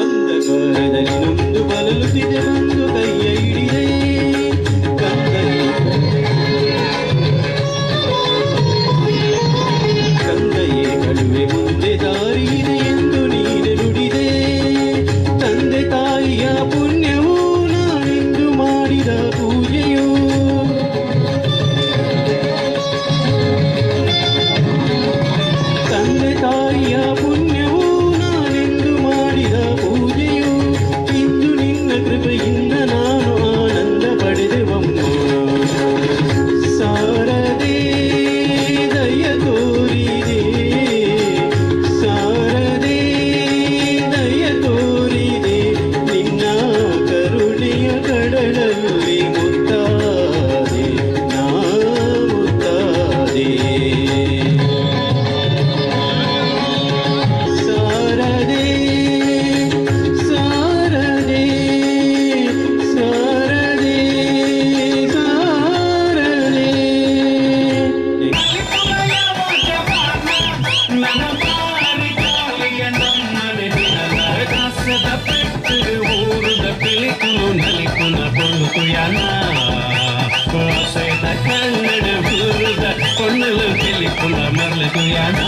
ಅಂಧಕಾರದಲ್ಲಿ ನೊಂದು ಬಲಲುತ್ತಿದೆ ಬಂದು ಕೈಯ ಹಿಡಿದೆ ಕಂದಯೇ ಕಳುವೆ ಮುಂದೆ ದಾರಿಯಿದೆ ಎಂದು ನೀನೆ ನುಡಿದೆ ತಂದೆ ತಾಯಿಯ ಪುಣ್ಯವು ನಾನೆಂದು ಮಾಡಿದ ಪೂಜೆಯು ತಂದೆ ತಾಯಿಯ ಪುಣ್ಯವು ನಾನೆಂದು ಮಾಡಿದ ಪೂಜೆಯು ಇಂದು ನಿನ್ನ ಕೃಪೆಯಿಂದ ನಾನು ಆನಂದ ಪಡೆದೆವಮ್ಮ ಸಾರದೆ ದಯ ತೋರಿದೆ ಸಾರದೆ ದಯ ತೋರಿದೆ ನಿನ್ನ ಕರುಣೆಯ ಕಡಲಲ್ಲಿ ಮುತ್ತಾದೆ ನಾ ಮುತ್ತಾದೆ ಪಯಣ.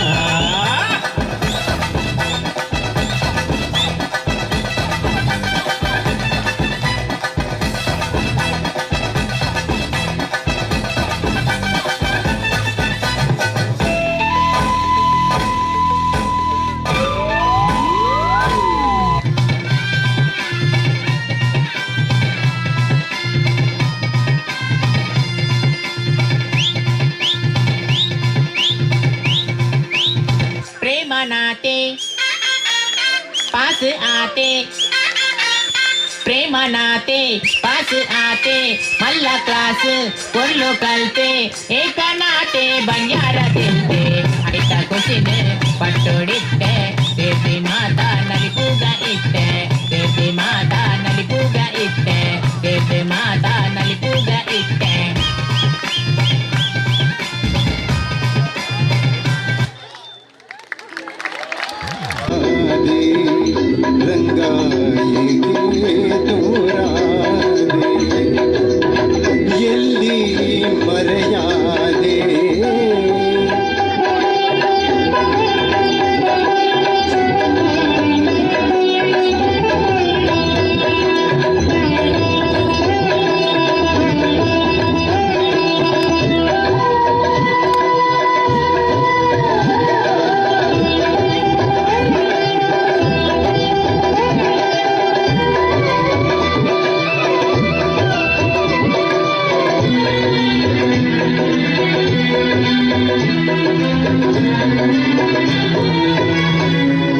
प्रेम नाते पास आते, प्रेम नाते पास आते, मल्ला क्लास कोल्लो कलते, एक नाते बंजारा दिलते, आइता कुशिन पट्टोडिट्टे, देवी माता नलिपूगा इट्टे, देवी माता नलिपूगा इट्टे, देवी माता नलिपूगा इट्टे. ಎಲ್ಲಿ ಮರೆಯಾದೆ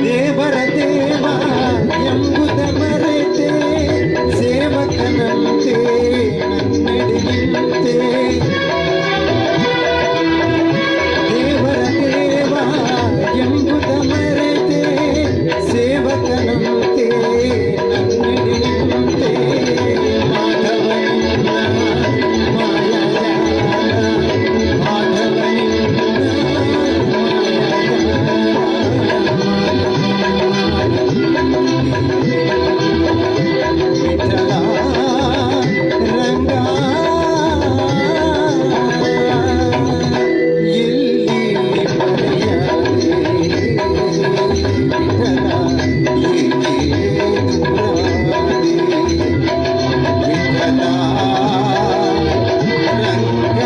ದೇವರ ದೇವ ಎಂಬುದ ಮರೆತೆ, ಸೇವಕನಂತೆ ನನ್ನಡಿನಿಂತೆ. ದೇವರ ದೇವ ಎಂಬುದ ಮರೆತೆ, ಸೇವಕನಂತೆ ನನ್ನಡಿನಿಂತೆ. ಮಾಧವನಿನ್ನ ಮಾಯಾಜಾಲ, ಮಾಧವನಿನ್ನ ವಿಠಲ ರಂಗ ಎಲ್ಲಿ ಮರೆಯಾದೆ, ವಿಠಲ ಏಕೆ ದೂರಾದೆ, ವಿಠಲ ರಂಗ.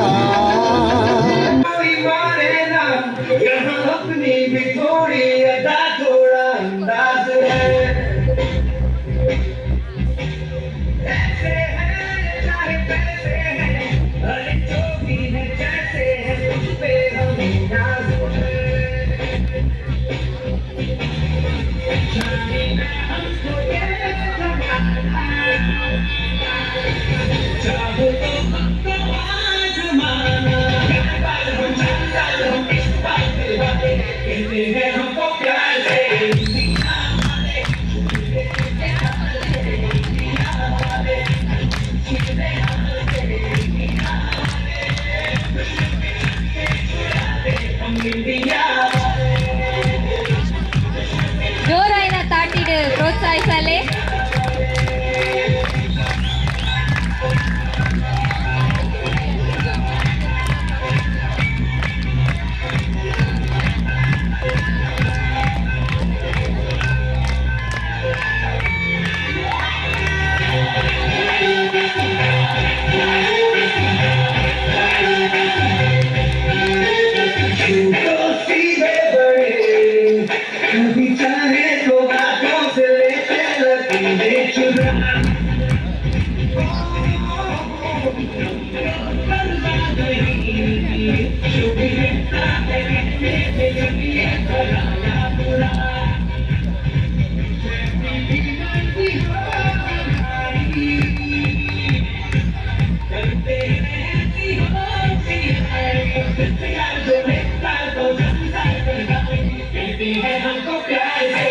अपनी भी थोड़ी अदा थोड़ा अंदाज है, ऐसे हैं चाहे पैसे हैं, अरे जो भी है जैसे है उस पे हम नाज है. जाने मैं हमको ये जमाना, चाहो तो हमको आजमाना. कहते हैं हमको प्यार से ಜೋರಾಯಿನ ತಾಟಿಡ್ ಪ್ರೋತ್ಸಾಹಿಸಲೇ. कभी चाहे तो हाथों से लेते लकीरें चुरा. हमको प्यार से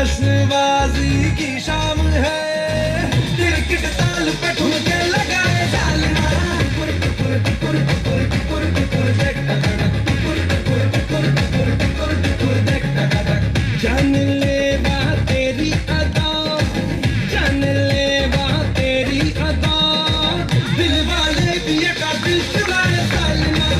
जश्नबाजी की शाम है, क्रिकेट ताल पे ठुमके लगाए डालना, जान ले बात तेरी अदा, जान ले बात तेरी अदा, दिल वाले दिए का दिल चुराए डालना,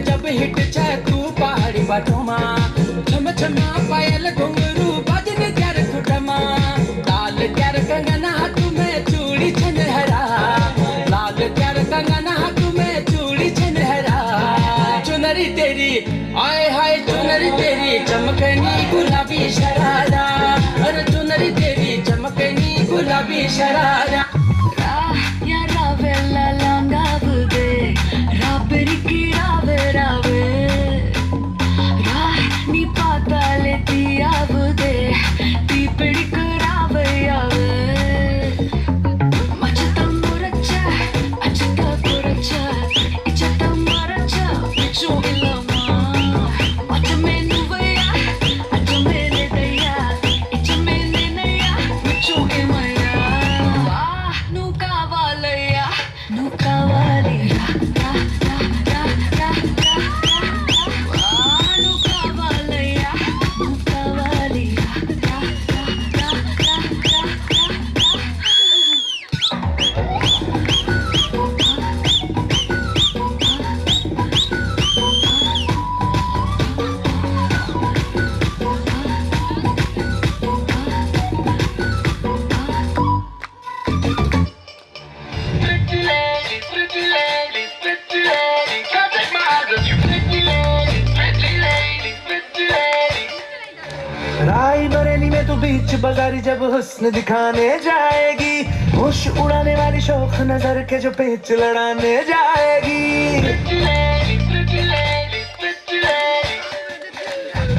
जब हिट छे तू पहाड़ी बाटोमा, छम छमा पायल घुंघरू बजन कर खुटमा, लाल कर कंगना तुम्हें चूड़ी छनहरा, लाल कर कंगना तुम्हें चूड़ी छनहरा, चुनरी तेरी आए हाय चुनरी तेरी चमकनी गुलाबी शरारा, अरे चुनरी तेरी चमकनी गुलाबी शरारा, या रावेला लांगावदे राबरिकी रावे रावे, नी पाताले तीयावदे ती पिडिक रावे यावे, मचता मोरचा अचता कोरचा इचता मोरचा चो इलमा, मचमे नुवया अचमे ने दया इचमे ने नया चो इमया, नु कावालया नु कावालिया रा रा रा रा रा, नु कावालया नु कावालिया रा रा रा रा रा रा। राई बरेली में तू बीच बाजारी जब हुस्न दिखाने जाएगी, होश उड़ाने वाली शौक नजर के जो पेच लड़ाने जाएगी,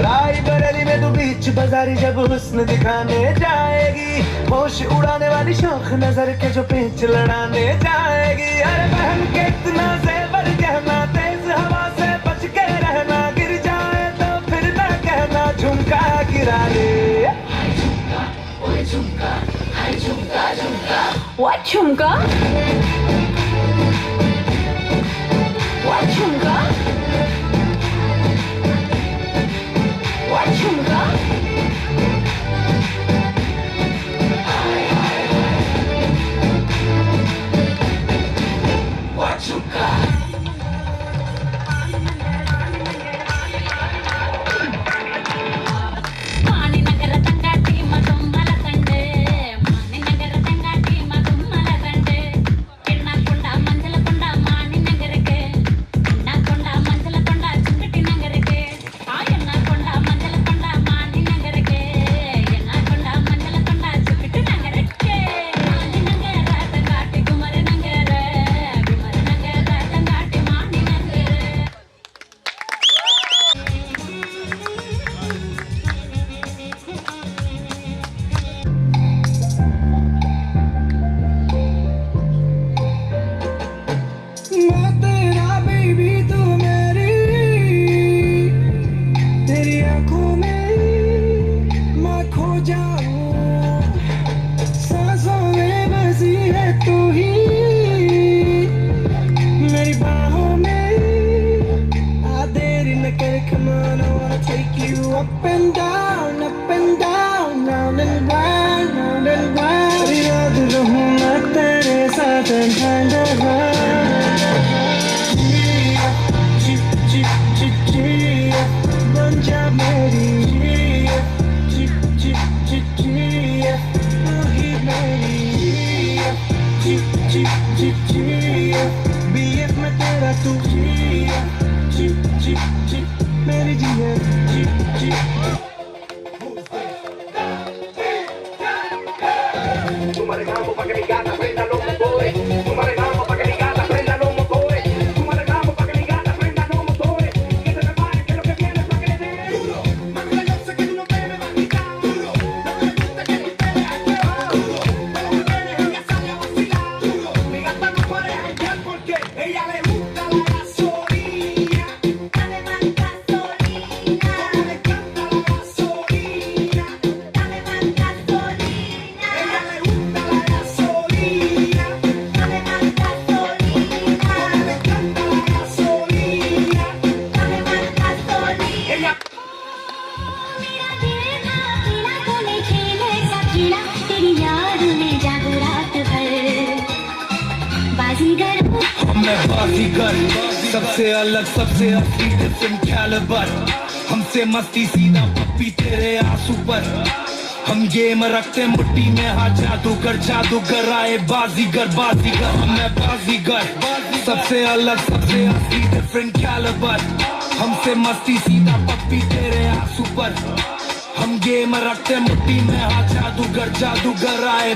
राई बरेली में तू बीच बाजारी जब हुस्न दिखाने जाएगी, होश उड़ाने वाली शौक नजर के जो पेच लड़ाने जाएगी, अरे बहन के इतना ज़ेवर गहना तेज हवा से बच के रहना, गिर जाए तो फिर ना कहना झुमका गिरा ले। What झुमका? What झुमका? What झुमका? What झुमका? सबसे अलग सबसे असली डिफरेंट कैलिबर हमसे मस्ती सीधा पप्पी तेरे आंसू पर हम गेम रखते मुट्ठी में हाथ जादूगर आए बाजीगर मैं बाजीगर सबसे अलग सबसे असली डिफरेंट कैलिबर हमसे मस्ती सीधा पप्पी तेरे आंसू पर हम गेम रखते मुट्ठी में हाथ जादूगर आए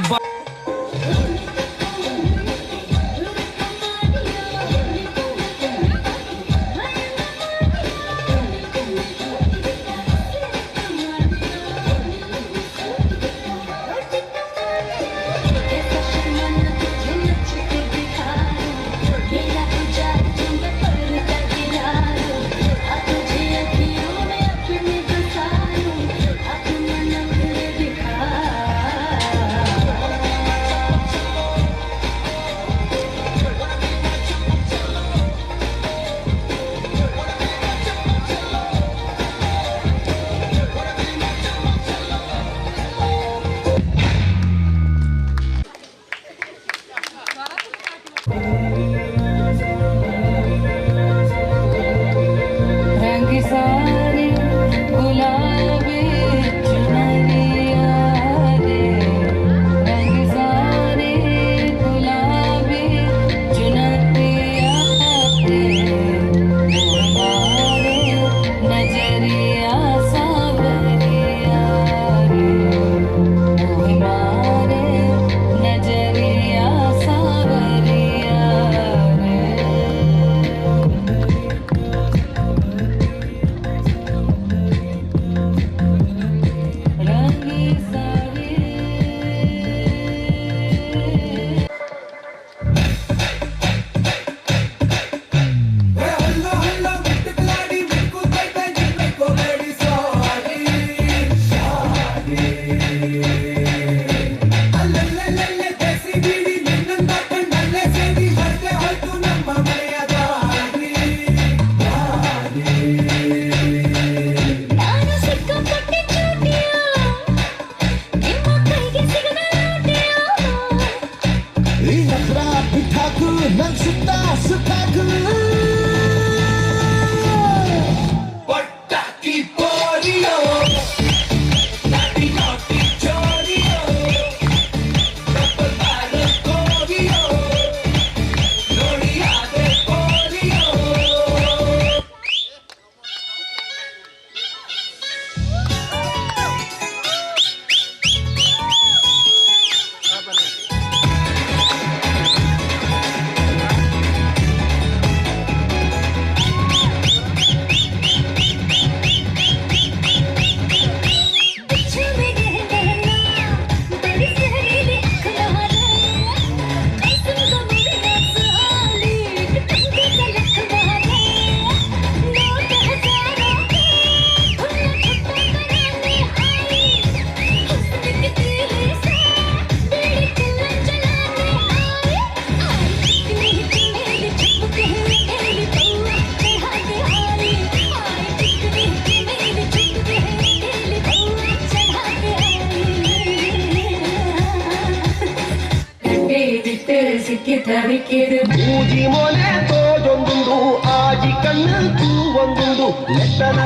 ಸಿಕ್ಕಿ ತವಿಕಿದು ಮೂಜಿ ಮೊನೆ ತೋಜೊಂದುಂಡು ಆಜಿ ಕಣ್ಣು ತೂವೊಂದುಂಡು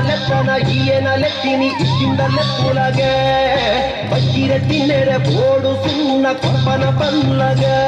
ಲೆತ್ತನ ಈಯನ ಲೆತ್ತಿನಿ ಇಷ್ಟಿಂದ ಲೆತ್ತುಲಗೆ ಬಜ್ಜಿರ ತಿನ್ನೆರೆ ಬೋಡು ಸುಣ್ಣ ಕೊಪ್ಪನ ಬಲ್ಲಗೆ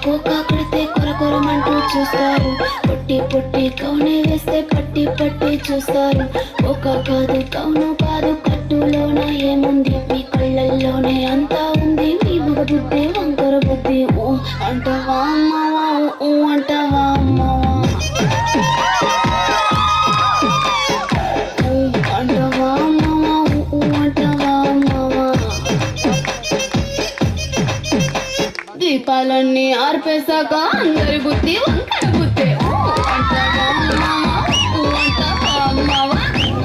కోకా కొడితే కొరకొరమంటూ చూస్తారు, పొట్టి పొట్టి కౌనే వేస్తే పట్టి పట్టి చూస్తారు. కోకా కాదు కౌను కాదు కట్టులోన ఏముంది, మీ కళ్ళల్లోనే అంతా ఉంది. మీ మగ బుద్ధి వంకర బుద్ధి. ఊ అంటవా అమ్మవా, ఊ అంటవా అమ్మవా, ఊ అంటవా అమ్మవా, ఊ అంటవా అమ్మవా. దీపాలన్నీ ఆర్పేశాక అందరి బుద్ధి వంకర బుద్ధి. ఊ అంటవా అమ్మవా, ఊ అంటవా అమ్మవా, ఊ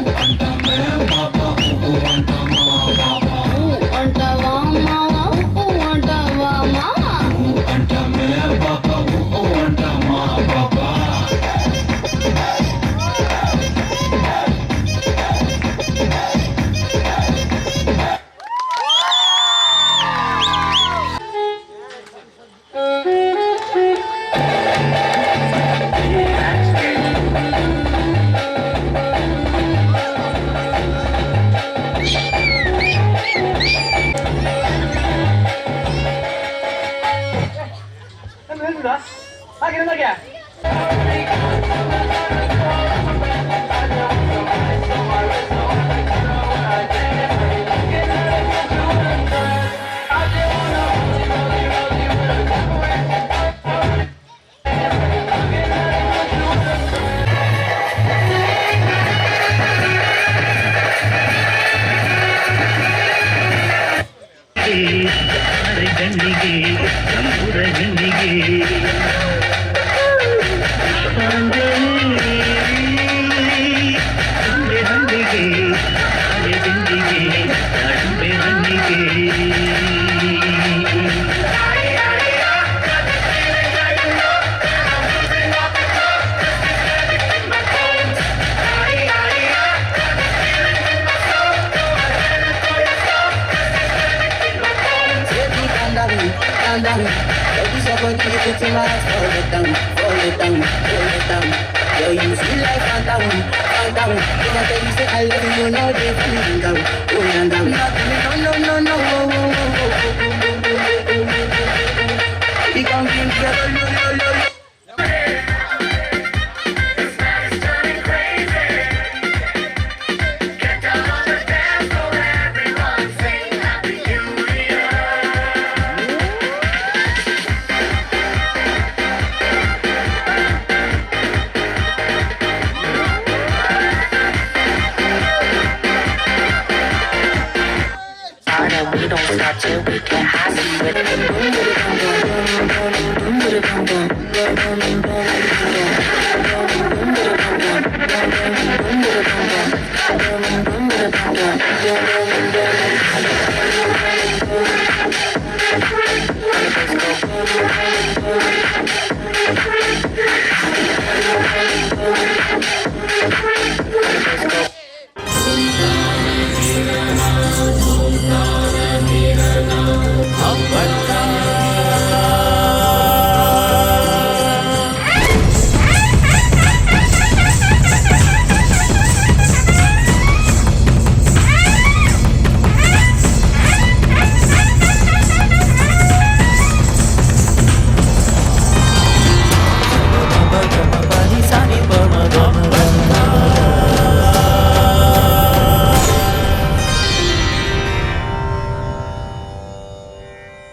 అంటవా అమ్మవా, ఊ అంటవా అమ్మవా. Yo, you feel like phantom, phantom. If I tell you say I love you, now they feeling down, going down. No, no, no, no, we gon' get together, yo. We don't stop till we